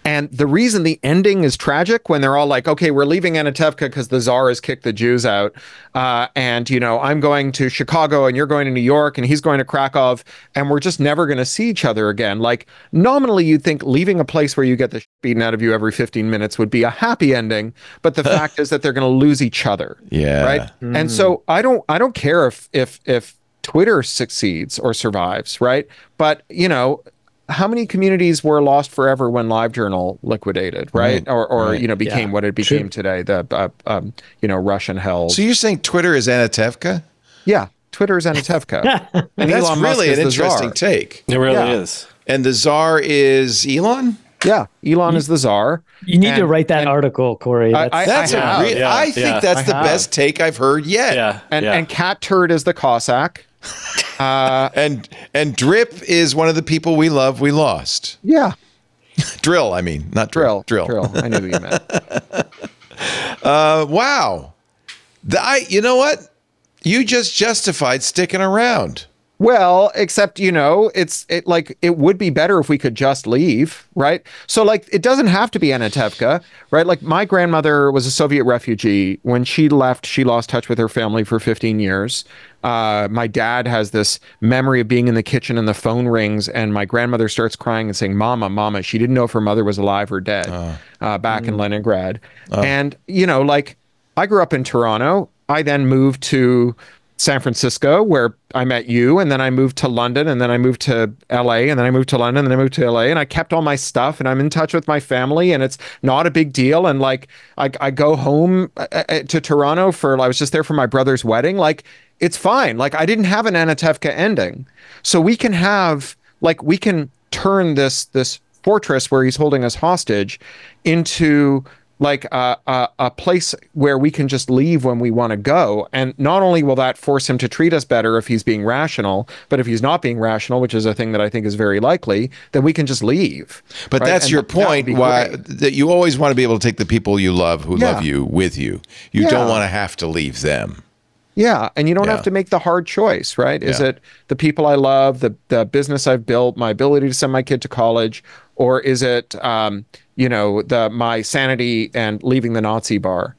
D: And the reason the ending is tragic when they're all like, okay, we're leaving Anatevka because the Tsar has kicked the Jews out. And, you know, I'm going to Chicago and you're going to New York and he's going to Krakow and we're just never going to see each other again. Like nominally you'd think leaving a place where you get the shit beaten out of you every 15 minutes would be a happy ending. But the fact is that they're going to lose each other.
A: Yeah.
D: Right. And so I don't care if Twitter succeeds or survives. Right. But, you know, how many communities were lost forever when LiveJournal liquidated, right? Or you know, became what it became today, the you know, Russian held.
A: So you're saying Twitter is Anatevka?
D: Yeah, Twitter is Anatevka. And
A: that's
D: Elon
A: really
D: Musk
A: an
D: is the
A: interesting
D: czar.
A: take.
F: It really is.
A: And the Tsar is Elon?
D: Yeah, Elon is the czar.
E: You need to write that article, Corey.
A: I think that's the best take I've heard yet.
F: Yeah.
D: And Cat Turd is the Cossack.
A: And Drip is one of the people we love, we lost.
D: Yeah.
A: Drill, I mean, not Drill.
D: Drill. I knew what you meant.
A: Wow. You know what? You just justified sticking around.
D: Well, except, you know, it would be better if we could just leave, right? So like, it doesn't have to be Anatevka, right? Like my grandmother was a Soviet refugee. When she left, she lost touch with her family for 15 years. My dad has this memory of being in the kitchen and the phone rings and my grandmother starts crying and saying, Mama, Mama. She didn't know if her mother was alive or dead back in Leningrad. And, you know, like I grew up in Toronto. I then moved to San Francisco, where I met you, and then I moved to London, and then I moved to LA, and then I moved to London, and then I moved to LA, and I kept all my stuff, and I'm in touch with my family, and it's not a big deal. And like, I go home to Toronto I was just there for my brother's wedding. Like, it's fine. Like, I didn't have an Anatevka ending. So we can turn this fortress where he's holding us hostage into like a place where we can just leave when we want to go. And not only will that force him to treat us better if he's being rational, but if he's not being rational, which is a thing that I think is very likely, then we can just leave.
A: But
D: right?
A: that's
D: and
A: your point, that you always want to be able to take the people you love who love you with you. You don't want to have to leave them.
D: Yeah, and you don't have to make the hard choice, right? Is it the people I love, the business I've built, my ability to send my kid to college, or is it you know, my sanity and leaving the Nazi bar?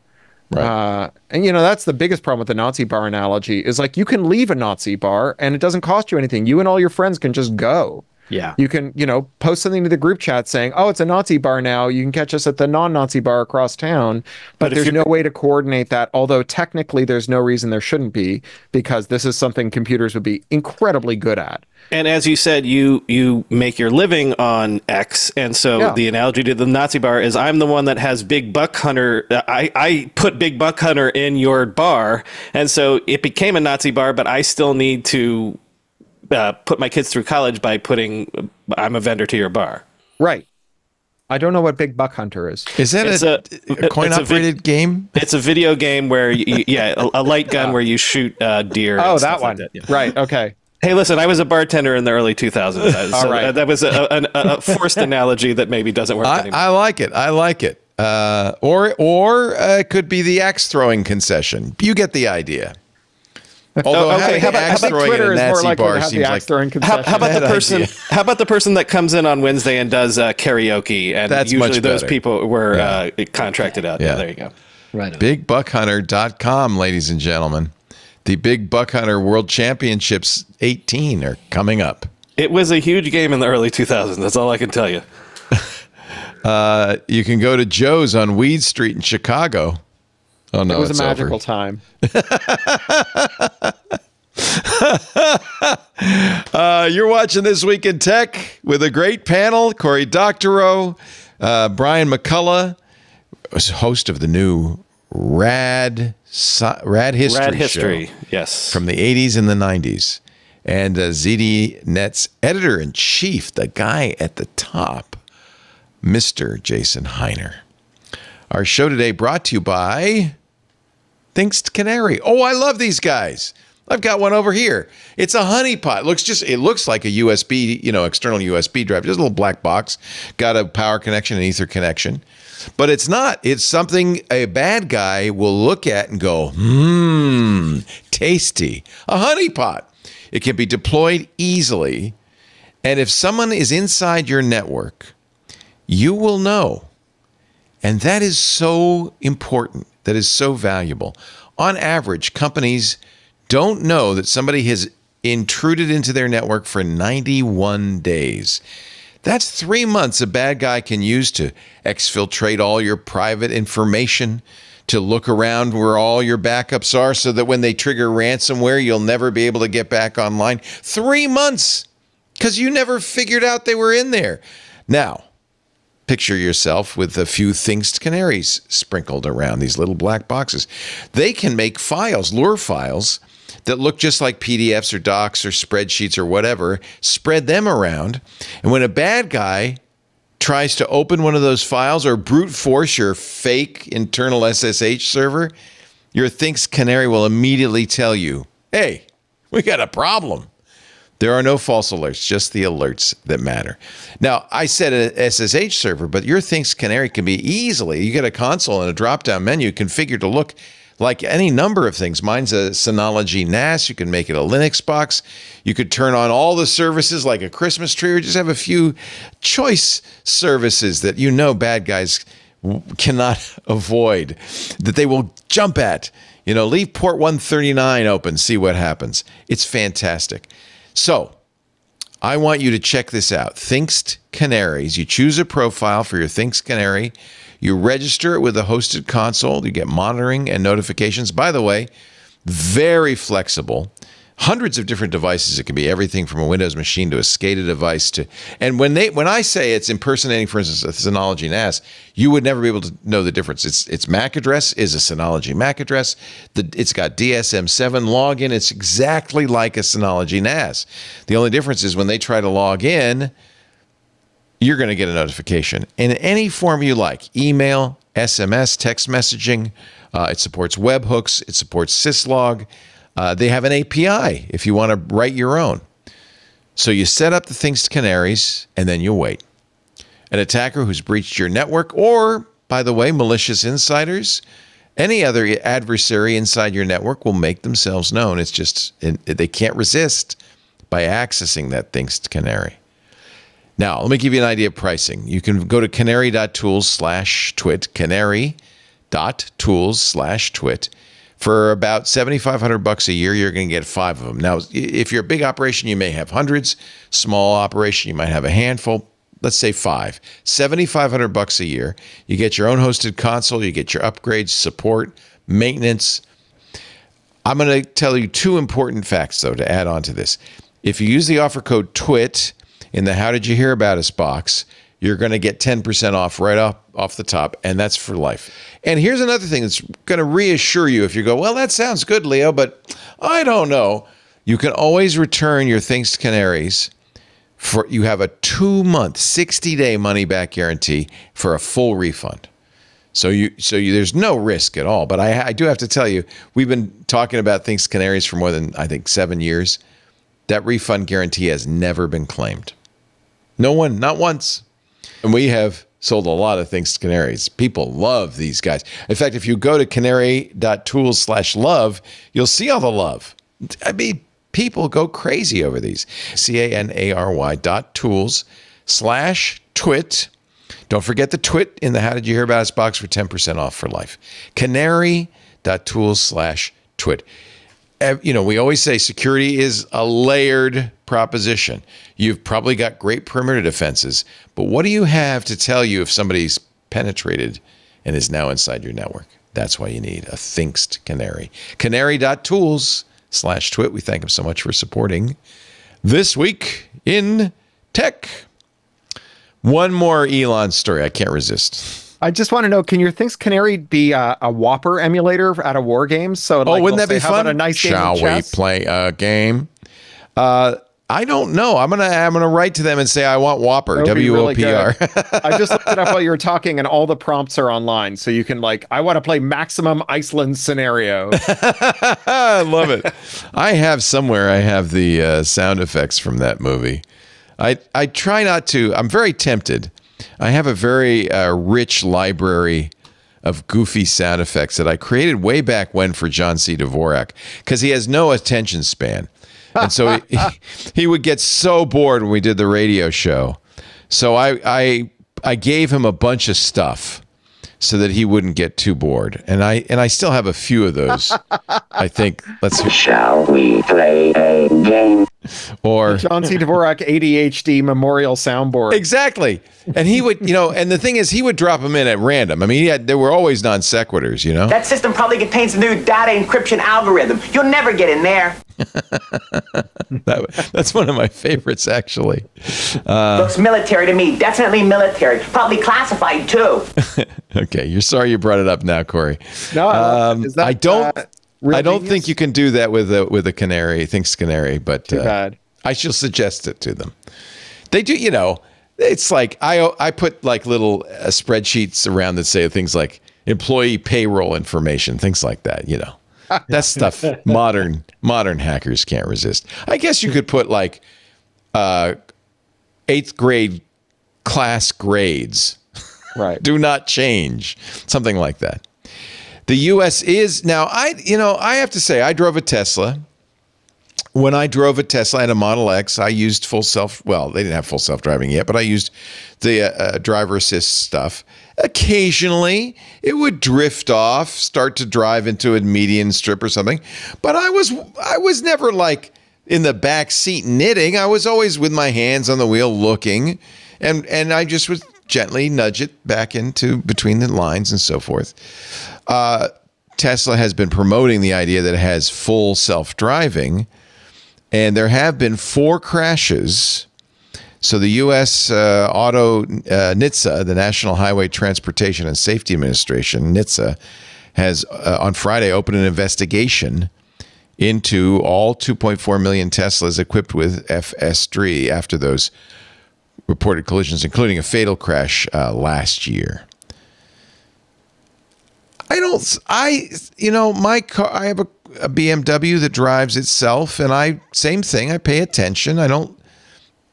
D: Right. And you know, that's the biggest problem with the Nazi bar analogy is like you can leave a Nazi bar and it doesn't cost you anything. You and all your friends can just go.
E: Yeah.
D: You can, you know, post something to the group chat saying, oh, it's a Nazi bar now. You can catch us at the non-Nazi bar across town. But there's no way to coordinate that, although technically there's no reason there shouldn't be, because this is something computers would be incredibly good at.
F: And as you said, you make your living on X. And so the analogy to the Nazi bar is I'm the one that has Big Buck Hunter. I put Big Buck Hunter in your bar. And so it became a Nazi bar, but I still need to put my kids through college by putting I'm a vendor to your bar.
D: Right. I don't know what Big Buck Hunter is.
A: Is that a coin-operated game?
F: It's a video game where, a light gun where you shoot deer.
D: Oh, that one. Like that. Right. Okay.
F: Hey, listen, I was a bartender in the early 2000s.
D: All right.
F: That was a forced analogy that maybe doesn't work anymore.
A: I like it. I like it. Or it could be the axe throwing concession. You get the idea. Although
F: okay,
A: having
D: I
A: axe
D: think
A: throwing in
D: Twitter
A: a
D: is more
A: Nazi
D: likely
A: bar
D: to have
A: seems
D: the
A: like
D: axe throwing concession.
F: How about the
A: Bad
F: person?
A: idea.
F: How about the person that comes in on Wednesday and does karaoke? And
A: That's
F: usually
A: much
F: those
A: better.
F: people were contracted out.
A: Yeah.
F: Yeah, there you go.
E: Right.
A: BigBuckHunter.com, ladies and gentlemen. The Big Buck Hunter World Championships 18 are coming up.
F: It was a huge game in the early 2000s. That's all I can tell you.
A: You can go to Joe's on Weed Street in Chicago. Oh, no,
D: It was
A: it's
D: a magical
A: over.
D: time.
A: You're watching This Week in Tech with a great panel. Cory Doctorow, Brian McCullough, host of the new Rad History
F: Rad History,
A: show
F: yes.
A: from the 80s and the 90s. And ZDNet's editor-in-chief, the guy at the top, Mr. Jason Heiner. Our show today brought to you by Thinkst Canary. Oh, I love these guys. I've got one over here. It's a honeypot. It looks like a USB, external USB drive. Just a little black box. Got a power connection, an ether connection. But it's not. It's something a bad guy will look at and go, tasty. A honeypot. It can be deployed easily. And if someone is inside your network, you will know. And that is so important. That is so valuable. On average, companies don't know that somebody has intruded into their network for 91 days. That's 3 months a bad guy can use to exfiltrate all your private information, to look around where all your backups are so that when they trigger ransomware, you'll never be able to get back online. 3 months, because you never figured out they were in there. Now, picture yourself with a few Thinkst canaries sprinkled around these little black boxes. They can make files, lure files, that look just like PDFs or docs or spreadsheets or whatever, spread them around. And when a bad guy tries to open one of those files or brute force your fake internal SSH server, your Thinkst canary will immediately tell you, hey, we got a problem. There are no false alerts, just the alerts that matter. Now, I said a SSH server, but your Thinkst canary can be easily, you get a console and a drop-down menu configured to look like any number of things. Mine's a Synology NAS. You can make it a Linux box. You could turn on all the services like a Christmas tree, or just have a few choice services that bad guys cannot avoid, that they will jump at. Leave port 139 open, see what happens. It's fantastic. So, I want you to check this out. Thinkst Canaries. You choose a profile for your Thinkst Canary. You register it with a hosted console. You get monitoring and notifications. By the way, very flexible. Hundreds of different devices. It can be everything from a Windows machine to a SCADA device and when I say it's impersonating, for instance, a Synology NAS, you would never be able to know the difference. Its MAC address is a Synology MAC address. It's got DSM-7 login. It's exactly like a Synology NAS. The only difference is when they try to log in, you're going to get a notification in any form you like. Email, SMS, text messaging. It supports webhooks. It supports syslog. They have an API if you want to write your own. So you set up the Thinkst canaries, and then you wait. An attacker who's breached your network, or, by the way, malicious insiders, any other adversary inside your network will make themselves known. It's just they can't resist by accessing that Thinkst canary. Now, let me give you an idea of pricing. You can go to canary.tools/twit, canary.tools/twit. For about $7,500 a year, you're going to get 5 of them. Now, if you're a big operation, you may have hundreds. Small operation, you might have a handful. Let's say 5. $7,500 a year. You get your own hosted console. You get your upgrades, support, maintenance. I'm going to tell you 2 important facts, though, to add on to this. If you use the offer code TWIT in the How Did You Hear About Us box, you're going to get 10% off right off the top, and that's for life. And here's another thing that's going to reassure you if you go, well, that sounds good, Leo, but I don't know. You can always return your Thinkst canaries. You have a 2-month, 60-day money-back guarantee for a full refund. So there's no risk at all. But I do have to tell you, we've been talking about Thinkst canaries for more than, I think, 7 years. That refund guarantee has never been claimed. No one, not once. And we have sold a lot of Thinkst canaries. People love these guys. In fact, if you go to canary.tools/love, you'll see all the love. I mean, people go crazy over these. canary.tools/twit. Don't forget the twit in the How Did You Hear About Us box for 10% off for life. Canary.tools/twit. You know, we always say security is a layered proposition. You've probably got great perimeter defenses, but what do you have to tell you if somebody's penetrated and is now inside your network? That's why you need a Thinkst Canary. Canary.tools/twit. We thank them so much for supporting This Week in Tech. One more Elon story. I can't resist.
D: I just want to know, can your Thinkst Canary be a Whopper emulator out of War Games? So, like,
A: wouldn't that be fun?
D: How about a nice game
A: Shall
D: of chess?
A: we play a game? I don't know. I'm gonna write to them and say I want Whopper.
D: That would be really
A: WOPR.
D: good. I just looked it up while you were talking, and all the prompts are online, so you can, like, I want to play Maximum Iceland Scenario.
A: I love it. I have the sound effects from that movie. I try not to. I'm very tempted. I have a very rich library of goofy sound effects that I created way back when for John C. Dvorak, because he has no attention span. And so he would get so bored when we did the radio show. So I gave him a bunch of stuff so that he wouldn't get too bored. And I still have a few of those. I think. Let's hear.
G: Shall we play a game?
A: Or
D: John C. Dvorak ADHD memorial soundboard.
A: Exactly. And he would, and the thing is, he would drop them in at random. I mean, there were always non sequiturs,
H: That system probably contains a new data encryption algorithm. You'll never get in there.
A: That's one of my favorites, actually.
H: Looks military to me. Definitely military. Probably classified, too.
A: Okay. You're sorry you brought it up now, Corey.
D: No, is that,
A: I don't
D: genius?
A: think you can do that with a canary, Thinkst Canary, but
D: Too bad.
A: I shall suggest it to them. They do, it's like I put like little spreadsheets around that say things like employee payroll information, things like that, That stuff modern hackers can't resist. I guess you could put like 8th grade class grades.
D: Right.
A: Do not change. Something like that. The U.S. is now. I have to say, I drove a Tesla. When I drove a Tesla and a Model X, I used full self. Well, they didn't have full self-driving yet, but I used the driver assist stuff. Occasionally, it would drift off, start to drive into a median strip or something. But I was never like in the back seat knitting. I was always with my hands on the wheel looking, and I just would gently nudge it back into between the lines and so forth. Tesla has been promoting the idea that it has full self-driving, and there have been 4 crashes. So the U.S. NHTSA, the National Highway Transportation and Safety Administration, NHTSA, has on Friday opened an investigation into all 2.4 million Teslas equipped with FS3 after those reported collisions, including a fatal crash last year. My car, I have a BMW that drives itself, and same thing. I pay attention. I don't,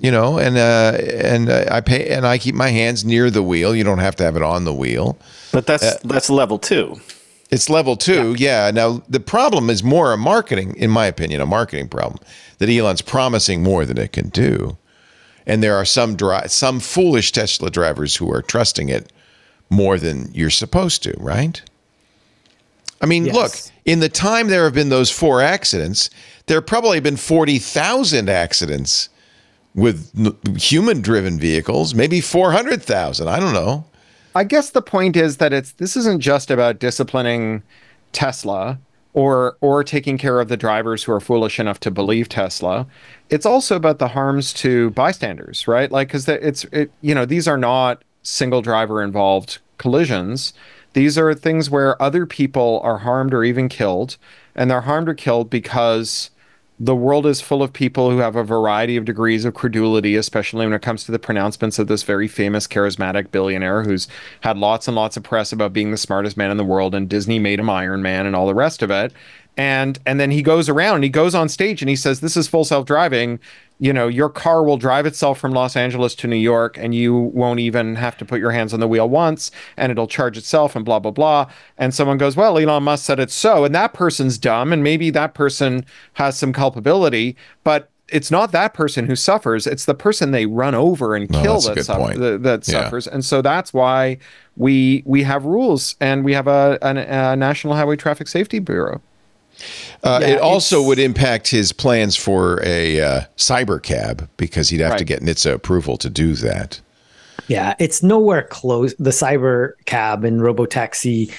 A: and I pay, and I keep my hands near the wheel. You don't have to have it on the wheel.
F: But that's level 2.
A: It's level 2. Yeah. Now the problem is more a marketing, in my opinion, a marketing problem that Elon's promising more than it can do. And there are some foolish Tesla drivers who are trusting it more than you're supposed to, right? I mean,
E: Yes.
A: Look, in the time there have been those 4 accidents, there have probably been 40,000 accidents with human-driven vehicles, maybe 400,000. I don't know.
D: I guess the point is that this isn't just about disciplining Tesla or taking care of the drivers who are foolish enough to believe Tesla. It's also about the harms to bystanders, right? Like, because these are not single driver involved collisions. These are things where other people are harmed or even killed, and they're harmed or killed because the world is full of people who have a variety of degrees of credulity, especially when it comes to the pronouncements of this very famous charismatic billionaire who's had lots and lots of press about being the smartest man in the world, and Disney made him Iron Man and all the rest of it. And then he goes around and he goes on stage and he says, this is full self-driving. your car will drive itself from Los Angeles to New York and you won't even have to put your hands on the wheel once and it'll charge itself and blah, blah, blah. And someone goes, well, Elon Musk said it's so, and that person's dumb. And maybe that person has some culpability, but it's not that person who suffers. It's the person they run over and kill that suffers. And so that's why we have rules and we have a National Highway Traffic Safety Bureau.
A: It also would impact his plans for a cyber cab because he'd have to get NHTSA approval to do that.
E: Yeah, it's nowhere close. The cyber cab and robotaxi,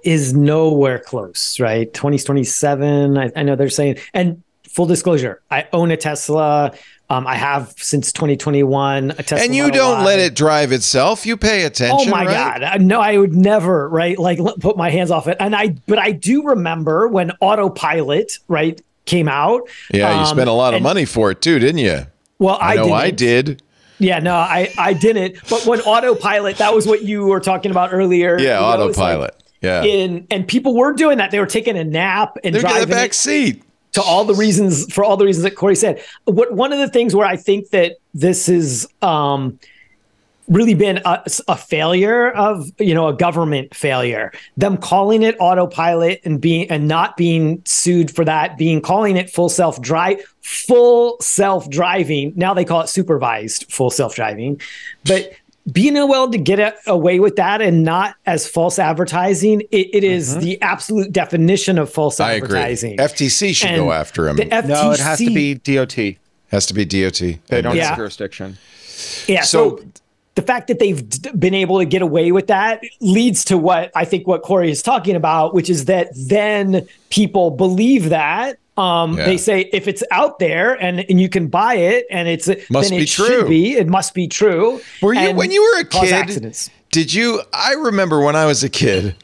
E: is nowhere close, right? 2027, I know they're saying. And full disclosure, I own a Tesla. I have since 2021 a Tesla.
A: And you don't let it drive itself. You pay attention.
E: Oh my God. No, I would never, right? Like put my hands off it. But I do remember when Autopilot, right, came out.
A: Yeah, you spent a lot of money for it too, didn't you?
E: Well,
A: I did.
E: Yeah, no, I didn't. But when Autopilot, that was what you were talking about earlier.
A: Yeah, Autopilot.
E: And people were doing that. They were taking a nap and driving
A: in the back seat.
E: For all the reasons that Corey said. One of the things where I think that this is really been a failure of, a government failure, them calling it autopilot and not being sued for that, calling it full self-driving. Now they call it supervised full self-driving, but being able to get away with that and not as false advertising, it is the absolute definition of false advertising.
A: I agree. FTC should go after him.
D: No, it has to be DOT.
A: Has to be DOT.
D: They don't have jurisdiction.
E: Yeah. So the fact that they've been able to get away with that leads to what Corey is talking about, which is that then people believe that. They say if it's out there and you can buy it and it must be true.
A: When you were a kid, I remember when I was a kid,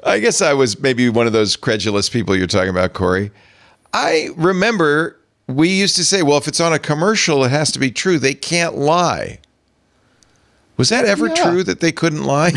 A: I guess I was maybe one of those credulous people you're talking about, Corey. I remember we used to say, well, if it's on a commercial, it has to be true. They can't lie. Was that ever true that they couldn't lie?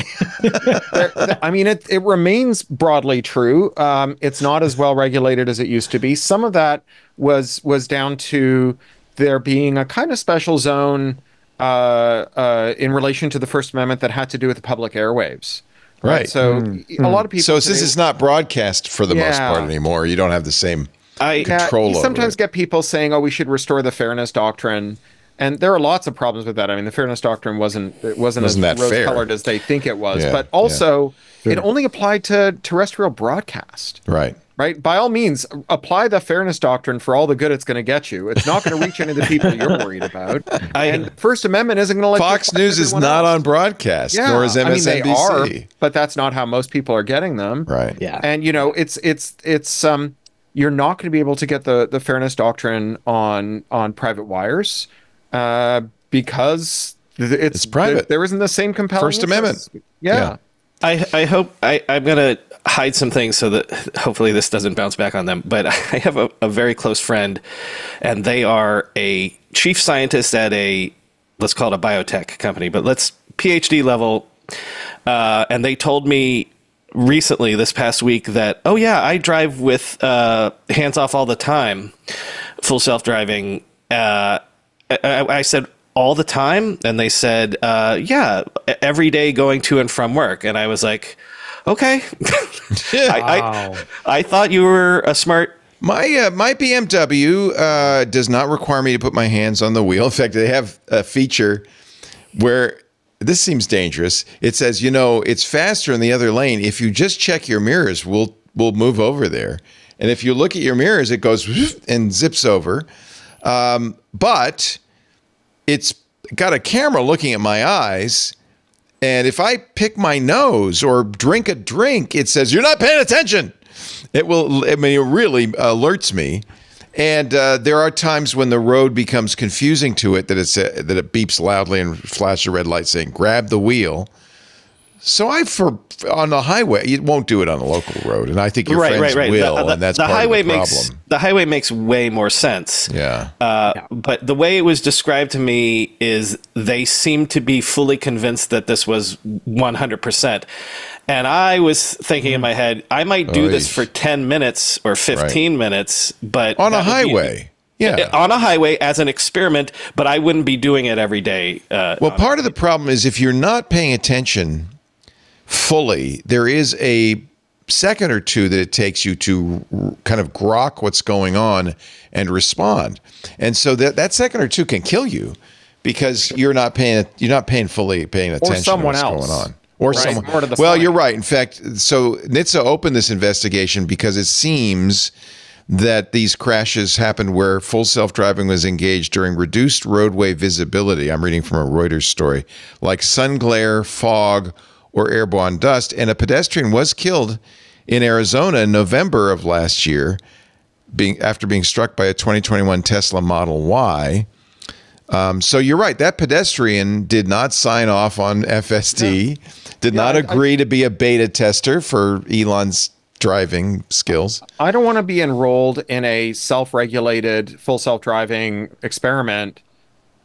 D: I mean, it remains broadly true. It's not as well regulated as it used to be. Some of that was down to there being a kind of special zone in relation to the First Amendment that had to do with the public airwaves. Right. So a lot of people.
A: So since it's not broadcast for the most part anymore, you don't have the same control over it.
D: You sometimes get people saying, "Oh, we should restore the fairness doctrine." And there are lots of problems with that. I mean, the fairness doctrine wasn't as rose-colored as they think it was. But also, it only applied to terrestrial broadcast.
A: Right.
D: By all means, apply the fairness doctrine for all the good it's going to get you. It's not going to reach any of the people you're worried about. And First Amendment isn't going to let
A: Fox News is not on broadcast, nor is MSNBC. I mean, they are,
D: but that's not how most people are getting them.
A: Right.
E: Yeah.
D: And, it's you're not going to be able to get the fairness doctrine on private wires. Because it's private. There isn't the same compelling
A: First Amendment.
D: Yeah.
F: I hope I'm going to hide some things so that hopefully this doesn't bounce back on them. But I have a very close friend, and they are a chief scientist at let's call it a biotech company, but PhD level. And they told me recently this past week that, oh yeah, I drive with hands off all the time, full self-driving. I said, all the time? And they said, yeah, every day going to and from work. And I was like, okay. I thought you were a smart...
A: My BMW does not require me to put my hands on the wheel. In fact, they have a feature where... This seems dangerous. It says, it's faster in the other lane. If you just check your mirrors, we'll move over there. And if you look at your mirrors, it goes and zips over. But it's got a camera looking at my eyes. And if I pick my nose or drink a drink, it says, you're not paying attention. It really alerts me. And there are times when the road becomes confusing to it that it beeps loudly and flashes a red light saying, grab the wheel. So on the highway, you won't do it on a local road, and I think your friends will, and that's part of the problem.
F: The highway makes way more sense.
A: Yeah.
F: But the way it was described to me is they seemed to be fully convinced that this was 100%. And I was thinking in my head, I might do this for 10 minutes or 15 minutes, but
A: on a highway.
F: on a highway as an experiment, but I wouldn't be doing it every day.
A: Well, part of the problem is if you're not paying attention fully, there is a second or two that it takes you to kind of grok what's going on and respond. And so that second or two can kill you because you're not fully paying attention
D: or someone
A: to what's
D: else.
A: going on. Or
D: right?
A: someone.
D: More to the
A: Well,
D: fun.
A: you're right. In fact, so NHTSA opened this investigation because it seems that these crashes happened where full self-driving was engaged during reduced roadway visibility. I'm reading from a Reuters story, like sun glare, fog, or airborne dust. And a pedestrian was killed in Arizona in November of last year, after being struck by a 2021 Tesla Model Y. So you're right. That pedestrian did not sign off on FSD, did not agree to be a beta tester for Elon's driving skills.
D: I don't want to be enrolled in a self-regulated full self-driving experiment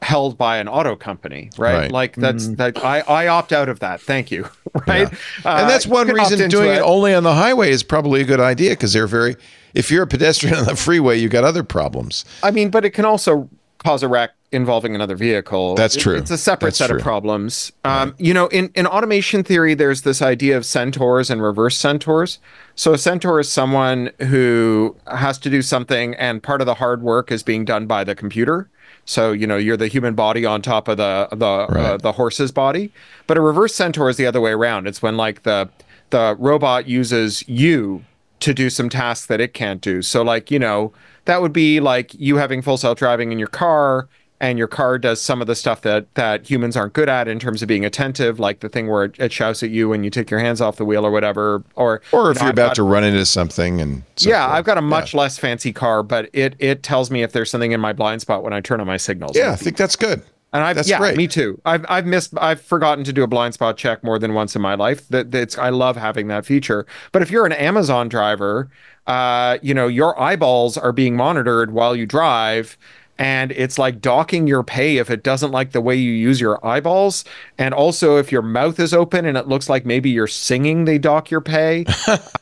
D: held by an auto company, right? Like I opt out of that. Thank you. Right.
A: Yeah. And that's one reason doing it only on the highway is probably a good idea because if you're a pedestrian on the freeway, you got other problems.
D: I mean, but it can also cause a wreck involving another vehicle.
A: That's true.
D: It's a separate set of problems. You know, in automation theory, there's this idea of centaurs and reverse centaurs. So a centaur is someone who has to do something and part of the hard work is being done by the computer. So, you know, you're the human body on top of the horse's body. But a reverse centaur is the other way around. It's when like the robot uses you to do some tasks that it can't do. So like, you know, that would be like you having full self-driving in your car and your car does some of the stuff that humans aren't good at in terms of being attentive, like the thing where it shouts at you when you take your hands off the wheel or whatever. Or
A: if you're about to run into something and so forth.
D: I've got a much less fancy car, but it tells me if there's something in my blind spot when I turn on my signals.
A: Yeah, I think that's good.
D: And
A: that's great.
D: Me too. I've forgotten to do a blind spot check more than once in my life. I love having that feature. But if you're an Amazon driver, you know, your eyeballs are being monitored while you drive. And it's like docking your pay if it doesn't like the way you use your eyeballs. And also if your mouth is open and it looks like maybe you're singing, they dock your pay.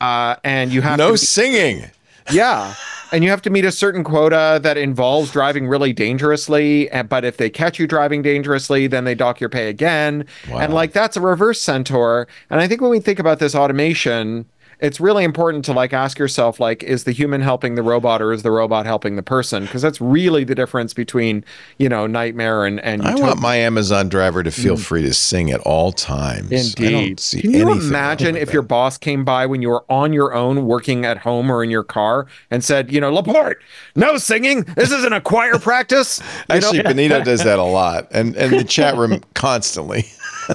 D: And you have
A: singing.
D: Yeah. And you have to meet a certain quota that involves driving really dangerously. But if they catch you driving dangerously, then they dock your pay again. Wow. And like that's a reverse centaur. And I think when we think about this automation, it's really important to like ask yourself, like, is the human helping the robot or is the robot helping the person? Because that's really the difference between, you know, Nightmare and
A: I want my Amazon driver to feel free to sing at all times.
D: Indeed. Can you imagine if your boss came by when you were on your own working at home or in your car and said, you know, Laporte, no singing. This isn't a choir practice.
A: Actually, Benito does that a lot. And the chat room constantly.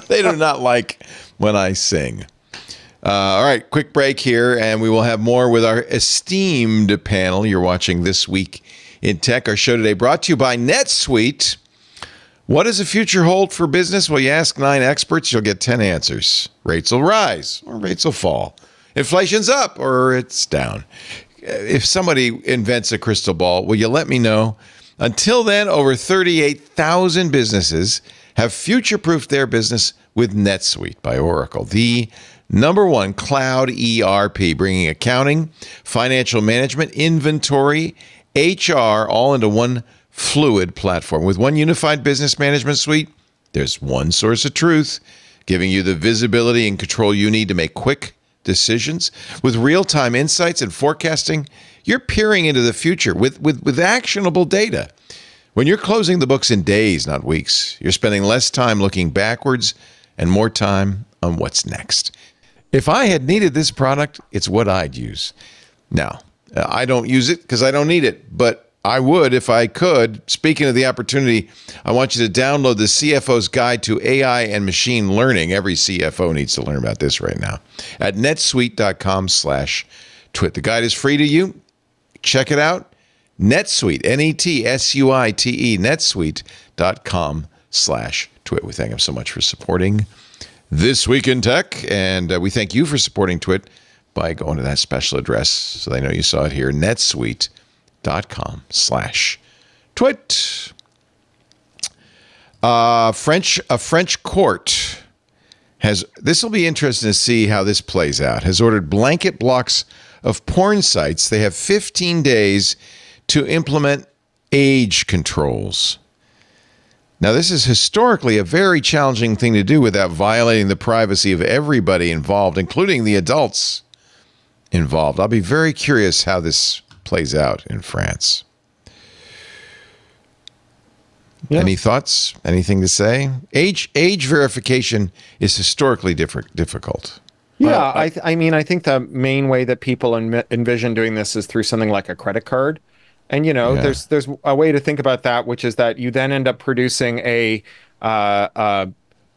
A: They do not like when I sing. All right, quick break here, and we will have more with our esteemed panel. You're watching This Week in Tech. Our show today brought to you by NetSuite. What does the future hold for business? Well, you ask 9 experts, you'll get 10 answers. Rates will rise or rates will fall. Inflation's up or it's down. If somebody invents a crystal ball, will you let me know? Until then, over 38,000 businesses have future-proofed their business with NetSuite by Oracle, the #1 cloud ERP, bringing accounting, financial management, inventory, HR, all into one fluid platform. With one unified business management suite, there's one source of truth, giving you the visibility and control you need to make quick decisions. With real-time insights and forecasting, you're peering into the future with actionable data. When you're closing the books in days, not weeks, you're spending less time looking backwards and more time on what's next. If I had needed this product, it's what I'd use. Now, I don't use it because I don't need it, but I would if I could. Speaking of the opportunity, I want you to download the CFO's Guide to AI and Machine Learning. Every CFO needs to learn about this right now at netsuite.com/twit. The guide is free to you. Check it out. NetSuite, NETSUITE, netsuite.com/twit. We thank him so much for supporting This Week in Tech, and we thank you for supporting Twit by going to that special address so they know you saw it here, netsuite.com/twit. A French court has, this will be interesting to see how this plays out, has ordered blanket blocks of porn sites. They have 15 days to implement age controls. Now, this is historically a very challenging thing to do without violating the privacy of everybody involved, including the adults involved. I'll be very curious how this plays out in France.
D: Yeah.
A: Any thoughts? Anything to say? Age verification is historically difficult.
D: Yeah, I mean, I think the main way that people envision doing this is through something like a credit card. And, you know,
A: Yeah.
D: there's a way to think about that, which is that you then end up producing a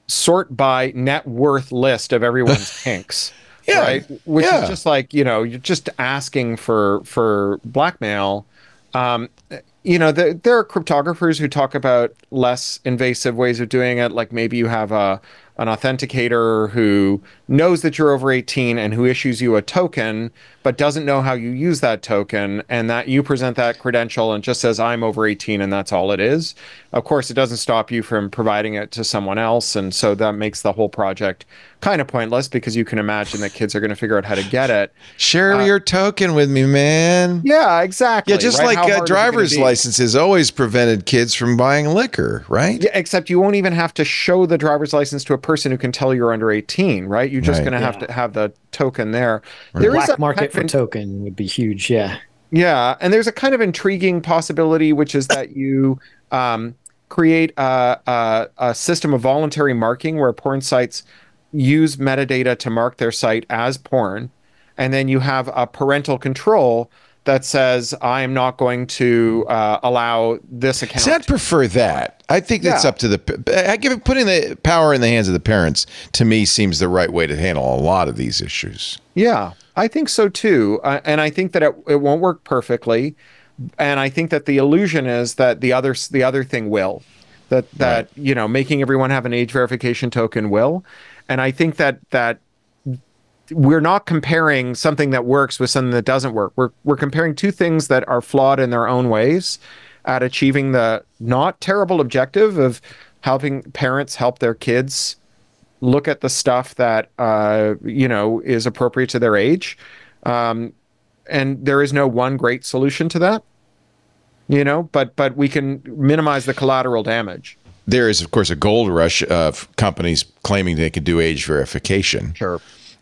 D: sort by net worth list of everyone's kinks.
A: Yeah,
D: Right. Which
A: yeah.
D: is just like, you know, you're just asking for blackmail. You know, there are cryptographers who talk about less invasive ways of doing it. Like maybe you have an authenticator who knows that you're over 18 and who issues you a token, but doesn't know how you use that token, and that you present that credential and just says, I'm over 18, and that's all it is. Of course, it doesn't stop you from providing it to someone else. And so that makes the whole project kind of pointless, because you can imagine that kids are going to figure out how to get it.
A: Share your token with me, man.
D: Yeah, exactly.
A: Yeah, just
D: right? How hard
A: like
D: is it gonna
A: driver's
D: be?
A: licenses always prevented kids from buying liquor, right?
D: Yeah, except you won't even have to show the driver's license to a person who can tell you're under 18, right? You're just
A: Right.
D: going to have to have the token there. There is
E: Black
D: a
E: market
D: kind
E: for
D: of-
E: token would be huge. Yeah.
D: Yeah, and there's a kind of intriguing possibility, which is that you create a system of voluntary marking where porn sites use metadata to mark their site as porn, and then you have a parental control that says, I am not going to allow this account.
A: See, I'd prefer that. I think that's
D: Yeah.
A: up to putting the power in the hands of the parents, to me, seems the right way to handle a lot of these issues.
D: Yeah, I think so too. And I think that it won't work perfectly. And I think that the illusion is that the other thing will. That
A: Right.
D: you know, making everyone have an age verification token will. And I think that we're not comparing something that works with something that doesn't work. We're comparing two things that are flawed in their own ways at achieving the not terrible objective of helping parents help their kids look at the stuff that you know, is appropriate to their age. And there is no one great solution to that, you know, but we can minimize the collateral damage.
A: There is, of course, a gold rush of companies claiming they can do age verification.
D: Sure.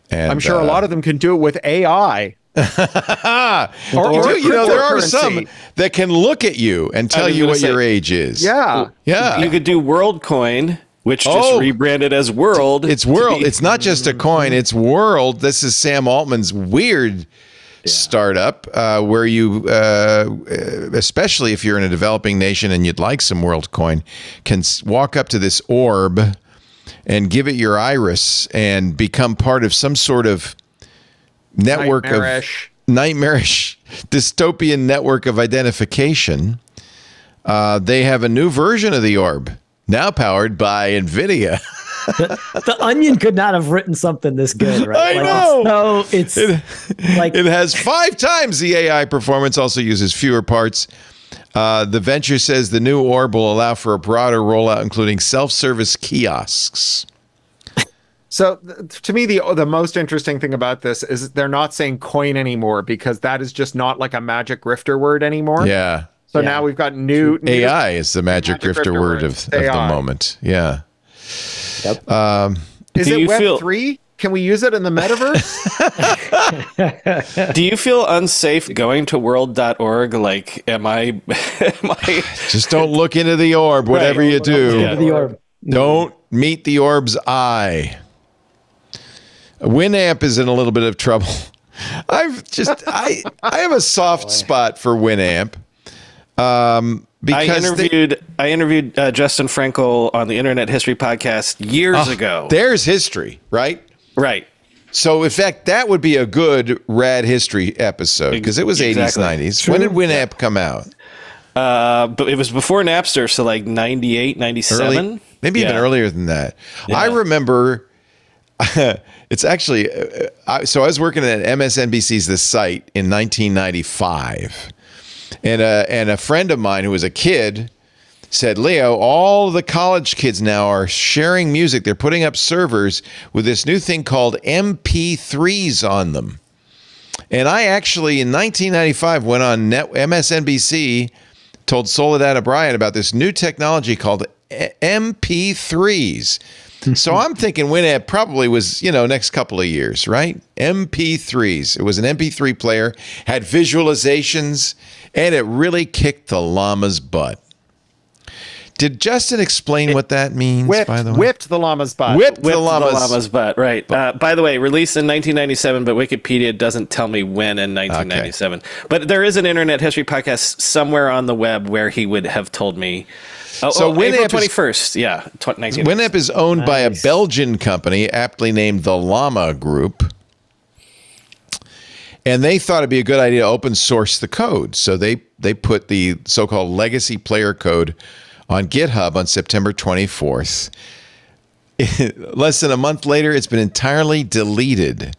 A: And
D: I'm sure a lot of them can do it with AI.
A: Or, you know, there are some
D: cryptocurrency.
A: that can look at you and tell
F: was
A: you
F: gonna
A: what
F: say-
A: your age is.
D: Yeah.
A: Yeah.
F: You could do WorldCoin, which just
A: Oh.
F: rebranded as World.
A: It's World. It's not just a coin. It's World. This is Sam Altman's weird startup where you, especially if you're in a developing nation and you'd like some World coin, can walk up to this orb and give it your iris and become part of some sort of network nightmarish dystopian network of identification. They have a new version of the orb now powered by NVIDIA.
E: The Onion could not have written something this good, right?
A: I know.
E: It's like
A: It has 5 times the AI performance, also uses fewer parts. The venture says the new orb will allow for a broader rollout, including self-service kiosks.
D: So to me, the most interesting thing about this is they're not saying coin anymore, because that is just not like a magic grifter word anymore.
A: Yeah.
D: So
E: Yeah.
D: now we've got new
A: AI is the magic grifter word of the
D: AI.
A: moment. Yeah.
D: Is
F: Do
D: it
F: you feel-
D: Web3? Can we use it in the metaverse?
F: Do you feel unsafe going to world.org? Like, am I
A: Just don't look into the orb, whatever you do.
F: Yeah.
E: the orb.
A: Don't meet the orb's eye. Winamp is in a little bit of trouble. I have a soft spot for Winamp. Because
F: I interviewed Justin Frankel on the Internet History Podcast years ago.
A: there's history, right?
F: Right.
A: So, in fact, that would be a good rad history episode, because it was
F: Exactly.
A: 80s, 90s. When did Winamp come out?
F: But it was before Napster, so like 98, 97.
A: Maybe even
F: Yeah.
A: earlier than that.
F: Yeah.
A: I remember, it's actually, so I was working at MSNBC's The Site in 1995. And a friend of mine who was a kid said, Leo, all the college kids now are sharing music. They're putting up servers with this new thing called MP3s on them. And I actually, in 1995, went on MSNBC told Soledad O'Brien about this new technology called MP3s. So I'm thinking Winamp probably was, next couple of years, right? MP3s. It was an MP3 player, had visualizations, and it really kicked the llama's butt. Did Justin explain what that means, by the way?
D: Whipped the llama's butt.
A: Whipped the llama's
F: butt, right. By the way, released in 1997, but Wikipedia doesn't tell me when in 1997. Okay. But there is an Internet History podcast somewhere on the web where he would have told me. April 21st, 1997.
A: Winamp is owned by a Belgian company aptly named the Llama Group. And they thought it'd be a good idea to open source the code. So they put the so-called legacy player code on GitHub on September 24th. Less than a month later, it's been entirely deleted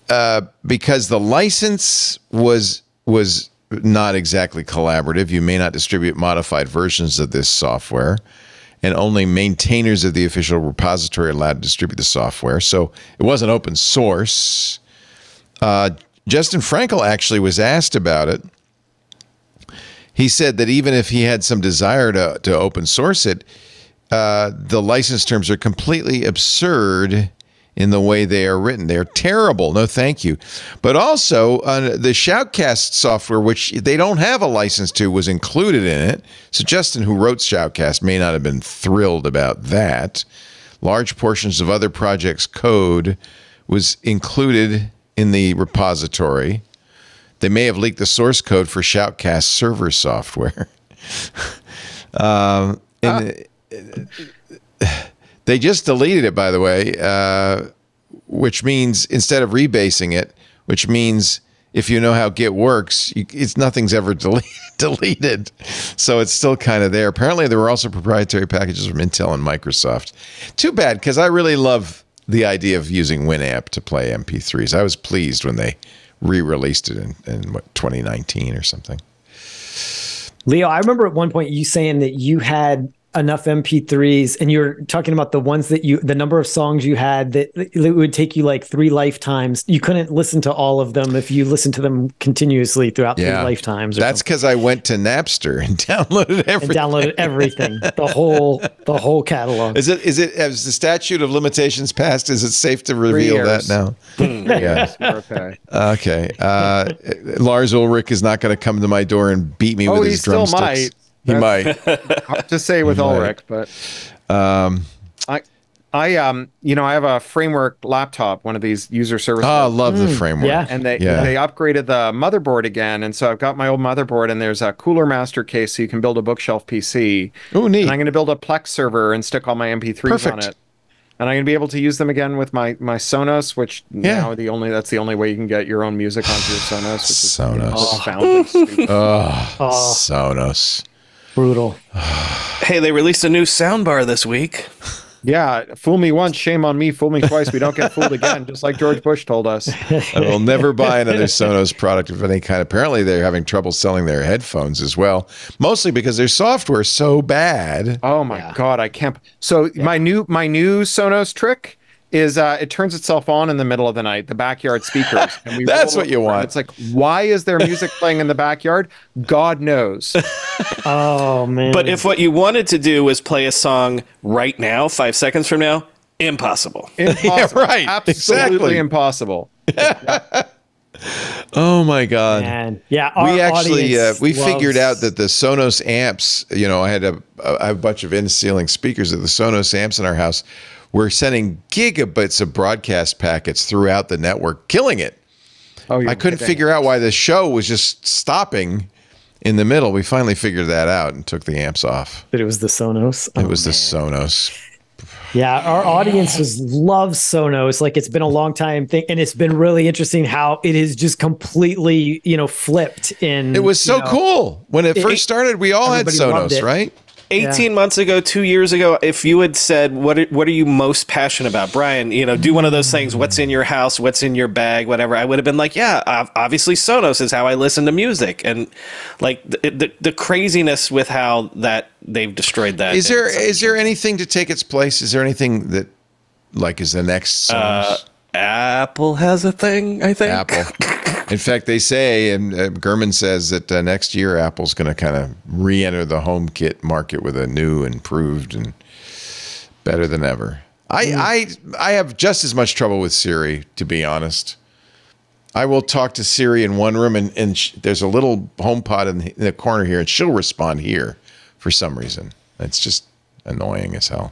A: because the license was not exactly collaborative. You may not distribute modified versions of this software, and only maintainers of the official repository are allowed to distribute the software. So it wasn't open source. Justin Frankel actually was asked about it. He said that even if he had some desire to open source it, the license terms are completely absurd in the way they are written. They're terrible. No, thank you. But also, the Shoutcast software, which they don't have a license to, was included in it. So Justin, who wrote Shoutcast, may not have been thrilled about that. Large portions of other projects' code was included in the repository. They may have leaked the source code for Shoutcast server software. They just deleted it, by the way, which means instead of rebasing it, which means if you know how Git works, nothing's ever deleted. So it's still kind of there. Apparently, there were also proprietary packages from Intel and Microsoft. Too bad, because I really love the idea of using Winamp to play MP3s. I was pleased when they re-released it in 2019 or something.
E: Leo, I remember at one point you saying that you had enough MP3s, and you're talking about the ones that the number of songs you had that it would take you like 3 lifetimes. You couldn't listen to all of them if you listened to them continuously throughout 3 lifetimes.
A: That's because I went to Napster and downloaded everything.
E: The whole catalog.
A: Is it has the statute of limitations passed? Is it safe to reveal that now?
D: Yeah.
A: Okay. Lars Ulrich is not going to come to my door and beat me with his drumsticks.
D: Still might.
A: He might.
D: Hard to say with Ulrich, but I have a Framework laptop, one of these user service.
A: Oh, I love the Framework.
E: Yeah.
D: And they upgraded the motherboard again, and so I've got my old motherboard, and there's a Cooler Master case, so you can build a bookshelf PC.
A: Oh, neat.
D: And I'm going to build a Plex server and stick all my MP3s on it. And I'm going to be able to use them again with my Sonos, which now that's the only way you can get your own music onto your Sonos. Which is profoundly stupid.
A: Sonos.
E: Brutal.
F: Hey, they released a new soundbar this week.
D: Yeah, fool me once, shame on me. Fool me twice, we don't get fooled again, just like George Bush told us.
A: I will never buy another Sonos product of any kind. Apparently, they're having trouble selling their headphones as well, mostly because their software is so bad.
D: Oh my God, I can't. So my new Sonos trick is it turns itself on in the middle of the night, the backyard speakers. And
A: That's what you want.
D: It's like, why is there music playing in the backyard? God knows.
E: Oh, man.
F: But if what you wanted to do was play a song right now, 5 seconds from now, impossible.
D: Yeah,
A: right.
D: Absolutely impossible.
A: Oh my God.
E: Man. Yeah.
A: We actually figured out that the Sonos amps, I had a bunch of in-ceiling speakers of the Sonos amps in our house. We're sending gigabits of broadcast packets throughout the network, killing it. I couldn't figure out why the show was just stopping in the middle. We finally figured that out and took the amps off.
E: But it was the Sonos.
A: It was the Sonos.
E: Yeah, our audience loves Sonos. Like, it's been a long time thing, and it's been really interesting how it is just completely, flipped in.
A: It was so cool. When it first started, we all had Sonos, right?
F: 18 months ago, 2 years ago, if you had said, what are you most passionate about? Brian, do one of those things, what's in your house, what's in your bag, whatever. I would have been like, yeah, obviously Sonos is how I listen to music. And like the craziness with how that they've destroyed that.
A: Is there anything to take its place? Is there anything that like is the next Sonos?
F: Apple has a thing, I think.
A: Apple. In fact, they say, and Gurman says that next year Apple's going to kind of re-enter the HomeKit market with a new, improved, and better than ever. I have just as much trouble with Siri, to be honest. I will talk to Siri in one room, and there's a little HomePod in the corner here, and she'll respond here for some reason. It's just annoying as hell.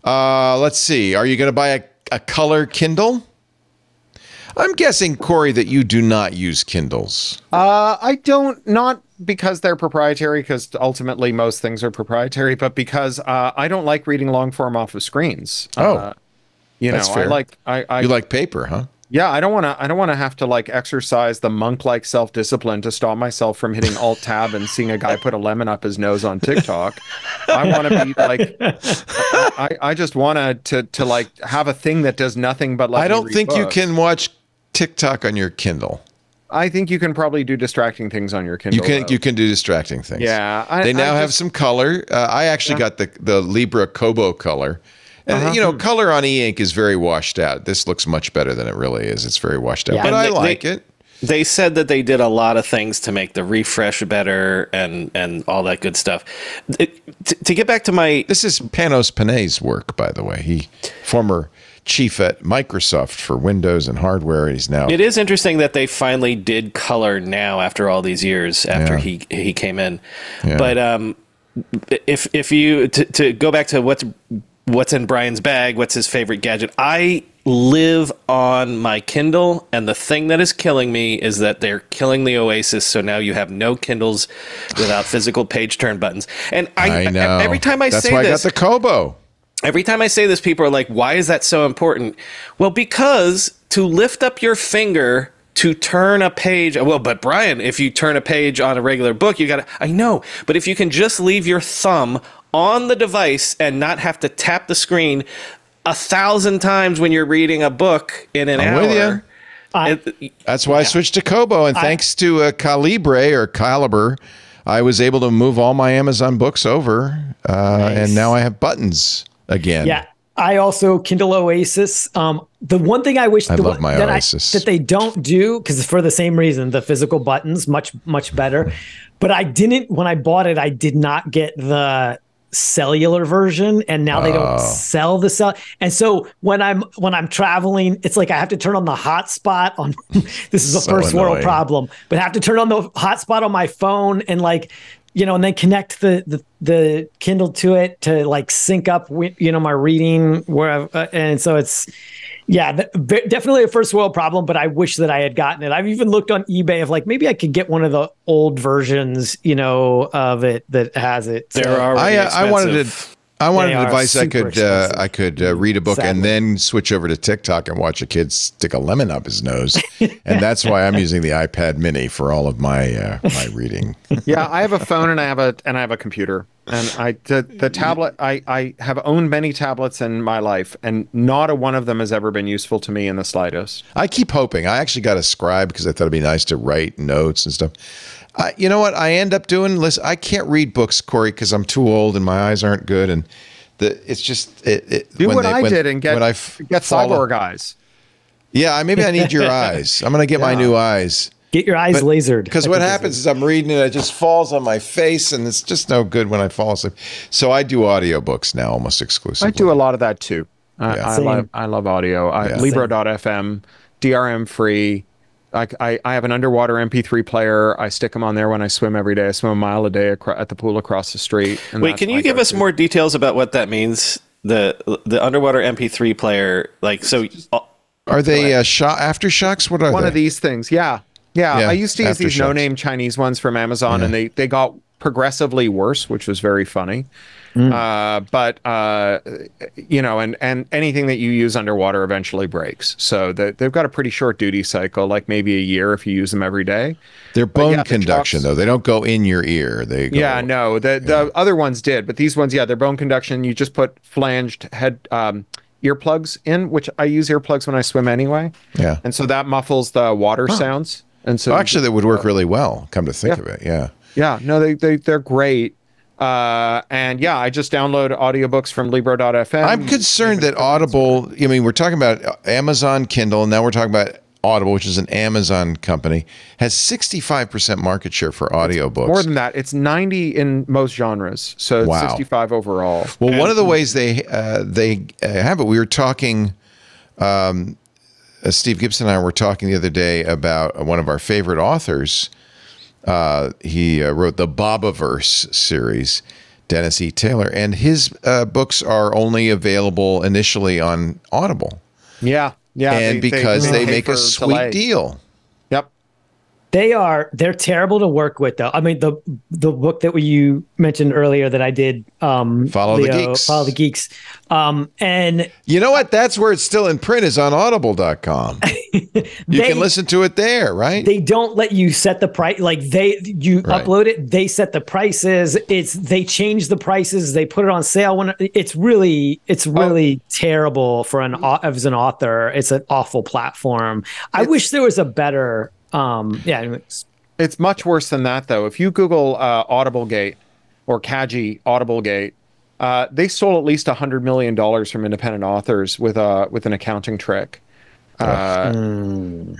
A: Let's see. Are you going to buy a color Kindle? I'm guessing, Corey, that you do not use Kindles.
D: I don't, not because they're proprietary, because ultimately most things are proprietary, but because I don't like reading long form off of screens.
A: That's fair.
D: You
A: like paper, huh?
D: Yeah, I don't want to have to like exercise the monk-like self-discipline to stop myself from hitting Alt Tab and seeing a guy put a lemon up his nose on TikTok. I want to be like, I just want to like have a thing that does nothing but like.
A: I don't think you can watch TikTok on your Kindle.
D: I think you can probably do distracting things on your Kindle.
A: You can do distracting things.
D: Yeah,
A: they now have some color. I actually got the Libra Kobo color. And, color on e-ink is very washed out. This looks much better than it really is. It's very washed out, but I like it.
F: They said that they did a lot of things to make the refresh better and all that good stuff. To get back to my...
A: This is Panos Panay's work, by the way. He former chief at Microsoft for Windows and hardware. He's now...
F: It is interesting that they finally did color now after all these years after he came in. Yeah. But if you... To go back to what's in Brian's bag, what's his favorite gadget, I live on my Kindle, and the thing that is killing me is that they're killing the Oasis, so now you have no Kindles without physical page turn buttons. And I know. Every time I say this...
A: That's why I got the Kobo.
F: Every time I say this, people are like, why is that so important? Well, because to lift up your finger to turn a page... Well, but Brian, if you turn a page on a regular book, you got to... I know, but if you can just leave your thumb on the device and not have to tap the screen 1,000 times when you're reading a book in an hour.
A: With you. That's why I switched to Kobo, and thanks to Calibre, I was able to move all my Amazon books over, and now I have buttons again.
E: Yeah, I also Kindle Oasis. The one thing I wish that they don't do, because for the same reason, the physical buttons much better. But I didn't, when I bought it, I did not get the cellular version, and now they don't sell the cell. And so when I'm traveling, it's like I have to turn on the hotspot on this is a first world problem, but I have to turn on the hotspot on my phone and like, and then connect the Kindle to it to like sync up with, my reading and so it's definitely a first world problem, but I wish that I had gotten it. I've even looked on eBay of like, maybe I could get one of the old versions, of it that has it. So,
A: I wanted a device I could read a book and then switch over to TikTok and watch a kid stick a lemon up his nose, and that's why I'm using the iPad Mini for all of my my reading.
D: Yeah, I have a phone and I have a computer, and the tablet. I have owned many tablets in my life, and not a one of them has ever been useful to me in the slightest.
A: I keep hoping. I actually got a Scribe because I thought it'd be nice to write notes and stuff. You know what I end up doing? Listen, I can't read books, Corey, because I'm too old and my eyes aren't good, and it's just
D: do what I did and get Cyborg eyes.
A: Yeah, maybe I need your eyes. I'm gonna get my new eyes.
E: Get your eyes lasered.
A: Because what happens is I'm reading it, it just falls on my face, and it's just no good when I fall asleep. So I do audiobooks now almost exclusively.
D: I do a lot of that too. I love audio. Libro.fm, DRM free. I have an underwater MP3 player. I stick them on there when I swim every day. I swim a mile a day at the pool across the street.
F: Wait, can you give us more details about what that means? The underwater MP3 player, like, so
A: are they aftershocks? What are they?
D: One of these things? Yeah. I used to use these no-name Chinese ones from Amazon, and they got progressively worse, which was very funny. But anything that you use underwater eventually breaks. So they've got a pretty short duty cycle, like maybe a year if you use them every day.
A: They're bone conduction, though. They don't go in your ear. They go,
D: no. The other ones did, but these ones, they're bone conduction. You just put flanged head earplugs in, which I use earplugs when I swim anyway.
A: Yeah,
D: and so that muffles the water sounds. And so
A: actually, that would work really well. Come to think of it, yeah.
D: No, they're great. And yeah, I just download audiobooks from Libro.fm.
A: I'm concerned that Audible, I mean, we're talking about Amazon Kindle, and now we're talking about Audible, which is an Amazon company, has 65% market share for audiobooks.
D: More than that, it's 90 in most genres, so it's 65 overall.
A: Well, one of the ways they have it, we were talking, Steve Gibson and I were talking the other day about one of our favorite authors. He wrote the Bobaverse series, Dennis E. Taylor, and his books are only available initially on Audible.
D: Yeah.
A: And because they make a sweet deal.
D: Yep.
E: They're terrible to work with, though. I mean, the book that you mentioned earlier that I did,
A: Follow the Geeks.
E: And
A: you know what? That's where it's still in print, is on audible.com. You can listen to it there, right?
E: They don't let you set the price. Like upload it, they set the prices. They change the prices. They put it on sale when it's really terrible for as an author. It's an awful platform. I wish there was a better. Anyways.
D: It's much worse than that, though. If you Google AudibleGate or Kaji AudibleGate, they stole at least $100 million from independent authors with an accounting trick. And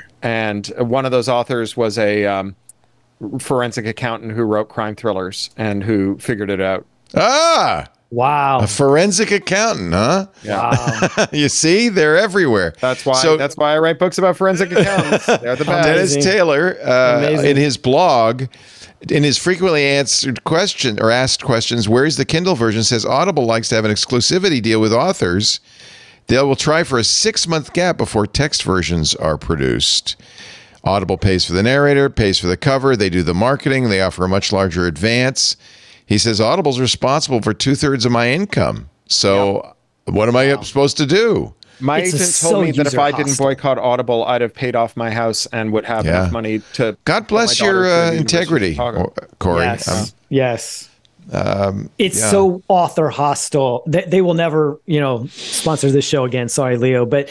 D: one of those authors was a forensic accountant who wrote crime thrillers and who figured it out.
E: Wow.
A: A forensic accountant, huh?
D: Yeah.
A: Wow. You see, they're everywhere.
D: That's why I write books about forensic accountants. They're the best.
A: Dennis Taylor, in his blog, in his frequently answered question or asked questions, where's the Kindle version, says Audible likes to have an exclusivity deal with authors. They will try for a 6-month gap before text versions are produced. Audible pays for the narrator, pays for the cover. They do the marketing. They offer a much larger advance. He says, Audible's responsible for 2/3 of my income. So what am I supposed to do?
D: My agent told me that if I didn't boycott Audible, I'd have paid off my house and would have enough money to...
A: God bless your integrity, Corey.
E: Yes. It's so author hostile. They will never, sponsor this show again. Sorry, Leo, but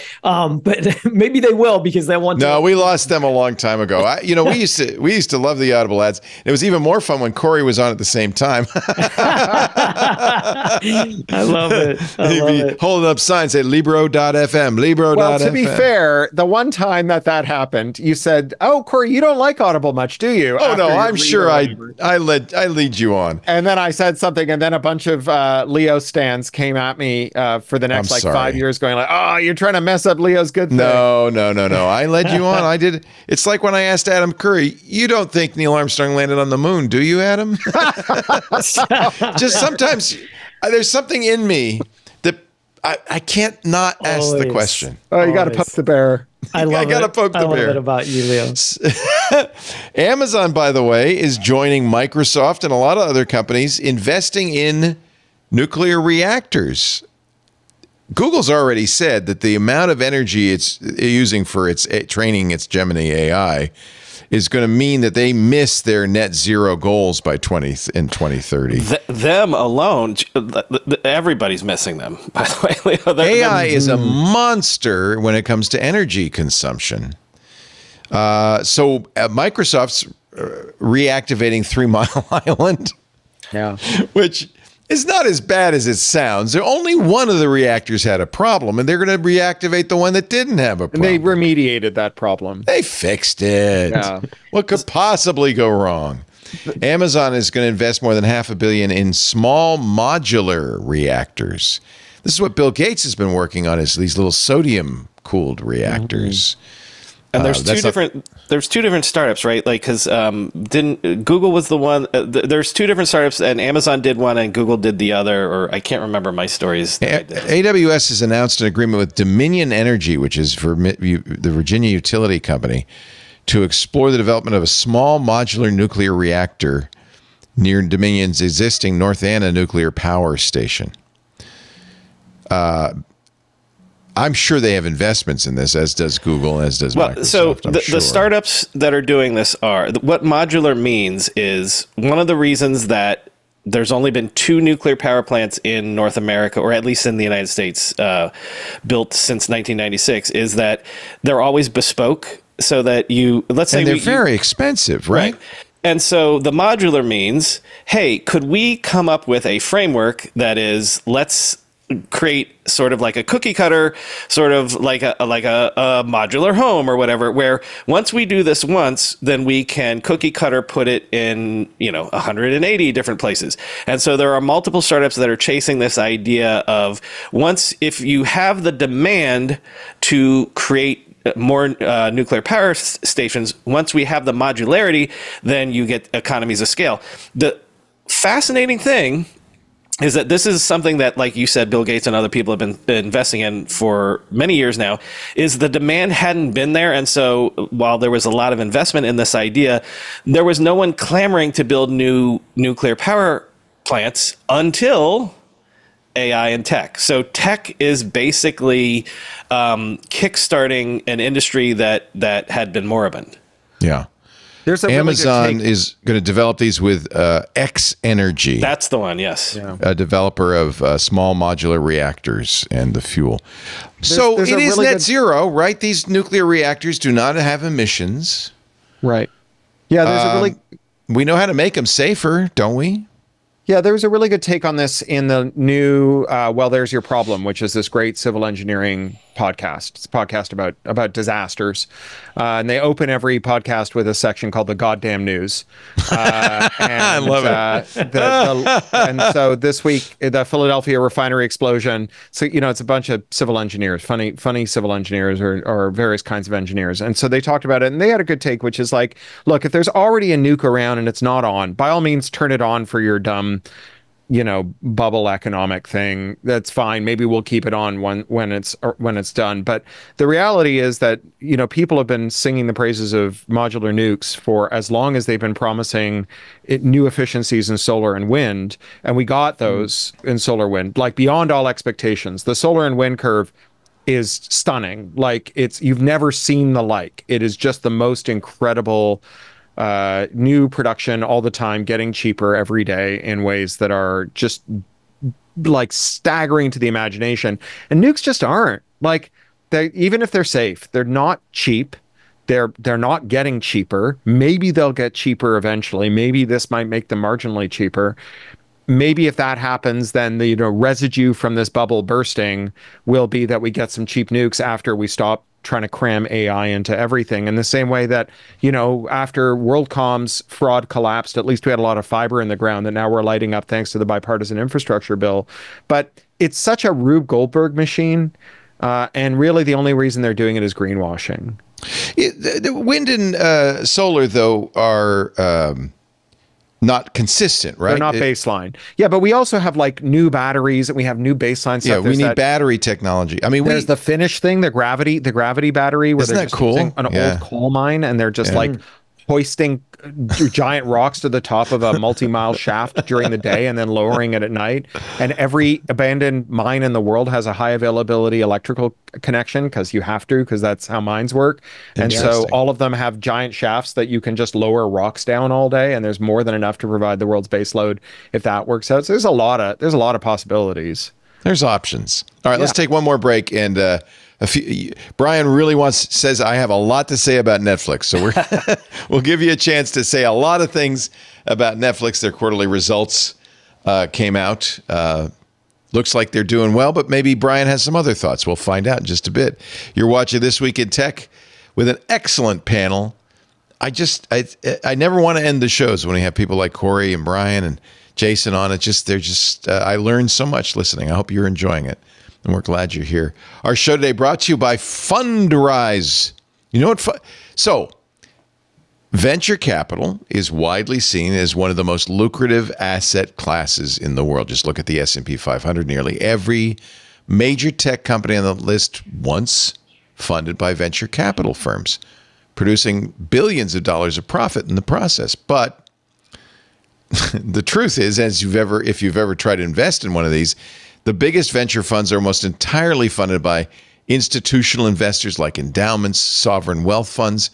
E: maybe they will because they want to.
A: No, we lost them a long time ago. We used to love the Audible ads. It was even more fun when Corey was on at the same time.
E: I love it.
A: He'd be holding up signs, say Libro.fm, Libro.fm.
D: Well, to be fair, the one time that happened, you said, "Oh, Corey, you don't like Audible much, do you?"
A: Oh no, I'm sure I lead you on.
D: And then I said something, and then a bunch of Leo stans came at me for the next 5 years, going like, "Oh, you're trying to mess up Leo's good thing."
A: No. I led you on. I did. It's like when I asked Adam Curry, "You don't think Neil Armstrong landed on the moon, do you, Adam?" Just sometimes there's something in me that I can't not ask the question.
D: Oh, you got to poke the bear.
E: I love it about you, Leo.
A: Amazon, by the way, is joining Microsoft and a lot of other companies investing in nuclear reactors. Google's already said that the amount of energy it's using for its training its Gemini AI is going to mean that they miss their net zero goals by 2030.
F: Them alone, everybody's missing them. By the way, Leo,
A: AI is a monster when it comes to energy consumption. So Microsoft's reactivating 3 Mile Island, which is not as bad as it sounds. Only one of the reactors had a problem, and they're going to reactivate the one that didn't have a problem.
D: And they remediated that problem.
A: They fixed it. Yeah. What could possibly go wrong? Amazon is going to invest more than $500 million in small modular reactors. This is what Bill Gates has been working on, is these little sodium-cooled reactors.
F: And there's two different startups, right? Like, because Google was the one. There's 2 different startups, and Amazon did one, and Google did the other. Or I can't remember my stories.
A: AWS has announced an agreement with Dominion Energy, which is for the Virginia utility company, to explore the development of a small modular nuclear reactor near Dominion's existing North Anna nuclear power station. I'm sure they have investments in this, as does Google, as does Microsoft.
F: So the startups that are doing this are, what modular means is, one of the reasons that there's only been 2 nuclear power plants in North America, or at least in the United States, built since 1996, is that they're always bespoke. So that let's say
A: they're very expensive, right?
F: And so the modular means, hey, could we come up with a framework that is, let's create sort of like a cookie cutter, sort of like a modular home or whatever, where once we do this once, then we can cookie cutter put it in, 180 different places. And so there are multiple startups that are chasing this idea of once, if you have the demand to create more nuclear power stations, once we have the modularity, then you get economies of scale. The fascinating thing is that this is something that, like you said, Bill Gates and other people have been investing in for many years now, is the demand hadn't been there. And so while there was a lot of investment in this idea, there was no one clamoring to build new nuclear power plants until AI and tech. So tech is basically kickstarting an industry that had been moribund.
A: Yeah.
D: There's a
A: Amazon is going to develop these with X Energy.
F: That's the one, yes.
D: Yeah.
A: A developer of small modular reactors and the fuel. So
D: there's
A: it
D: a
A: is
D: really
A: net
D: good-
A: zero, right? These nuclear reactors do not have emissions.
D: Right. Yeah, there's a really
A: We know how to make them safer, don't we?
D: Yeah, there was a really good take on this in the new Well, There's Your Problem, which is this great civil engineering podcast. It's a podcast about disasters. And they open every podcast with a section called The Goddamn News. I
A: love it.
D: And so this week, the Philadelphia refinery explosion. So, it's a bunch of civil engineers, funny civil engineers or various kinds of engineers. And so they talked about it, and they had a good take, which is like, look, if there's already a nuke around and it's not on, by all means, turn it on for your dumb bubble economic thing. That's fine. Maybe we'll keep it on when it's done. But the reality is that, people have been singing the praises of modular nukes for as long as they've been promising new efficiencies in solar and wind. And we got those in solar wind, like beyond all expectations. The solar and wind curve is stunning. Like you've never seen the like. It is just the most incredible new production all the time, getting cheaper every day in ways that are just like staggering to the imagination. And nukes just aren't. Like, even if they're safe, they're not cheap. They're not getting cheaper. Maybe they'll get cheaper eventually. Maybe this might make them marginally cheaper. Maybe if that happens, then the residue from this bubble bursting will be that we get some cheap nukes after we stop trying to cram AI into everything. In the same way that, after WorldCom's fraud collapsed, at least we had a lot of fiber in the ground that now we're lighting up thanks to the bipartisan infrastructure bill. But it's such a Rube Goldberg machine. And really the only reason they're doing it is greenwashing.
A: The wind and solar, though, are not consistent, right?
D: They're not baseline. Yeah, but we also have like new batteries and we have new baseline stuff.
A: Yeah, we need battery technology. I mean,
D: there's the Finnish thing, the gravity battery, where
A: isn't
D: they're
A: that
D: just
A: cool?
D: using an old coal mine and they're just like hoisting giant rocks to the top of a multi-mile shaft during the day and then lowering it at night. And every abandoned mine in the world has a high availability electrical connection because you have to, because that's how mines work. And so all of them have giant shafts that you can just lower rocks down all day, and there's more than enough to provide the world's base load if that works out. So there's a lot of possibilities.
A: There's options. All right, let's take one more break, and Brian really says I have a lot to say about Netflix, so we'll give you a chance to say a lot of things about Netflix. Their quarterly results came out. Looks like they're doing well, but maybe Brian has some other thoughts. We'll find out in just a bit. You're watching This Week in Tech with an excellent panel. I never want to end the shows when we have people like Corey and Brian and Jason on. I learned so much listening. I hope you're enjoying it. And we're glad you're here. Our show today brought to you by Fundrise. You know what? So, venture capital is widely seen as one of the most lucrative asset classes in the world. Just look at the S&P 500. Nearly every major tech company on the list once funded by venture capital firms, producing billions of dollars of profit in the process. But the truth is, if you've ever tried to invest in one of these, the biggest venture funds are almost entirely funded by institutional investors like endowments, sovereign wealth funds.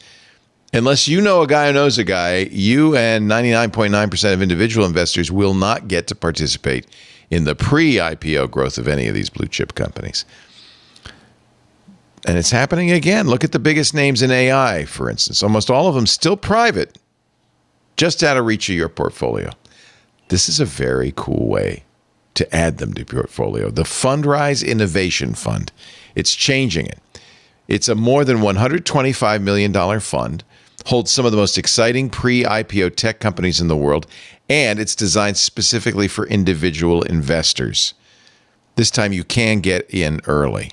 A: Unless you know a guy who knows a guy, you and 99.9% of individual investors will not get to participate in the pre-IPO growth of any of these blue chip companies. And it's happening again. Look at the biggest names in AI, for instance. Almost all of them still private. just out of reach of your portfolio. This is a very cool way to add them to your portfolio. The Fundrise Innovation Fund. It's changing it. It's a more than $125 million fund, holds some of the most exciting pre-IPO tech companies in the world, and it's designed specifically for individual investors. This time you can get in early.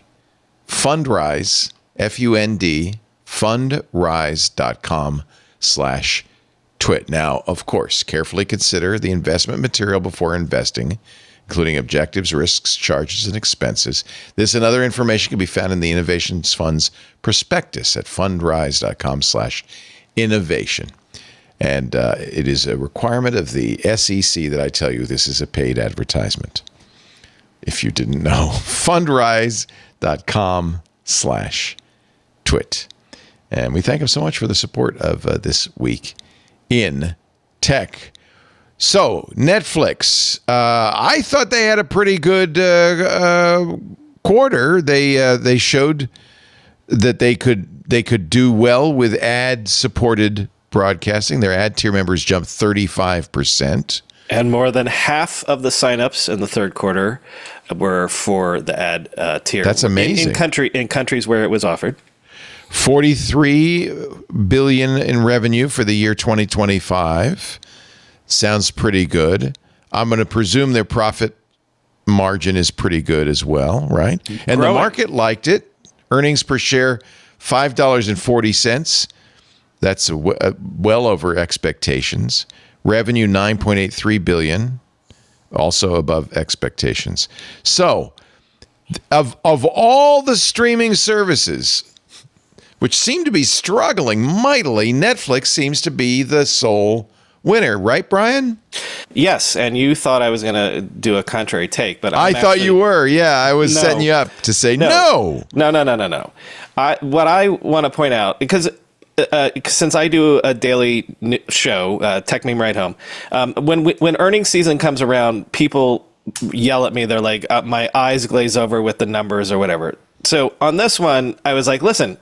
A: Fundrise, F-U-N-D, fundrise.com/twit. Now, of course, carefully consider the investment material before investing, including objectives, risks, charges, and expenses. This and other information can be found in the Innovations Fund's prospectus at fundrise.com/innovation. And it is a requirement of the SEC that I tell you this is a paid advertisement. If you didn't know, fundrise.com/twit. And we thank him so much for the support of This Week in Tech. So, Netflix. I thought they had a pretty good quarter. They showed that they could do well with ad-supported broadcasting. Their ad tier members jumped 35%.
F: And more than half of the signups in the third quarter were for the ad tier.
A: That's amazing.
F: In countries where it was offered.
A: $43 billion in revenue for the year 2025. Sounds pretty good. I'm going to presume their profit margin is pretty good as well, right? And the market liked it. Earnings per share, $5.40. That's well over expectations. Revenue, $9.83 billion, also above expectations. So, of all the streaming services, which seem to be struggling mightily, Netflix seems to be the sole winner, right, Brian?
F: Yes, and you thought I was going to do a contrary take, but
A: I thought you were. Yeah, I was setting you up to say no.
F: No. What I want to point out, because since I do a daily show, Tech Meme Right Home, when earnings season comes around, people yell at me. They're like, my eyes glaze over with the numbers or whatever. So on this one, I was like, listen,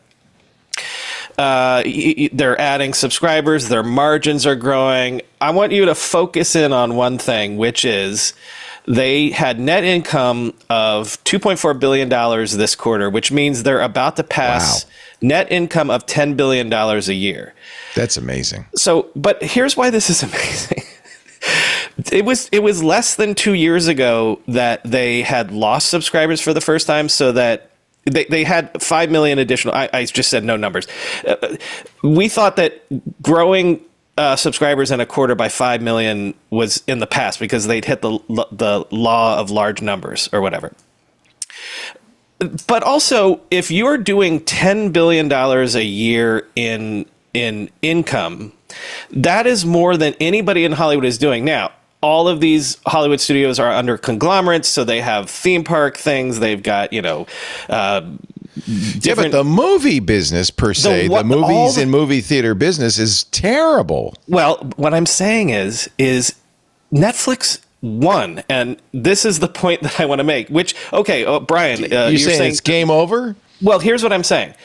F: they're adding subscribers, their margins are growing. I want you to focus in on one thing, which is they had net income of $2.4 billion this quarter, which means they're about to pass net income of $10 billion a year.
A: That's amazing.
F: So, but here's why this is amazing. It was less than 2 years ago that they had lost subscribers for the first time, so that they had 5 million additional. I just said no numbers. We thought that growing subscribers in a quarter by 5 million was in the past because they'd hit the law of large numbers or whatever. But also, if you're doing $10 billion a year in income, that is more than anybody in Hollywood is doing. Now, all of these Hollywood studios are under conglomerates, so they have theme park things. They've got, but
A: the movie business per se, the movies and movie theater business is terrible.
F: Well, what I'm saying is Netflix won, and this is the point that I want to make. Which, okay, Brian,
A: you're saying it's game over?
F: Well, here's what I'm saying.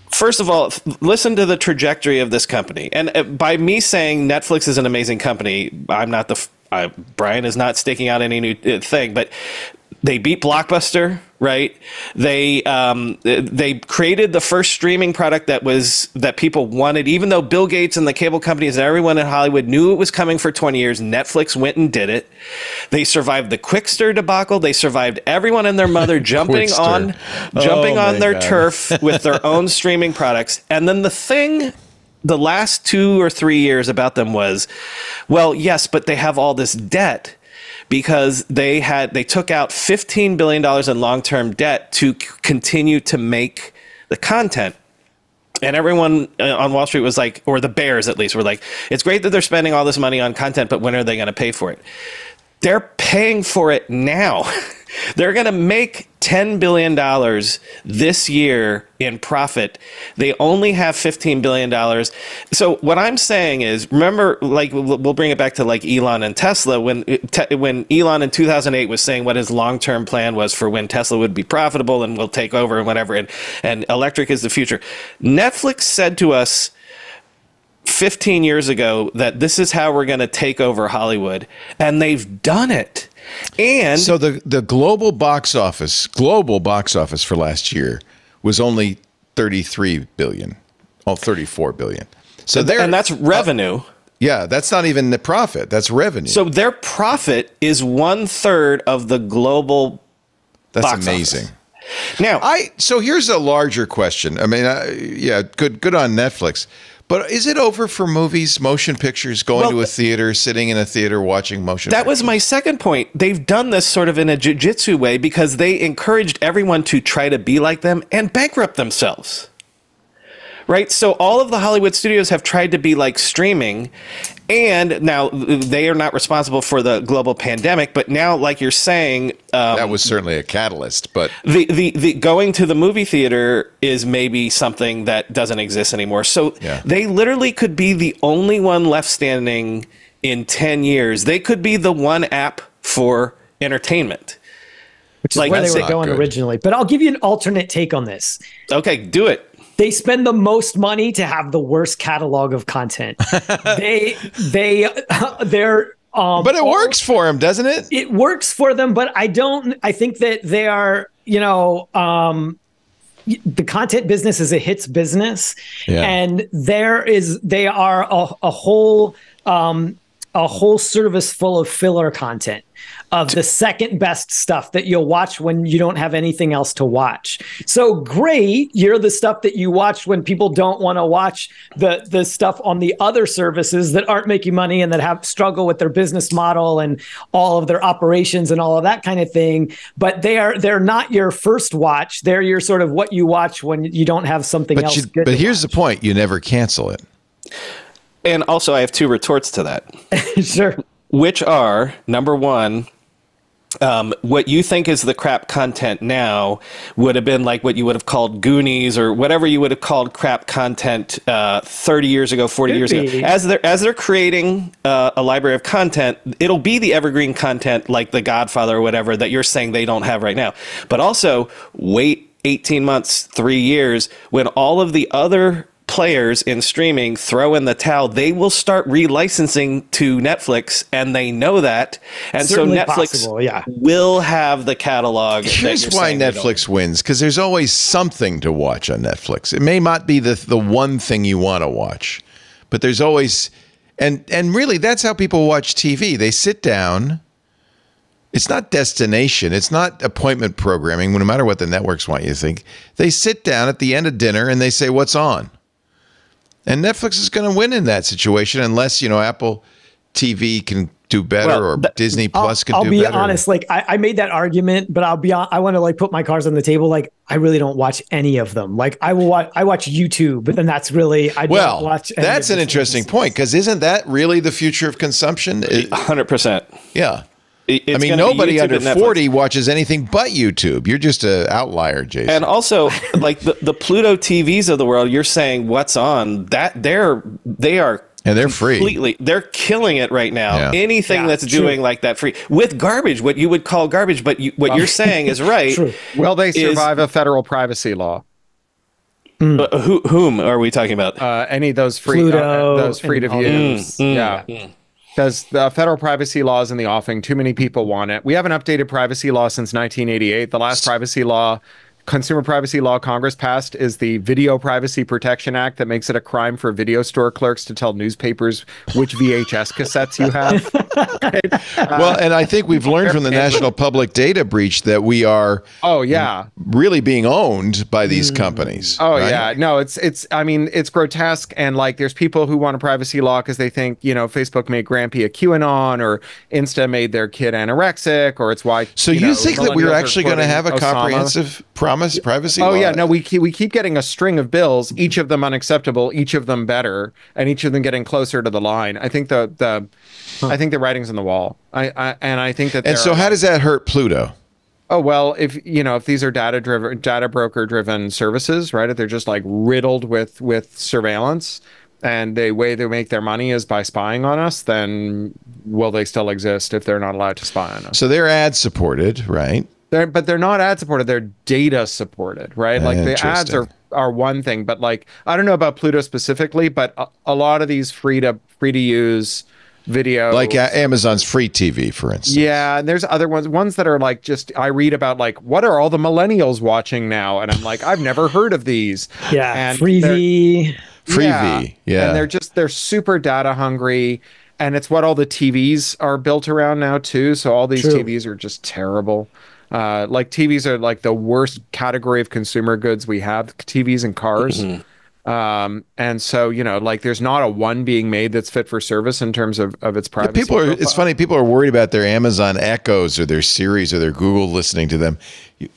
F: First of all, listen to the trajectory of this company. And by me saying Netflix is an amazing company, Brian is not staking out any new thing, but they beat Blockbuster, right? They created the first streaming product that people wanted, even though Bill Gates and the cable companies and everyone in Hollywood knew it was coming for 20 years. Netflix went and did it. They survived the Quickster debacle. They survived everyone and their mother jumping on their turf with their own streaming products. And then the last 2 or 3 years about them was, well, yes, but they have all this debt because they took out $15 billion in long-term debt to continue to make the content. And everyone on Wall Street was like, or the bears at least, were like, it's great that they're spending all this money on content, but when are they going to pay for it? They're paying for it now. They're going to make $10 billion this year in profit. They only have $15 billion. So what I'm saying is, remember, like, we'll bring it back to like Elon and Tesla. When Elon in 2008 was saying what his long-term plan was for when Tesla would be profitable and will take over and whatever, and electric is the future. Netflix said to us, 15 years ago that this is how we're going to take over Hollywood, and they've done it. And
A: so the global box office for last year was only 33 billion, 34 billion. So
F: and that's revenue.
A: Yeah, that's not even the profit. That's revenue.
F: So their profit is 1/3 of the global.
A: That's
F: box
A: amazing.
F: Office. Now,
A: so here's a larger question. I mean, good on Netflix, but is it over for movies, motion pictures, going to a theater, sitting in a theater, watching motion pictures?
F: That was my second point. They've done this sort of in a jiu-jitsu way because they encouraged everyone to try to be like them and bankrupt themselves. Right? So all of the Hollywood studios have tried to be like streaming, and now they are not responsible for the global pandemic, but now, like you're saying,
A: that was certainly a catalyst, but
F: the going to the movie theater is maybe something that doesn't exist anymore. So they literally could be the only one left standing in 10 years. They could be the one app for entertainment.
E: Which is where they were going originally. But I'll give you an alternate take on this.
F: Okay, do it.
E: They spend the most money to have the worst catalog of content. they're
A: but it works for them, doesn't it?
E: It works for them, but I think that they are, the content business is a hits business, and they are a whole service full of filler content, of the second best stuff that you'll watch when you don't have anything else to watch. So great, you're the stuff that you watch when people don't want to watch the stuff on the other services that aren't making money and that have struggle with their business model and all of their operations and all of that kind of thing. But they're not your first watch. They're your sort of what you watch when you don't have something else good.
A: But here's the point: you never cancel it.
F: And also, I have two retorts to that.
E: Sure.
F: Which are, number one, what you think is the crap content now would have been like what you would have called Goonies or whatever you would have called crap content 30 years ago, 40 years ago. As they're creating a library of content, it'll be the evergreen content like The Godfather or whatever that you're saying they don't have right now. But also, wait 18 months, 3 years, when all of the other players in streaming throw in the towel, they will start relicensing to Netflix, and they know that. And
E: certainly
F: so Netflix will have the catalog.
A: Here's why Netflix wins, because there's always something to watch on Netflix. It may not be the one thing you want to watch, but there's always, and really that's how people watch TV. They sit down. It's not destination. It's not appointment programming, no matter what the networks want you to think. They sit down at the end of dinner and they say, what's on? And Netflix is going to win in that situation unless, Apple TV can do better or Disney Plus can do better.
E: I'll be honest, like I made that argument, but I want to like put my cards on the table. Like I really don't watch any of them. Like I watch YouTube, but then that's really, don't watch any
A: that's an interesting point, because isn't that really the future of consumption?
F: 100%.
A: Yeah. I mean, nobody under 40 watches anything but YouTube. You're just an outlier, Jason.
F: And also, like the Pluto TVs of the world, you're saying what's on that they are
A: and they're free.
F: They're killing it right now. Yeah. Anything that's doing like that free with garbage, what you would call garbage, but what you're saying is right.
D: True. Will they survive a federal privacy law?
F: Whom are we talking about?
D: Any of those free to view. Because the federal privacy law is in the offing. Too many people want it. We haven't updated privacy law since 1988. The last consumer privacy law Congress passed is the Video Privacy Protection Act that makes it a crime for video store clerks to tell newspapers which VHS cassettes you have.
A: Well, and I think we've learned from the National Public Data breach that we are really being owned by these companies.
D: No, it's grotesque, and like there's people who want a privacy law because they think, Facebook made Grampy a QAnon, or Insta made their kid anorexic, or it's why.
A: So you think that we're actually going to have a comprehensive privacy law?
D: No, we keep getting a string of bills, each of them unacceptable, each of them better, and each of them getting closer to the line. I think the writing's on the wall. I think that.
A: And so how does that hurt Pluto?
D: Oh, well, if these are data broker driven services, right? If they're just like riddled with surveillance, and the way they make their money is by spying on us, then will they still exist if they're not allowed to spy on us?
A: So they're ad supported, right?
D: But they're not ad supported. They're data supported, right? Like the ads are one thing, but like I don't know about Pluto specifically, but a lot of these free to use video,
A: like Amazon's free TV, for instance.
D: Yeah, and there's other ones that are like just I read about like what are all the millennials watching now, and I'm like I've never heard of these.
E: Yeah,
D: and
E: Freevee.
A: Freevee, yeah.
D: And they're super data hungry, and it's what all the TVs are built around now too. So all these
E: True.
D: TVs are just terrible. Like TVs are like the worst category of consumer goods we have, TVs and cars. And so, you know, like there's not a one being made that's fit for service in terms of its privacy.
A: It's funny, people are worried about their Amazon Echoes or their Siris or their Google listening to them.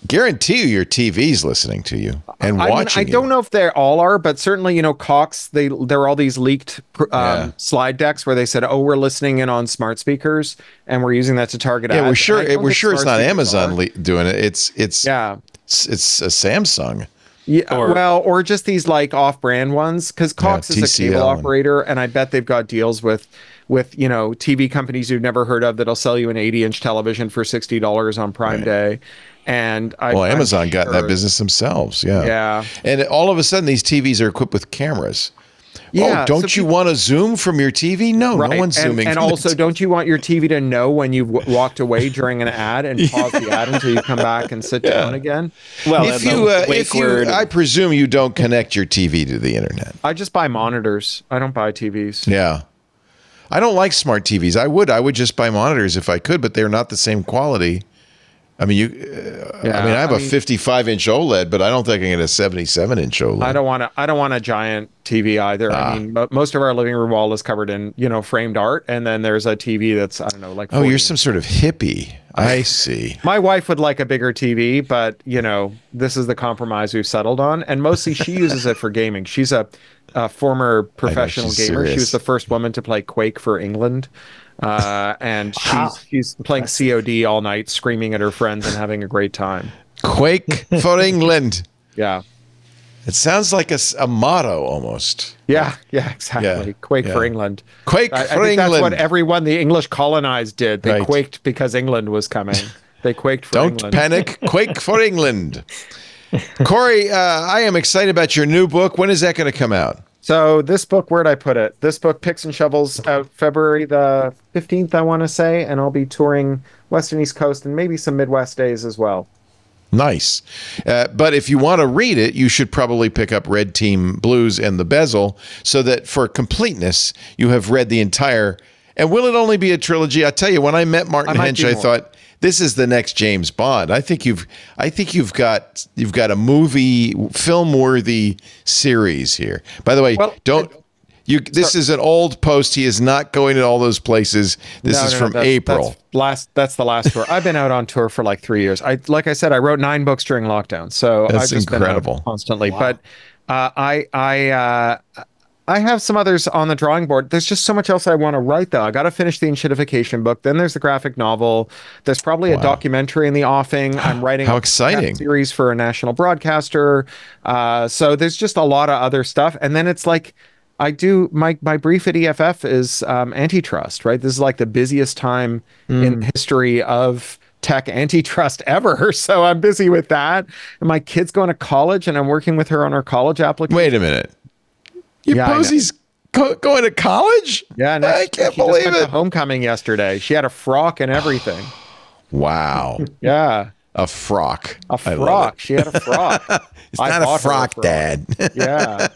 A: Guarantee you your TV's listening to you and watching.
D: I don't know if they all are, but certainly, you know, Cox, there are all these leaked slide decks where they said, oh, we're listening in on smart speakers and we're using that to target ads.
A: We're sure it's not Amazon doing it. It's a Samsung.
D: Yeah, or just these like off-brand ones, because Cox is a cable operator, and I bet they've got deals with you know TV companies you've never heard of that'll sell you an 80-inch television for $60 on Prime Day. And
A: Amazon got in that business themselves, yeah. And all of a sudden, these TVs are equipped with cameras. Yeah, don't you want to zoom from your TV? No, no one's zooming.
D: And also, don't you want your TV to know when you've walked away during an ad and pause the ad until you come back and sit down again?
A: Well, I presume you don't connect your TV to the internet.
D: I just buy monitors. I don't buy TVs.
A: Yeah. I don't like smart TVs. I would just buy monitors if I could, but they're not the same quality. I mean, I have a 55-inch OLED, but I don't think I can get a 77-inch OLED.
D: I don't want a giant TV either. I mean, most of our living room wall is covered in, you know, framed art, and then there's a TV that's, I don't know, like 40.
A: Oh, you're some sort of hippie. I see.
D: My wife would like a bigger TV, but you know, this is the compromise we've settled on, and mostly she uses it for gaming. She's a former professional gamer.
A: Serious.
D: She was the first woman to play Quake for England. And she's playing COD all night, screaming at her friends and having a great time.
A: Quake for England.
D: Yeah.
A: It sounds like a motto almost.
D: Yeah, exactly. Quake for England.
A: Quake for
D: England.
A: England.
D: That's what everyone the English colonized did. They quaked because England was coming. They quaked for England.
A: Don't panic. Quake for England. Corey, I am excited about your new book. When is that going to come out?
D: So this book, where'd I put it? This book, Picks and Shovels, out February the 15th, I want to say, and I'll be touring West and East Coast and maybe some Midwest days as well.
A: Nice. But if you want to read it, you should probably pick up Red Team Blues and The Bezel so that for completeness, you have read the entire. And will it only be a trilogy? I tell you, when I met Martin Hench, I thought this is the next James Bond. I think you've got a movie film-worthy series here. By the way, this is an old post. He is not going to all those places. This is from April.
D: That's the last tour. I've been out on tour for like 3 years. Like I said, I wrote 9 books during lockdown, so
A: that's
D: I've just
A: incredible.
D: Been out constantly. Wow. But I have some others on the drawing board. There's just so much else I want to write, though. I got to finish the Enshittification book. Then there's the graphic novel. There's probably a documentary in the offing. I'm writing
A: a
D: series for a national broadcaster. So there's just a lot of other stuff. And then it's like I do my brief at EFF is antitrust, right? This is like the busiest time in the history of tech antitrust ever. So I'm busy with that. And my kid's going to college, and I'm working with her on her college application.
A: Wait a minute. Your Posey's going to college?
D: Yeah,
A: I can't believe it.
D: Homecoming yesterday. She had a frock and everything.
A: Wow.
D: Yeah.
A: A frock.
D: A frock. She had a frock.
A: It's not a frock, Dad.
D: Yeah.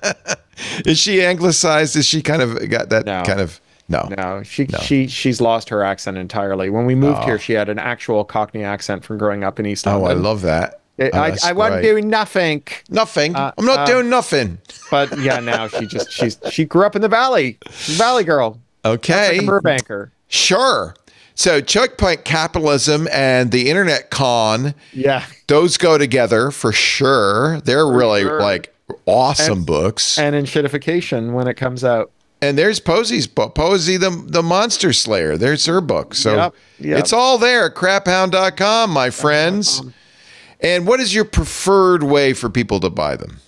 A: Is she anglicized? Is she kind of got that kind of... No.
D: She's lost her accent entirely. When we moved here, she had an actual Cockney accent from growing up in East London.
A: Oh, I love that.
D: I wasn't doing nothing.
A: Nothing. I'm not doing nothing.
D: But yeah, now she grew up in the Valley. She's a Valley girl.
A: Okay.
D: Like a Burbanker.
A: Sure. So Checkpoint Capitalism and the Internet Con.
D: Yeah.
A: Those go together for sure. They're really like awesome books.
D: And Enshittification when it comes out.
A: And there's Posey's book, Posey the Monster Slayer. There's her book. So
D: yep.
A: It's all there at craphound.com, my friends. And what is your preferred way for people to buy them?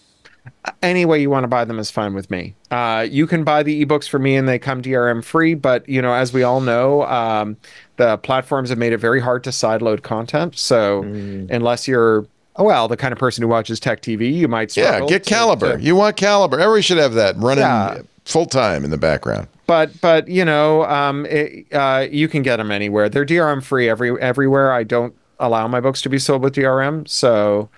D: Any way you want to buy them is fine with me. You can buy the ebooks for me and they come DRM free, but you know, as we all know, the platforms have made it very hard to sideload content. So unless you're Well, the kind of person who watches tech TV, you might struggle.
A: Yeah, get Caliber. You want Caliber. Everybody should have that running full time in the background.
D: But you know, you can get them anywhere. They're DRM free everywhere. I don't allow my books to be sold with DRM, so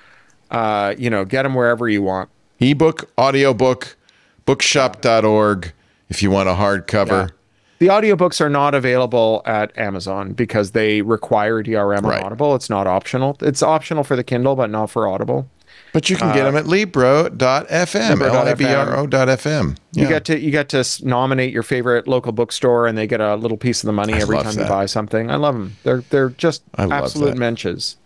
D: you know, get them wherever you want.
A: Ebook, audiobook, bookshop.org if you want a hardcover.
D: Yeah. The audiobooks are not available at Amazon because they require DRM on Audible. It's not optional. It's optional for the Kindle, but not for Audible.
A: But you can get them at Libro.fm, Libro.fm.
D: Yeah. You get to nominate your favorite local bookstore, and they get a little piece of the money every time you buy something. I love them. They're just absolute mentions.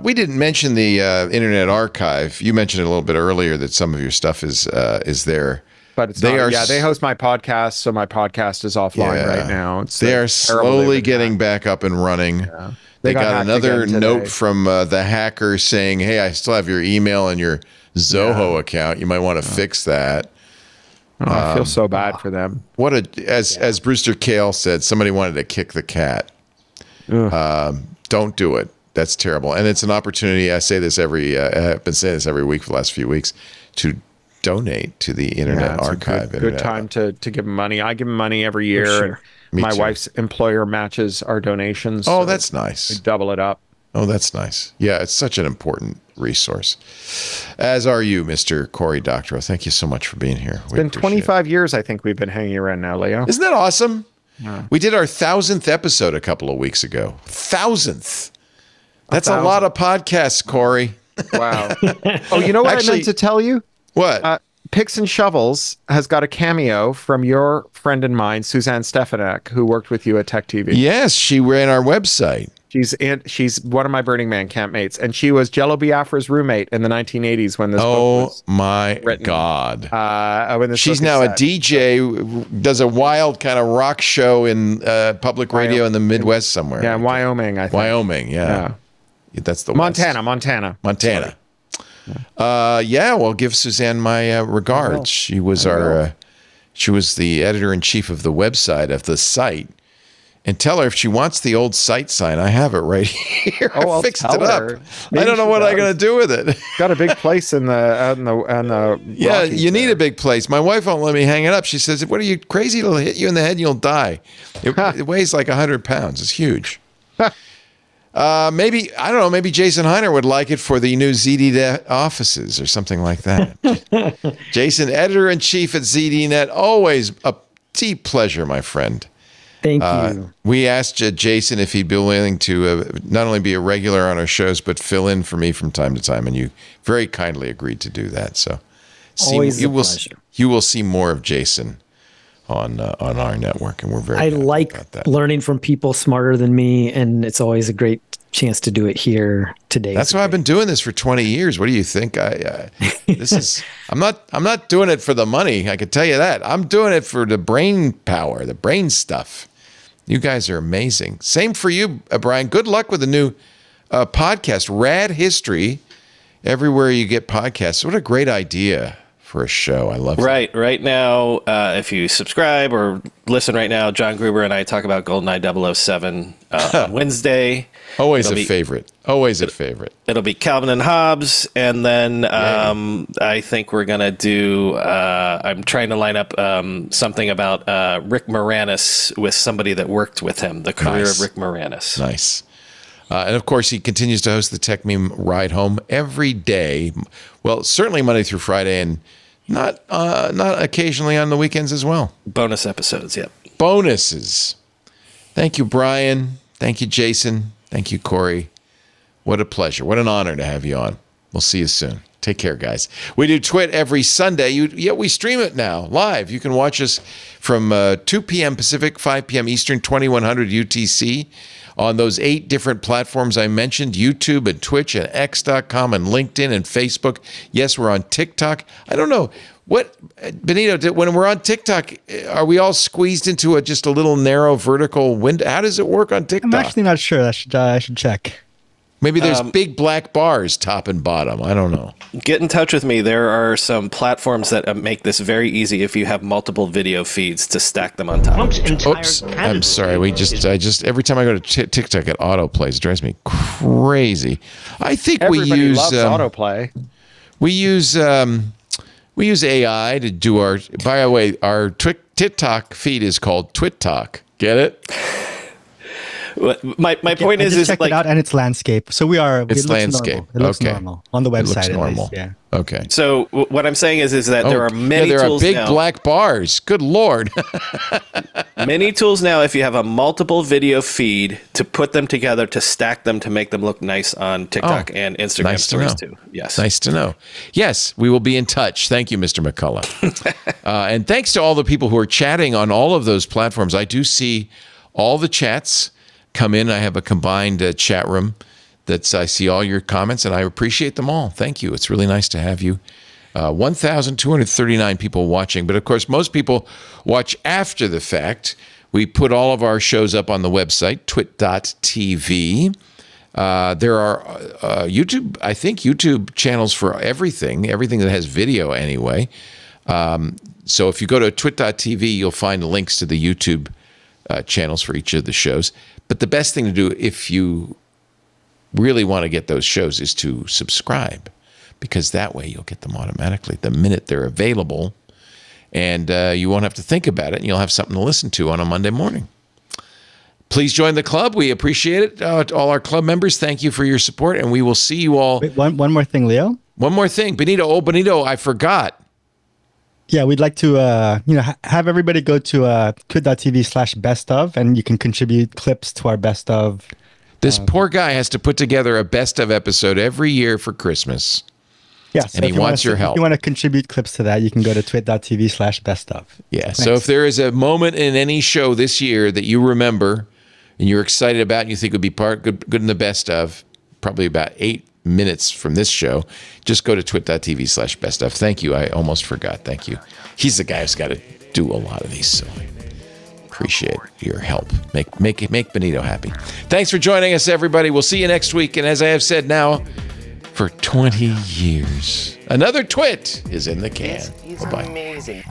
A: We didn't mention the Internet Archive. You mentioned it a little bit earlier that some of your stuff is there.
D: But it's they host my podcast, so my podcast is offline right now.
A: They are slowly getting back up and running. Yeah. They got another note from the hacker saying, "Hey, I still have your email and your Zoho account. You might want to fix that."
D: I feel so bad for them.
A: As Brewster Kahle said, somebody wanted to kick the cat. Don't do it. That's terrible. And it's an opportunity. I say this I've been saying this every week for the last few weeks to donate to the Internet Archive.
D: Good time to give them money. I give them money every year.
A: Sure.
D: And my wife's employer matches our donations.
A: Oh, so that's nice.
D: We double it up.
A: Oh, that's nice. Yeah, it's such an important resource. As are you, Mr. Cory Doctorow. Thank you so much for being here.
D: It's been 25 years, I think, we've been hanging around now, Leo.
A: Isn't that awesome? Yeah. We did our 1,000th episode a couple of weeks ago. 1,000th. That's a lot of podcasts, Cory.
D: Wow. Oh, you know what I meant to tell you?
A: What?
D: Picks and Shovels has got a cameo from your friend and mine, Suzanne Stefanik, who worked with you at Tech TV.
A: Yes, she ran our website.
D: She's one of my Burning Man campmates, and she was Jello Biafra's roommate in the 1980s when this book was
A: my
D: written.
A: God.
D: When
A: she's now a DJ, does a wild kind of rock show in public radio in the Midwest somewhere.
D: Yeah, in Wyoming, I think.
A: Wyoming, yeah. That's the
D: Montana.
A: Well, give Suzanne my regards. She was she was the editor-in-chief of the website of the site. And tell her if she wants the old site sign, I have it right here. I fixed it up. I don't know what I'm going to do with it.
D: Got a big place in the
A: yeah, you need a big place. My wife won't let me hang it up. She says, "What are you crazy? It'll hit you in the head and you'll die." It weighs like 100 pounds. It's huge. Maybe, I don't know, maybe Jason Heiner would like it for the new ZDNet offices or something like that. Jason, editor-in-chief at ZDNet, always a deep pleasure, my friend.
E: Thank you.
A: We asked Jason if he'd be willing to not only be a regular on our shows, but fill in for me from time to time, and you very kindly agreed to do that. So
E: always a pleasure.
A: You will see more of Jason on our network, and we're very happy about that.
E: Learning from people smarter than me, and it's always a great chance to do it here today.
A: That's why I've been doing this for 20 years. What do you think? I'm not doing it for the money. I can tell you that. I'm doing it for the brain power, the brain stuff. You guys are amazing. Same for you, Brian. Good luck with the new podcast, Rad History. Everywhere you get podcasts. What a great idea for a show. I love it.
F: Right now, if you subscribe or listen right now, John Gruber and I talk about GoldenEye 007 on Wednesday.
A: Always a favorite. Always a favorite.
F: It'll be Calvin and Hobbes, and then I think we're going to do, I'm trying to line up something about Rick Moranis with somebody that worked with him, the career of Rick Moranis.
A: Nice. And of course, he continues to host the Tech Meme Ride Home every day. Well, certainly Monday through Friday, and not occasionally on the weekends as well.
F: Bonus episodes, yep.
A: Bonuses. Thank you, Brian. Thank you, Jason. Thank you, Cory. What a pleasure. What an honor to have you on. We'll see you soon. Take care, guys. We do Twit every Sunday. We stream it now live. You can watch us from 2 p.m. Pacific, 5 p.m. Eastern, 2100 UTC on those 8 different platforms I mentioned, YouTube and Twitch and X.com and LinkedIn and Facebook. Yes, we're on TikTok. I don't know. What, Benito, when we're on TikTok, are we all squeezed into just a little narrow vertical window? How does it work on TikTok?
I: I'm actually not sure. I should check.
A: Maybe there's big black bars top and bottom. I don't know.
F: Get in touch with me. There are some platforms that make this very easy if you have multiple video feeds to stack them on top of each other.
A: Oops, I'm sorry. I just every time I go to TikTok, it autoplays. It drives me crazy. I think
D: Everybody
A: we use
D: loves autoplay.
A: We use AI to do our. By the way, our TikTok feed is called TwitTok. Get it?
F: My point is
I: check
F: like
I: it out, and it's landscape. So we are.
A: It's landscape.
I: Normal. It looks
A: okay.
I: normal on the website.
A: It looks normal.
I: Yeah.
A: Okay.
F: So what I'm saying is that there are many
A: there
F: tools
A: are big
F: now.
A: black bars. Good Lord.
F: Many tools now, if you have a multiple video feed, to put them together, to stack them, to make them look nice on TikTok and Instagram
A: nice
F: stories
A: to know.
F: too. Yes.
A: Nice to know. Yes, we will be in touch. Thank you, Mr. McCullough. And thanks to all the people who are chatting on all of those platforms. I do see all the chats come in. I have a combined chat room I see all your comments, and I appreciate them all. Thank you. It's really nice to have you. 1,239 people watching. But, of course, most people watch after the fact. We put all of our shows up on the website, twit.tv. There are YouTube channels for everything that has video anyway. So if you go to twit.tv, you'll find links to the YouTube channels for each of the shows. But the best thing to do if you really want to get those shows is to subscribe, because that way you'll get them automatically the minute they're available, and you won't have to think about it, and you'll have something to listen to on a Monday morning. Please join the club. We appreciate it. All our club members, thank you for your support, and we will see you all.
I: Wait, one more thing, Leo.
A: One more thing. Benito. Oh, Benito, I forgot.
I: Yeah, we'd like to have everybody go to twit.tv/best of, and you can contribute clips to our best of.
A: This poor guy has to put together a best of episode every year for Christmas.
I: Yes,
A: and he wants your help.
I: If you want to contribute clips to that, you can go to twit.tv/best of.
A: Yeah, so if there is a moment in any show this year that you remember and you're excited about and you think would be good in the best of, probably about 8 minutes from this show, just go to twit.tv/best of. Thank you. I almost forgot. Thank you. He's the guy who's got to do a lot of these, so I appreciate your help. Make Benito happy. Thanks for joining us, everybody. We'll see you next week. And as I have said now, for 20 years, another Twit is in the can.
H: He's
A: Bye-bye.
H: amazing.